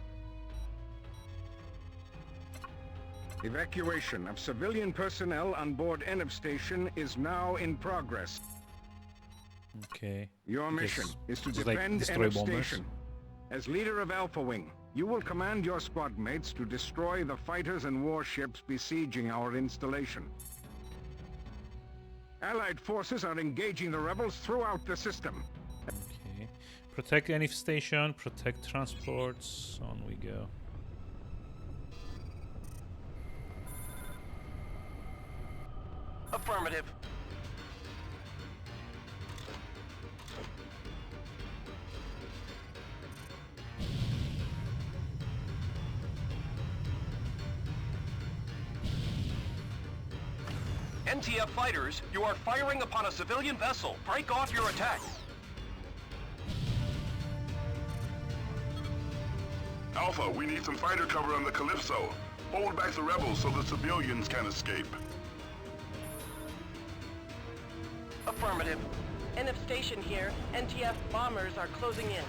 Evacuation of civilian personnel on board NF Station is now in progress. Okay. Your mission is to like defend destroy NF bombers. Station. As leader of Alpha Wing, you will command your squad mates to destroy the fighters and warships besieging our installation. Allied forces are engaging the rebels throughout the system. Okay. Protect NF station, protect transports. On we go. Affirmative. NTF fighters, you are firing upon a civilian vessel. Break off your attack. Alpha, we need some fighter cover on the Calypso. Hold back the rebels so the civilians can escape. Affirmative. NF Station here. NTF bombers are closing in.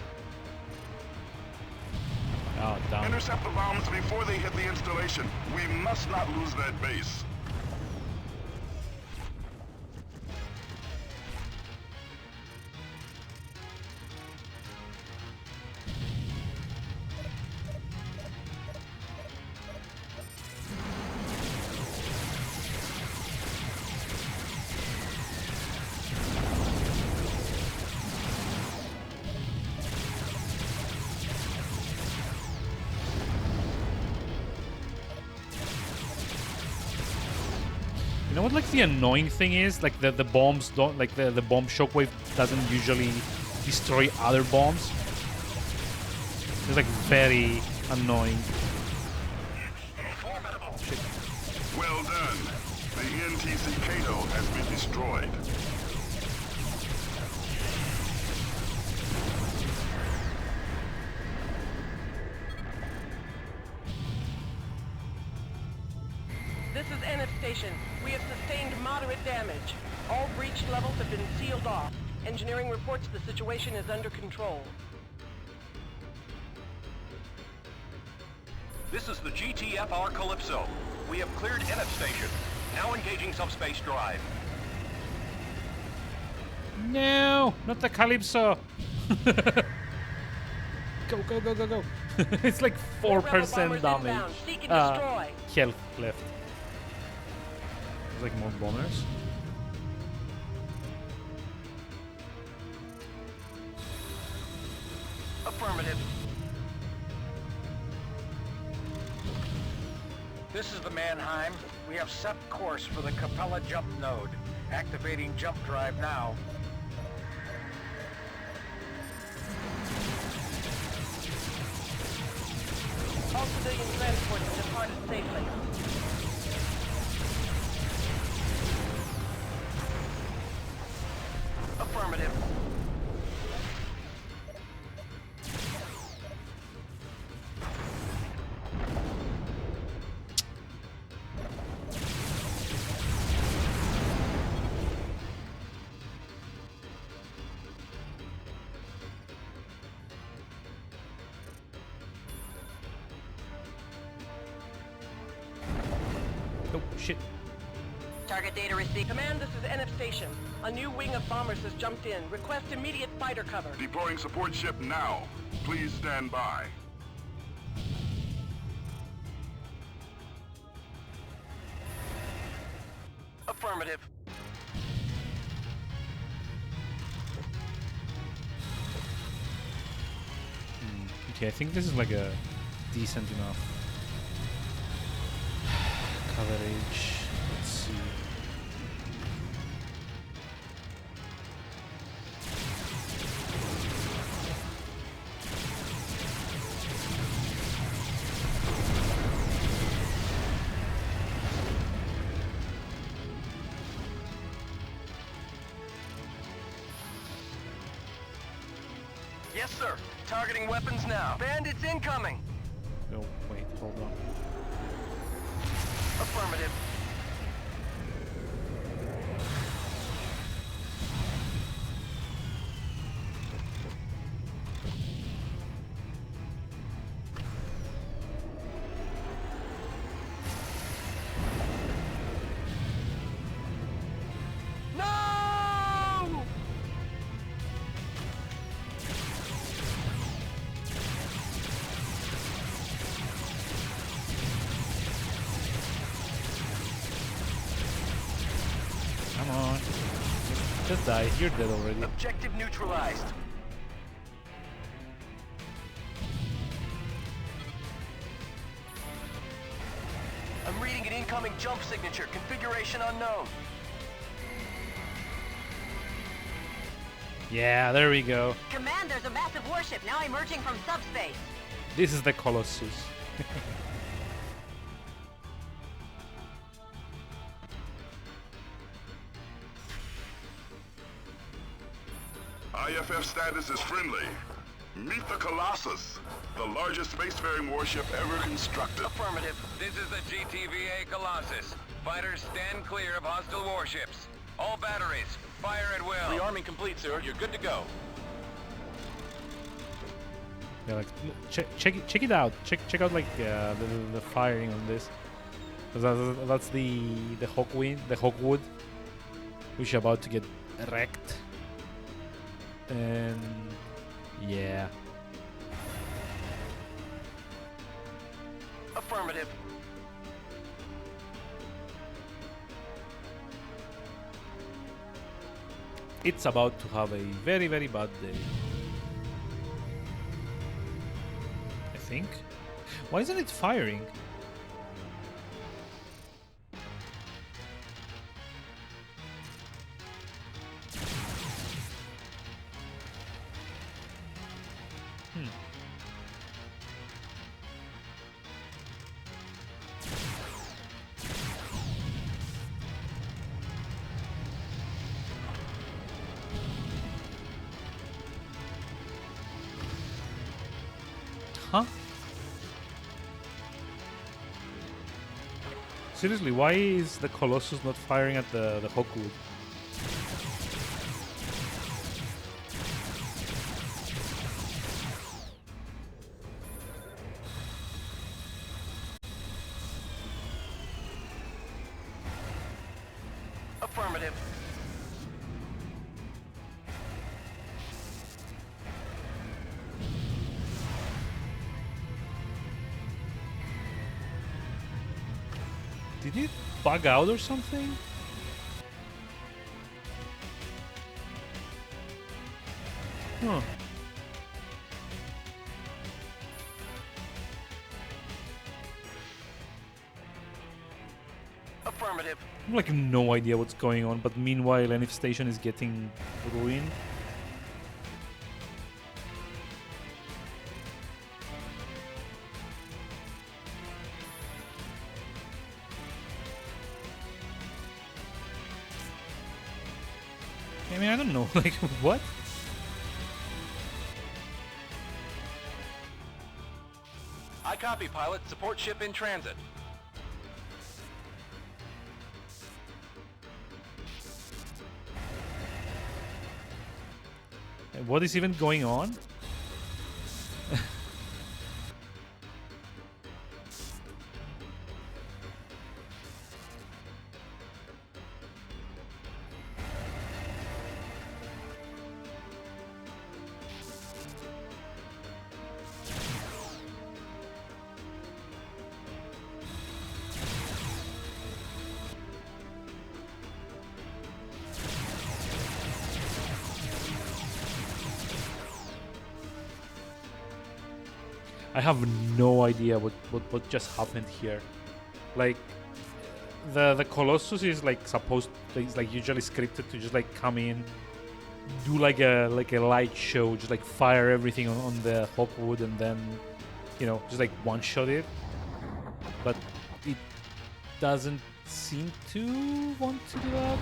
Oh, down. Intercept the bombs before they hit the installation. We must not lose that base. You know what, like, the annoying thing is? Like, the bombs don't... Like, the bomb shockwave doesn't usually destroy other bombs. It's, like, very annoying. Shit. Well done. The NTC Kato has been destroyed. This is NF Station. We have sustained moderate damage. All breached levels have been sealed off. Engineering reports the situation is under control. This is the GTFR Calypso. We have cleared NF Station. Now engaging subspace drive. No, not the Calypso. Go, go, go, go, go. It's like 4% damage. Health left. There's like more bombers. Affirmative. This is the Mannheim. We have set course for the Capella jump node. Activating jump drive now. All civilian transports have departed safely. Affirmative. Oh, shit. Target data received. Command, this is NF Station. A new wing of bombers has jumped in. Request immediate fighter cover. Deploying support ship now. Please stand by. Affirmative. Okay, I think this is like a decent enough coverage. Let's see. Yes, sir. Targeting weapons now. Bandits incoming. Oh, wait, hold on. Affirmative. No! Come on. Just die. You're dead already. Objective neutralized. I'm reading an incoming jump signature. Configuration unknown. Yeah, there we go. Command, there's a massive warship now emerging from subspace. This is the Colossus. IFF status is friendly. Meet the Colossus, the largest spacefaring warship ever constructed. Affirmative. This is the GTVA Colossus. Fighters stand clear of hostile warships. All batteries, fire at will. Rearming complete, sir. You're good to go. Yeah, like check it out. Check out like the firing on this. 'Cause that's the Hawkwood, which is about to get wrecked. And yeah. Affirmative. It's about to have a very, very bad day. I think. Why isn't it firing? Huh? Seriously, why is the Colossus not firing at the Hawkwood? Affirmative. Did it bug out or something? Huh. Affirmative. I have like no idea what's going on, but meanwhile Enif Station is getting ruined. I mean, I don't know, like, what? I copy, pilot. Support ship in transit. What is even going on? I have no idea what just happened here. Like, the Colossus is like supposed, it's like usually scripted to just like come in, do like a light show, just like fire everything on the Hawkwood and then, you know, just like one shot it. But it doesn't seem to want to do that.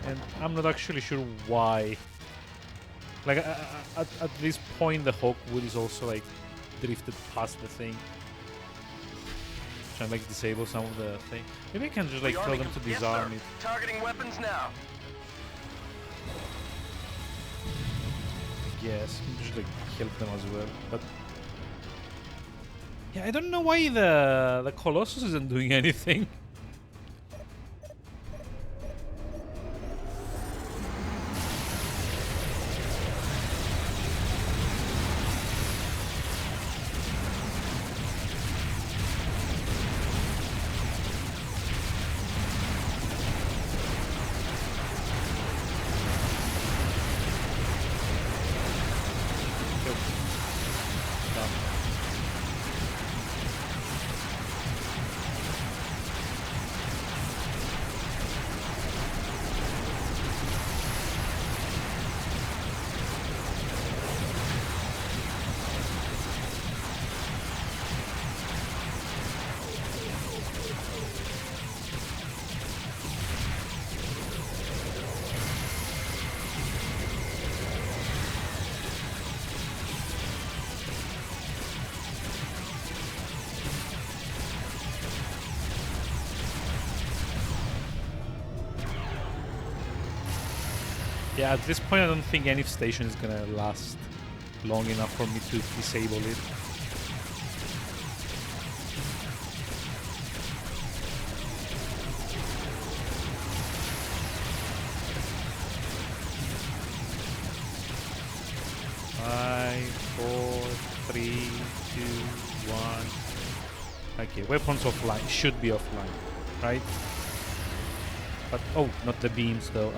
And I'm not actually sure why. Like, at this point, the Hawkwood is also, like, drifted past the thing. Trying to, like, disable some of the thing. Maybe I can just, like, tell them to disarm it. Targeting weapons now. Yes, just, like, help them as well. But yeah, I don't know why the Colossus isn't doing anything. Yeah, at this point I don't think any station is gonna last long enough for me to disable it. Five, four, three, two, one. Okay, weapons offline. Should be offline, right? But oh, not the beams though.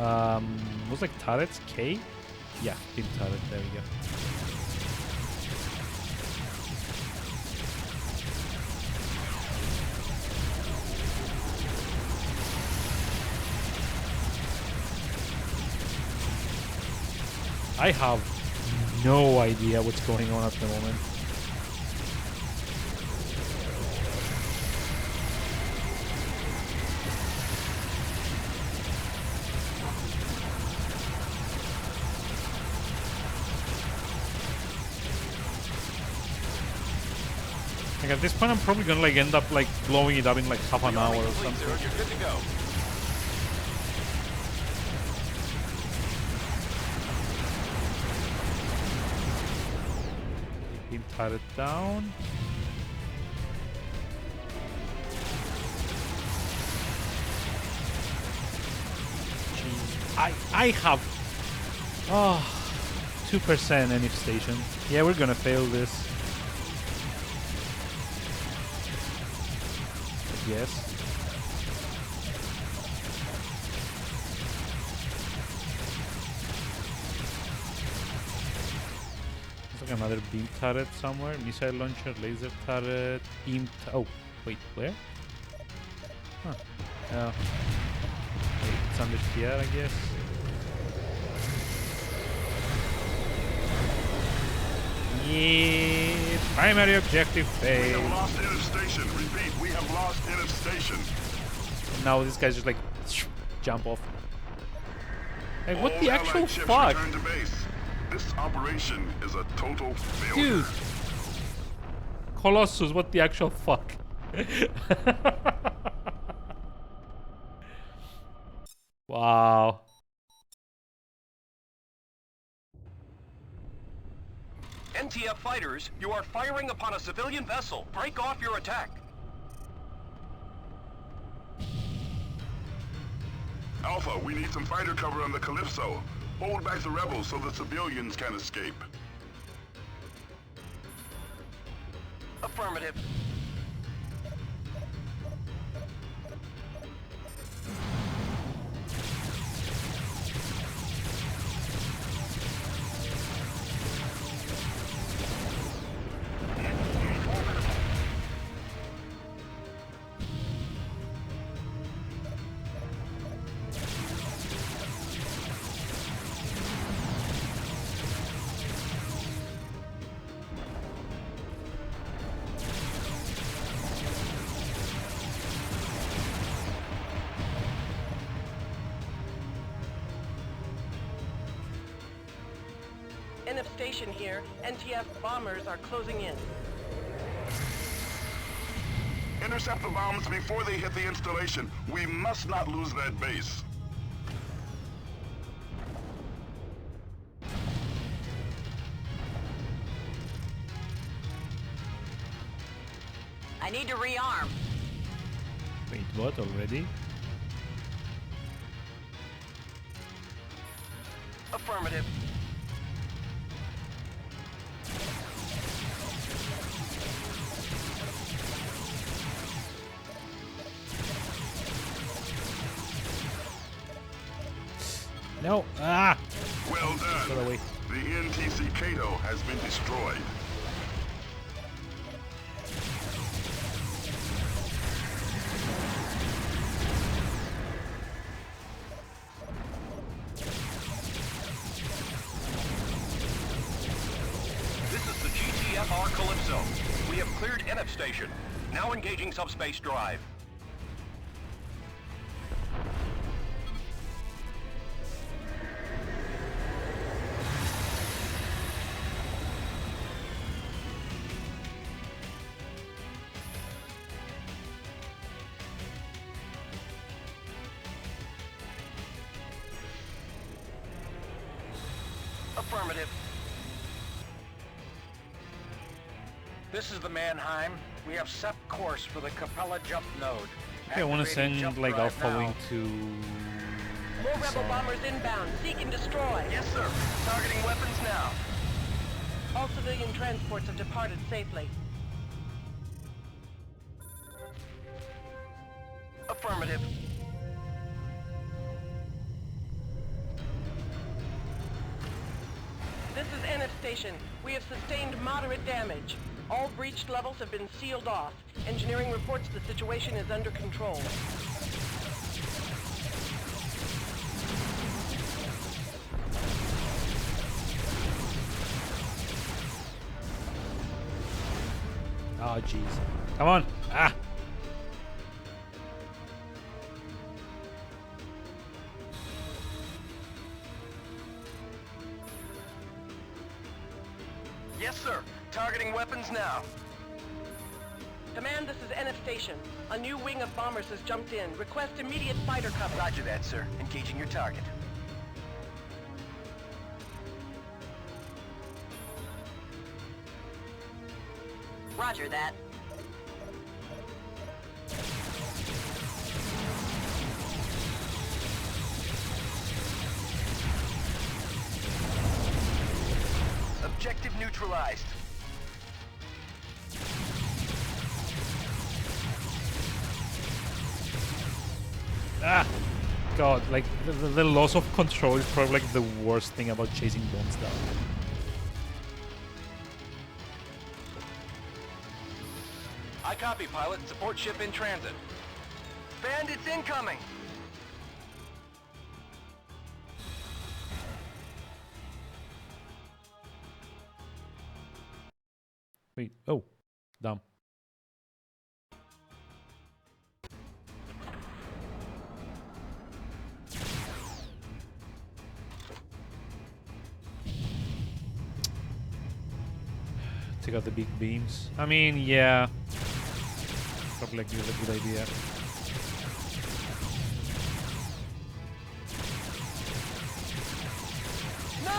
Was like turrets K? Yeah, beam turret. There we go. I have no idea what's going on at the moment. Like at this point, I'm probably gonna like end up like blowing it up in like half an hour or something. Sir, you're good to go. Beam turret down. Jeez. I have 2% NF station. Yeah, we're gonna fail this. Yes. There's like another beam turret somewhere. Missile launcher, laser turret, beam. Oh, wait, where? Huh. Oh. Wait, it's under here, I guess. Yeah, primary objective failed. We have lost NF station. Repeat, we have lost NF station. And now this guy's just like jump off. Like what the actual Allied ships fuck? return to base. This operation is a total failure. Dude. Colossus, what the actual fuck? Wow. NTF fighters, you are firing upon a civilian vessel. Break off your attack. Alpha, we need some fighter cover on the Calypso. Hold back the rebels so the civilians can escape. Affirmative. NF station here. NTF bombers are closing in. Intercept the bombs before they hit the installation. We must not lose that base. I need to rearm. Wait, what already? Affirmative. No. Ah! Well done. Get away. The NTC Cato has been destroyed. This is the GTFR Calypso. We have cleared NF station. Now engaging subspace drive. Affirmative. This is the Mannheim. We have set course for the Capella jump node. Okay, I want to Activating send jump like drive Alpha now. Wing to. More rebel bombers inbound. Seek and destroy. Yes, sir. Targeting weapons now. All civilian transports have departed safely. Affirmative. This is NF station. We have sustained moderate damage. All breached levels have been sealed off. Engineering reports the situation is under control. Oh, jeez. Come on. Ah. Yes, sir. Targeting weapons now. Command, this is NF Station. A new wing of bombers has jumped in. Request immediate fighter cover. Roger that, sir. Engaging your target. Roger that. Objective neutralized. Ah, God, like the loss of control is probably like the worst thing about chasing bombs down. I copy, pilot. Support ship in transit. Bandits incoming. Wait, oh, damn. Take out the big beams. I mean, yeah. Probably like a good idea.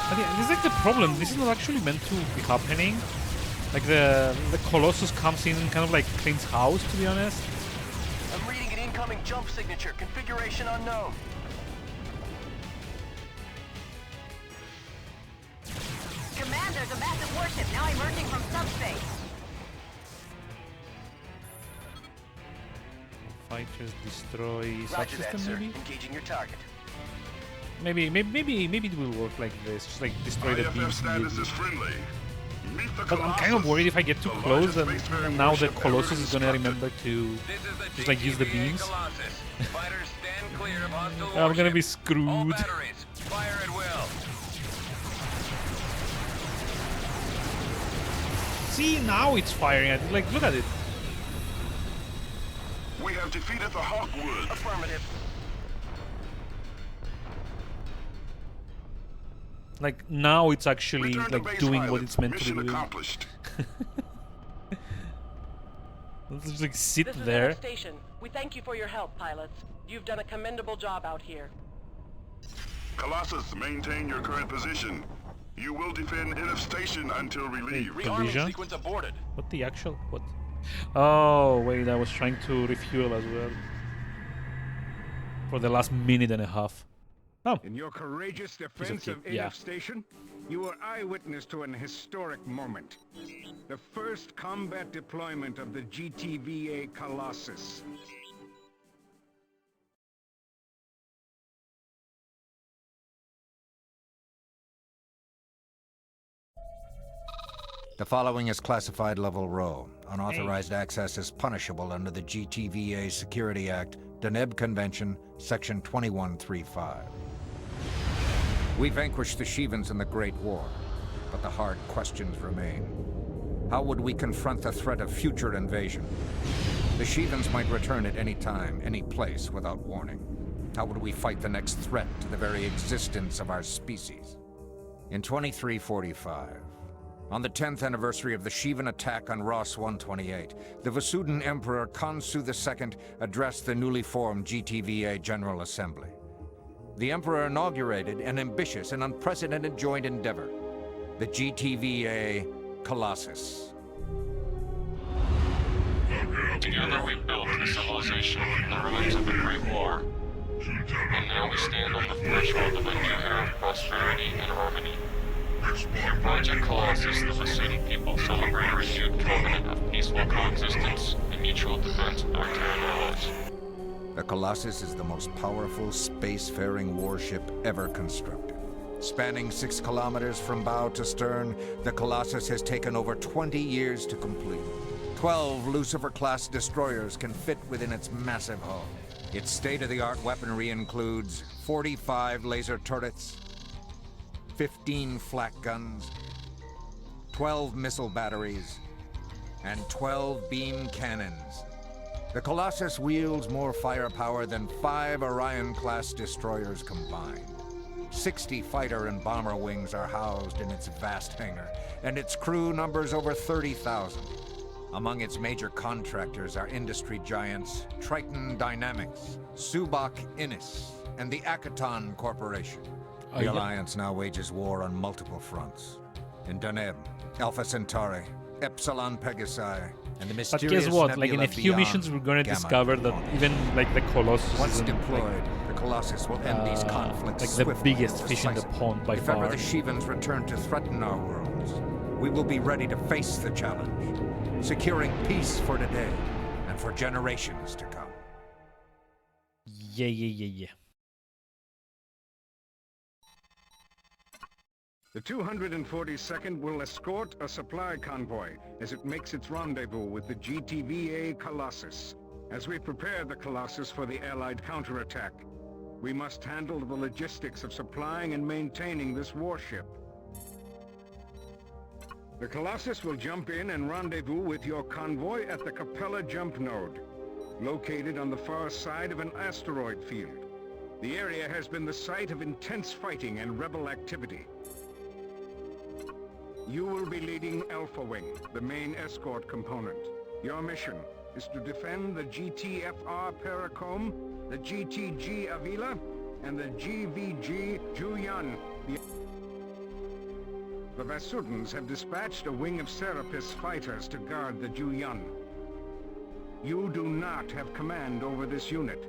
But yeah, this is like the problem. This is not actually meant to be happening. Like the Colossus comes in and kind of like cleans house, to be honest. I'm reading an incoming jump signature. Configuration unknown. Command, there's a massive warship now emerging from subspace. Fighters destroy Roger that, subsystem, sir. maybe? Engaging your target. Maybe it will work like this. Just like destroy the beams. status is friendly. But I'm kind of worried if I get too close, and now the Colossus is gonna remember to just like use the beams. I'm gonna be screwed. Fire at will. See, now it's firing at it. Like, look at it. We have defeated the Hawkwood. Affirmative. Like, now it's actually Return to like base, doing pilot. what it's meant to be Mission doing. accomplished. Let's just like sit This is there. NF Station. We thank you for your help, pilots. You've done a commendable job out here. Colossus, maintain your current position. You will defend NF Station until relieved. Rearming sequence aborted. What the actual what? Oh wait, I was trying to refuel as well. For the last minute and a half. Oh. In your courageous defense of yeah. NF Station, you were eyewitness to an historic moment. The first combat deployment of the GTVA Colossus. The following is classified level row. Unauthorized access is punishable under the GTVA Security Act, Deneb Convention, Section 2135. We vanquished the Shivans in the Great War, but the hard questions remain. How would we confront the threat of future invasion? The Shivans might return at any time, any place, without warning. How would we fight the next threat to the very existence of our species? In 2345, on the 10th anniversary of the Shivan attack on Ross 128, the Vasudan Emperor Khonsu II addressed the newly formed GTVA General Assembly. The Emperor inaugurated an ambitious and unprecedented joint endeavor, the GTVA Colossus. Together we built a civilization in the ruins of a great war, and now we stand on the threshold of a new era of prosperity and harmony. In Project Colossus, the Vasudan people celebrate a renewed covenant of peaceful coexistence and mutual defense with our Terran allies. The Colossus is the most powerful spacefaring warship ever constructed. Spanning 6 kilometers from bow to stern, the Colossus has taken over 20 years to complete. 12 Lucifer-class destroyers can fit within its massive hull. Its state-of-the-art weaponry includes 45 laser turrets, 15 flak guns, 12 missile batteries, and 12 beam cannons. The Colossus wields more firepower than 5 Orion-class destroyers combined. 60 fighter and bomber wings are housed in its vast hangar, and its crew numbers over 30,000. Among its major contractors are industry giants Triton Dynamics, Subak Innis, and the Akaton Corporation. The Alliance now wages war on multiple fronts. In Deneb, Alpha Centauri, Epsilon Pegasi, and the mysterious But guess what? nebula Like in a few beyond, missions, we're gonna Gamma discover that even like the Colossus Once isn't, deployed, the Colossus will end these conflicts like the swiftly biggest and fish in the decisively. pond by if far. ever the Shivans return to threaten our worlds, we will be ready to face the challenge, securing peace for today and for generations to come. Yeah. The 242nd will escort a supply convoy as it makes its rendezvous with the GTVA Colossus. As we prepare the Colossus for the Allied counterattack, we must handle the logistics of supplying and maintaining this warship. The Colossus will jump in and rendezvous with your convoy at the Capella jump node, located on the far side of an asteroid field. The area has been the site of intense fighting and rebel activity. You will be leading Alpha Wing, the main escort component. Your mission is to defend the GTFR Paracombe, the GTG Avila, and the GVG Juyan. The Vasudans have dispatched a wing of Serapis fighters to guard the Juyan. You do not have command over this unit.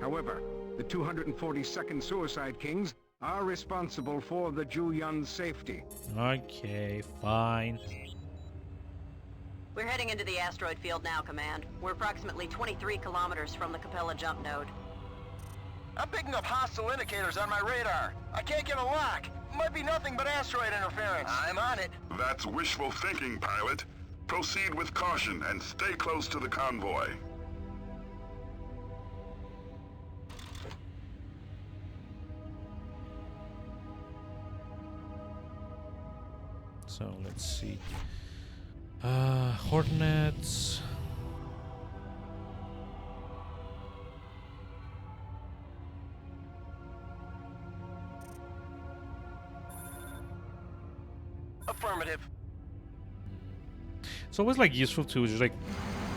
However, the 242nd Suicide Kings are responsible for the Juyan's safety. Okay, fine. We're heading into the asteroid field now, Command. We're approximately 23 kilometers from the Capella jump node. I'm picking up hostile indicators on my radar. I can't get a lock. Might be nothing but asteroid interference. I'm on it. That's wishful thinking, pilot. Proceed with caution and stay close to the convoy. So let's see. Hornets. Affirmative. It's always like useful to just like,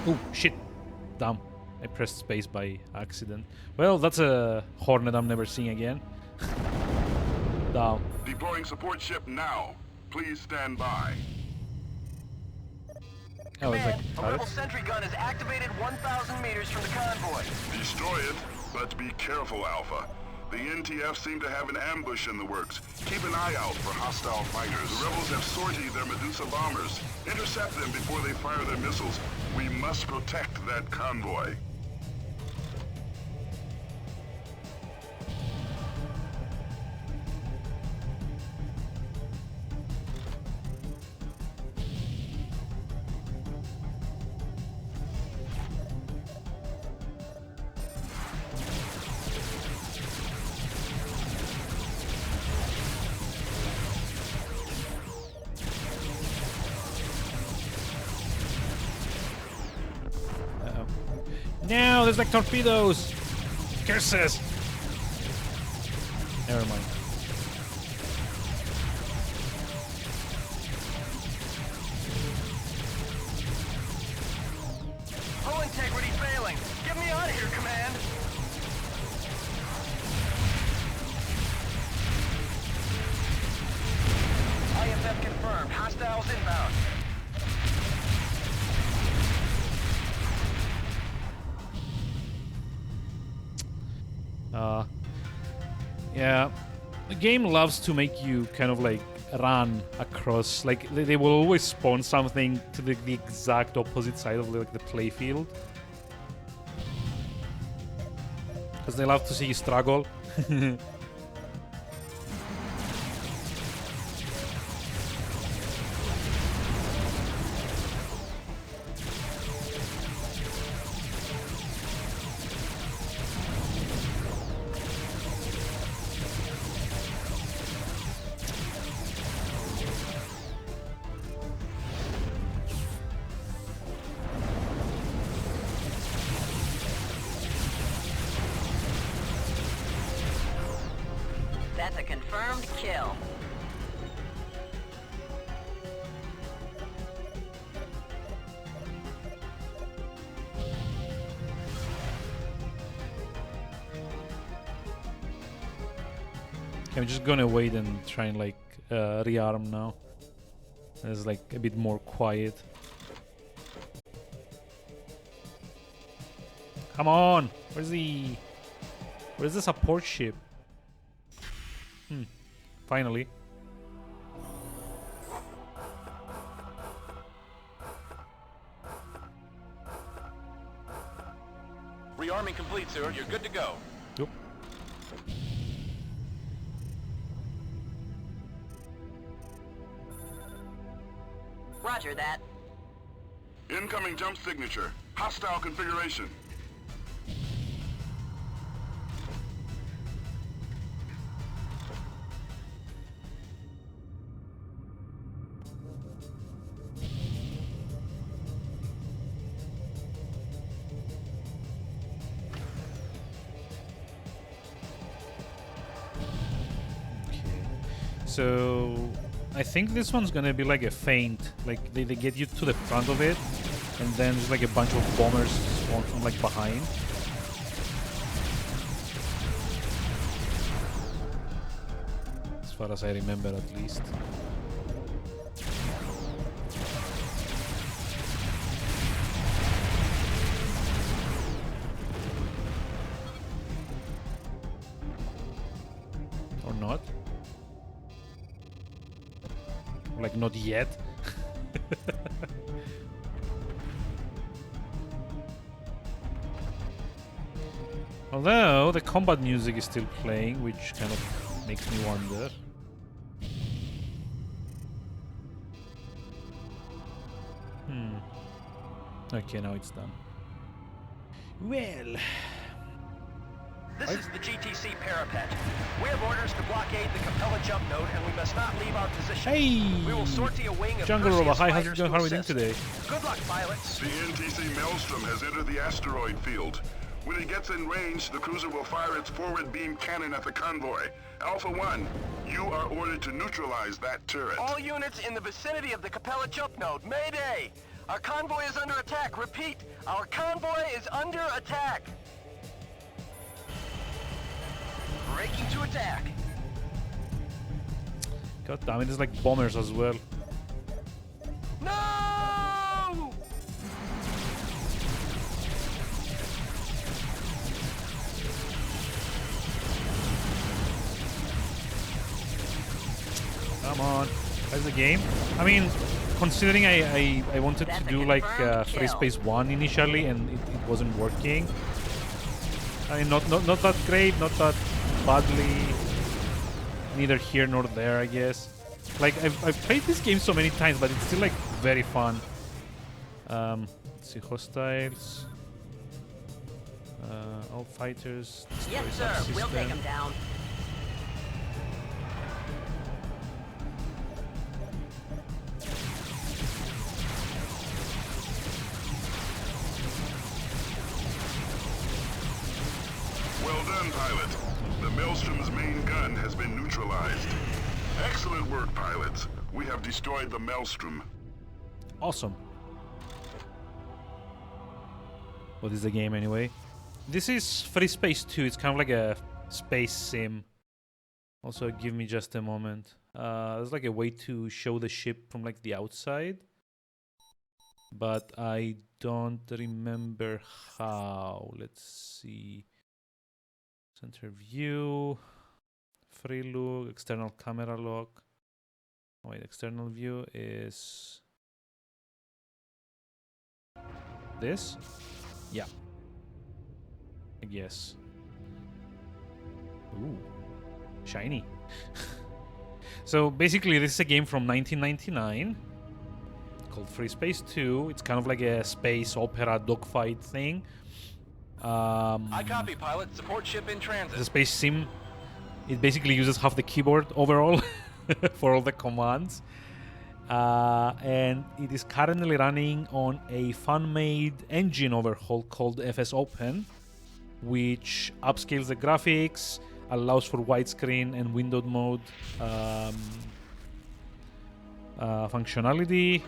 oh shit, damn, I pressed space by accident. Well, that's a Hornet I'm never seeing again. Damn. Deploying support ship now. Please stand by. Oh, it's like a rebel sentry gun is activated 1,000 meters from the convoy. Destroy it, but be careful, Alpha. The NTF seem to have an ambush in the works. Keep an eye out for hostile fighters. The rebels have sortied their Medusa bombers. Intercept them before they fire their missiles. We must protect that convoy. No, there's like torpedoes! Curses! Never mind. Hull integrity failing. Get me out of here, Command. IFF confirmed. Hostiles inbound. Yeah, the game loves to make you kind of like run across, like they will always spawn something to the exact opposite side of like the playfield. Because they love to see you struggle. That's a confirmed kill. I'm just gonna wait and try and like rearm now. It's like a bit more quiet. Come on! Where's the support ship? Finally. Rearming complete, sir. You're good to go. Yep. Roger that. Incoming jump signature. Hostile configuration. So I think this one's gonna be like a feint. Like they get you to the front of it, and then there's like a bunch of bombers spawn from like behind. As far as I remember, at least. Or not. Like, not yet. Although the combat music is still playing, which kind of makes me wonder. Okay, now it's done. Well... This is the GTC parapet. We have orders to blockade the Capella jump node, and we must not leave our position. Hey! We will sortie a wing of Jungle Robot, hi, how's it fighters going? to How are we doing assist. today? Good luck, pilots. The NTC Maelstrom has entered the asteroid field. When it gets in range, the cruiser will fire its forward beam cannon at the convoy. Alpha 1, you are ordered to neutralize that turret. All units in the vicinity of the Capella jump node, Mayday! Our convoy is under attack. Repeat, our convoy is under attack. Breaking to attack. God damn it, there's like bombers as well. No! Come on. That's the game. I mean, considering I wanted to do like FreeSpace 1 initially and it wasn't working. I mean, not that great, not that badly. Neither here nor there, I guess. Like, I've played this game so many times, but it's still like very fun. Let's see, hostiles. All fighters. Yes, sir. We'll take them down. Well done, pilot. The Maelstrom's main gun has been neutralized. Excellent work, pilots. We have destroyed the Maelstrom. Awesome. What is the game anyway? This is FreeSpace 2. It's kind of like a space sim. Also, give me just a moment. There's like a way to show the ship from like the outside. But I don't remember how. Let's see. Center view. Free look. External camera lock. Oh, wait, external view is... this? Yeah. I guess. Ooh. Shiny. So basically this is a game from 1999 called FreeSpace 2. It's kind of like a space opera dogfight thing. I copy, pilot. Support ship in transit. The space sim. It basically uses half the keyboard overall for all the commands. And it is currently running on a fan-made engine overhaul called FS Open, which upscales the graphics, allows for widescreen and windowed mode functionality,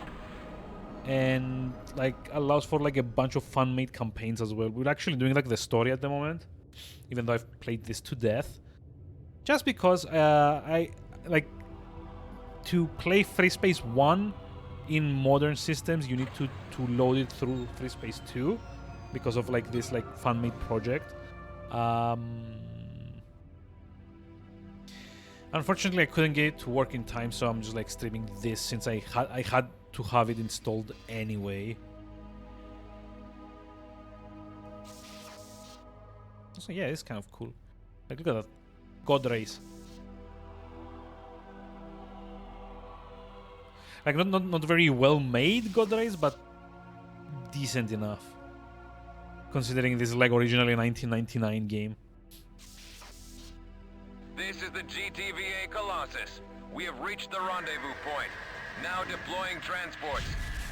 and like allows for like a bunch of fan-made campaigns as well. We're actually doing like the story at the moment, even though I've played this to death. Just because I like to play FreeSpace 1 in modern systems, you need to load it through FreeSpace 2 because of like this like fan-made project. Unfortunately, I couldn't get it to work in time, so I'm just like streaming this since I had to have it installed anyway. So yeah, it's kind of cool. Like, look at that. God race. Like, not very well made God race, but decent enough. Considering this is like originally a 1999 game. This is the GTVA Colossus. We have reached the rendezvous point. Now deploying transports.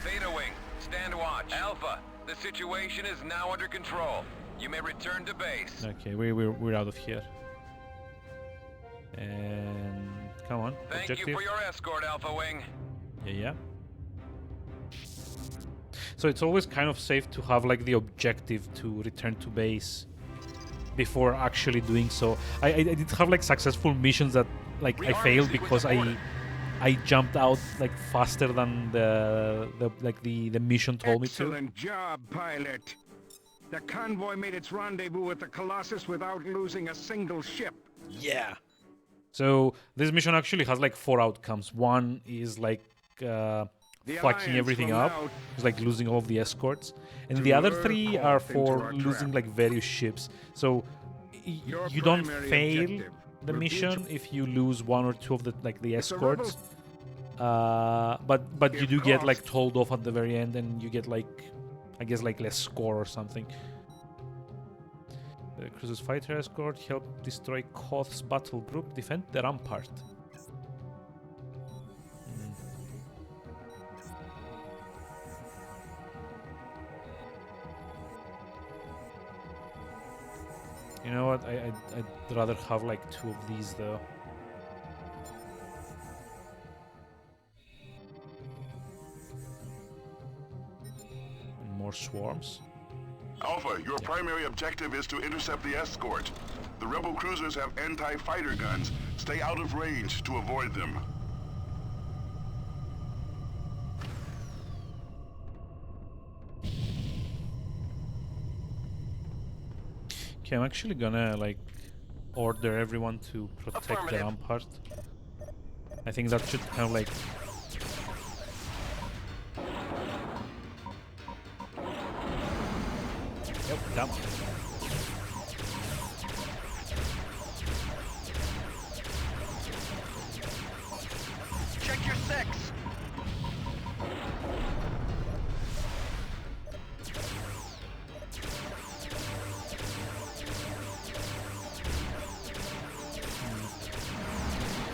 Beta Wing, stand watch. Alpha, the situation is now under control. You may return to base. Okay, we're out of here. And come on, Thank objective. you for your escort, Alpha Wing. Yeah. So it's always kind of safe to have like the objective to return to base before actually doing so. I did have like successful missions that like I failed because I jumped out like faster than the mission told me to. Excellent job, pilot. The convoy made its rendezvous with the Colossus without losing a single ship. Yeah. So this mission actually has like 4 outcomes. One is like fucking everything up, it's like losing all of the escorts, and the other 3 are for losing like various ships. So you don't fail the mission if you lose 1 or 2 of the escorts, but you do get like told off at the very end, and you get like, I guess, like less score or something. The cruiser's fighter escort helped destroy Koth's battle group, defend the rampart. You know what? I'd rather have like 2 of these though. And more swarms. Alpha, your primary objective is to intercept the escort. The rebel cruisers have anti-fighter guns. Stay out of range to avoid them. Okay, I'm actually gonna like order everyone to protect the rampart. I think that should kind of like Yep. Check your 6.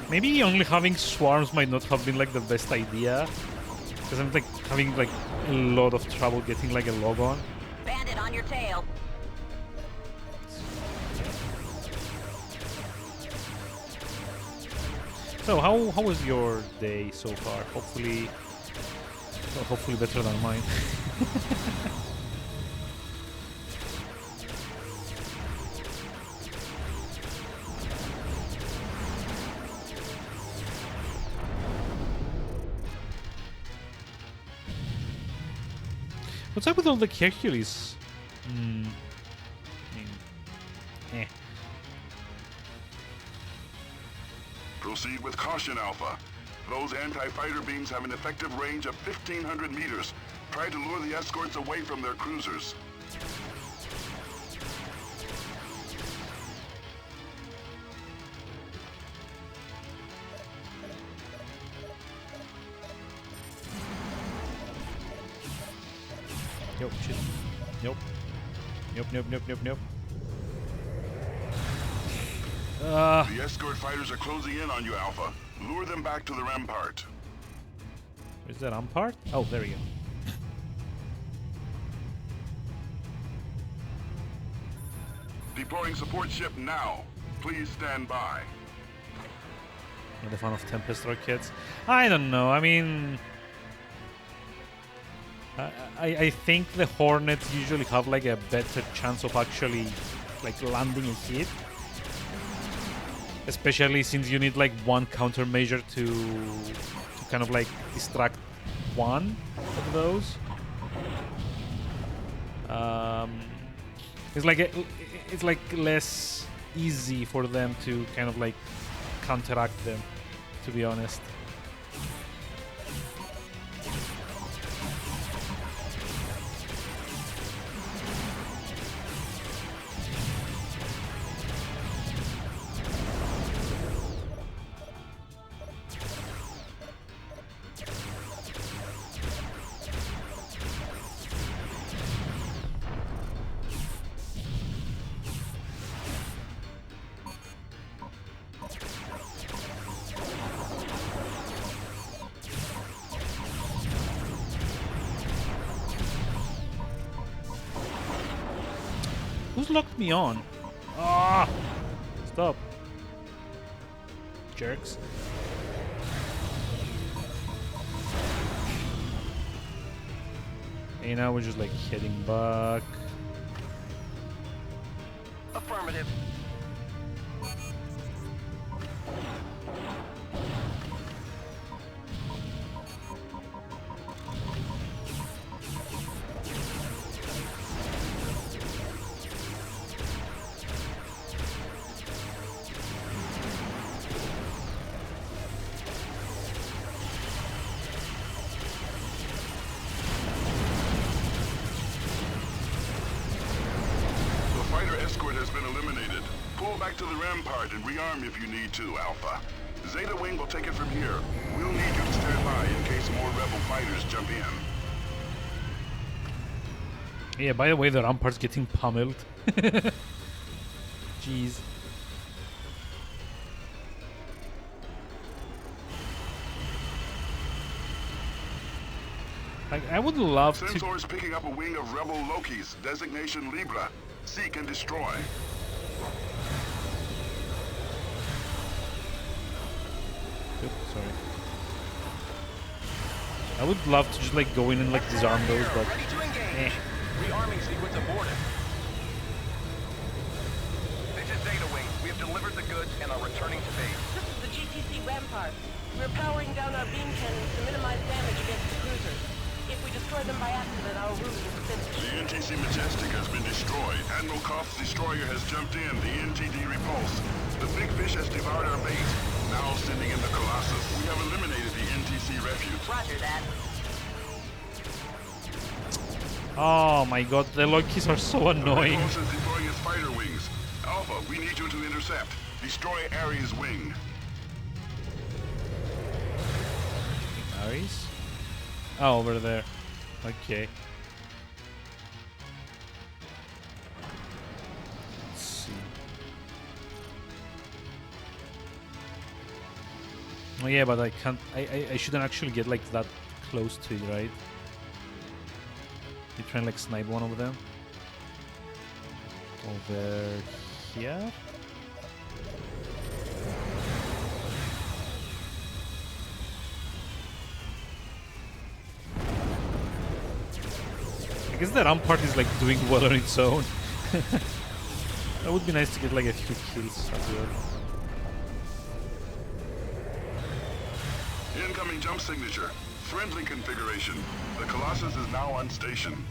Maybe only having swarms might not have been like the best idea, because I'm like having like a lot of trouble getting like a log on. Bandit on your tail. So how was your day so far? Hopefully better than mine. What's up with all the Hercules? Proceed with caution, Alpha. Those anti-fighter beams have an effective range of 1,500 meters. Try to lure the escorts away from their cruisers. Nope, shit. Nope. Nope. The escort fighters are closing in on you, Alpha. Lure them back to the rampart. Where's the rampart? Oh, there we go. Deploying support ship now. Please stand by. Not a fan of Tempest rockets. I don't know. I mean, I think the Hornets usually have like a better chance of actually like landing a hit. especially since you need like one countermeasure to kind of like distract one of those. It's like less easy for them to kind of like counteract them, to be honest. Who's locked me on? Ah! Stop. Jerks. Okay, now we're just like heading back. Affirmative. To the rampart and rearm if you need to, Alpha. Zeta Wing will take it from here. We'll need you to stand by in case more rebel fighters jump in. Yeah, by the way, the rampart's getting pummeled. Jeez. Like, I would love to... Sensor's picking up a wing of rebel Lokis, designation Libra. Seek and destroy. Oops, sorry. I would love to just like go in and like disarm those, but Rearming sequence aborted. This is Zeta Wing. We have delivered the goods and are returning to base. This is the GTC Rampart. We're powering down our beam cannons to minimize damage against the cruisers. If we destroy them by accident, our route is finished. The NTC Majestic has been destroyed. Admiral Koth's destroyer has jumped in. The NTD repulsed. The big fish has devoured our bait. Now sending in the Colossus. We have eliminated the NTC refuge. Roger that. oh my god, the Lokis are so annoying. The is deploying his fighter wings. Alpha, we need you to intercept. Destroy Ares' wing. Ares? Oh, over there. Okay. Let's see. Oh yeah, but I can't. I shouldn't actually get like that close to it, right? You try and like snipe one of them. Over here. I guess the rampart is like doing well on its own. That would be nice to get like a few kills as well. Incoming jump signature. Friendly configuration. The Colossus is now on station.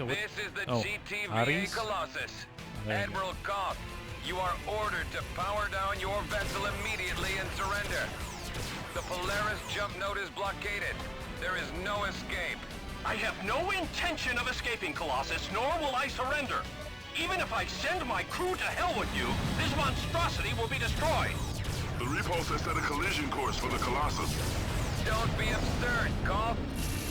This is the GTVA Ares? Colossus. Admiral Koth, you are ordered to power down your vessel immediately and surrender. The Polaris jump node is blockaded. There is no escape. I have no intention of escaping, Colossus, nor will I surrender. Even if I send my crew to hell with you, this monstrosity will be destroyed. The repulse has set a collision course for the Colossus. Don't be absurd, Koth.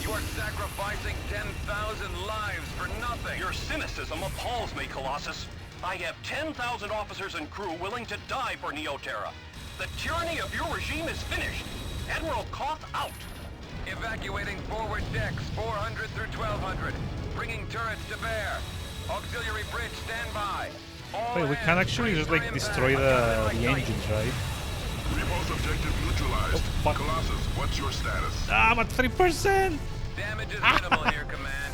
You are sacrificing 10,000 lives for nothing. Your cynicism appalls me, Colossus. I have 10,000 officers and crew willing to die for Neoterra. The tyranny of your regime is finished. Admiral Koth out. Evacuating forward decks 400 through 1200. Bringing turrets to bear. Auxiliary bridge, stand by. Wait, we can actually just like destroy the engines, right? Repulse objective neutralized. Oh, fuck. Colossus, what's your status? Ah, I'm at 3%! Damage is minimal here, Command.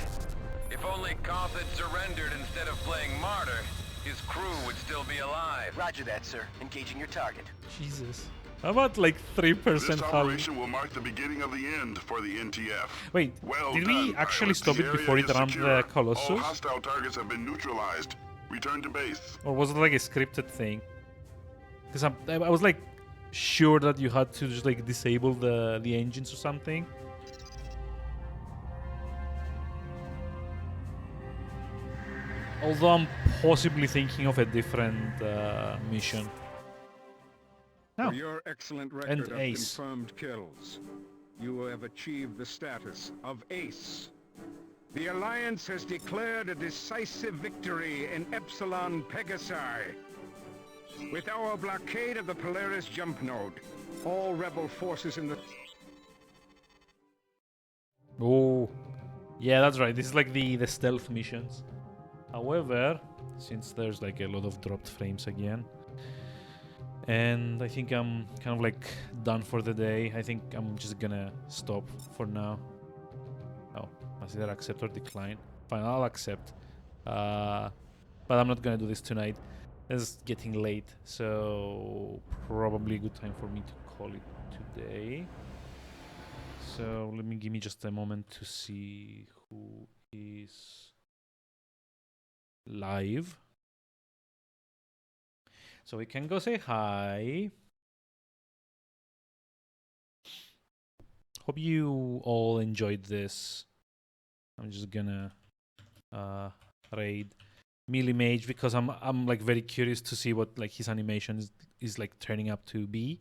If only Koth had surrendered instead of playing martyr, his crew would still be alive. Roger that, sir. Engaging your target. Jesus. How about like 3% This hull? operation will mark the beginning of the end for the NTF. Wait, Well did done, we actually pilot. stop The it before area it is rammed secure. the Colossus? All hostile targets have been neutralized. Return to base. Or was it like a scripted thing? Because I was like sure that you had to just like disable the engines or something. Although I'm possibly thinking of a different mission. No. For your excellent And record of ace. confirmed kills, you have achieved the status of ace. The Alliance has declared a decisive victory in Epsilon Pegasi. With our blockade of the Polaris jump node, all rebel forces in the... Oh, yeah, that's right. This is like the stealth missions. However, since there's like a lot of dropped frames again, and I think I'm kind of like done for the day. I think I'm just gonna stop for now. Oh, must either accept or decline. Fine, I'll accept. But I'm not gonna do this tonight. It's getting late, so probably a good time for me to call it today. So give me just a moment to see who is live. So we can go say hi. Hope you all enjoyed this. I'm just gonna raid Melee Mage because I'm like very curious to see what like his animation is like turning up to be.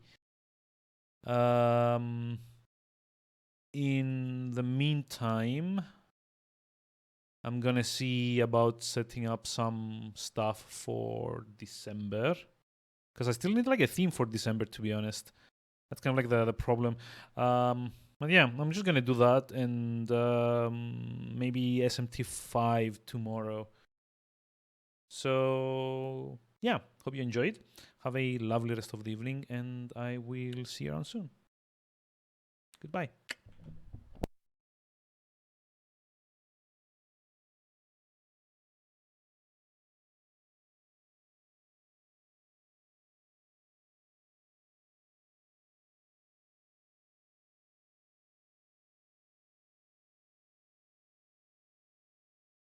In the meantime, I'm gonna see about setting up some stuff for December, because I still need like a theme for December, to be honest. That's kind of like the problem. But yeah, I'm just gonna do that, and maybe SMT5 tomorrow. So yeah, hope you enjoyed. Have a lovely rest of the evening, and I will see you around soon. Goodbye.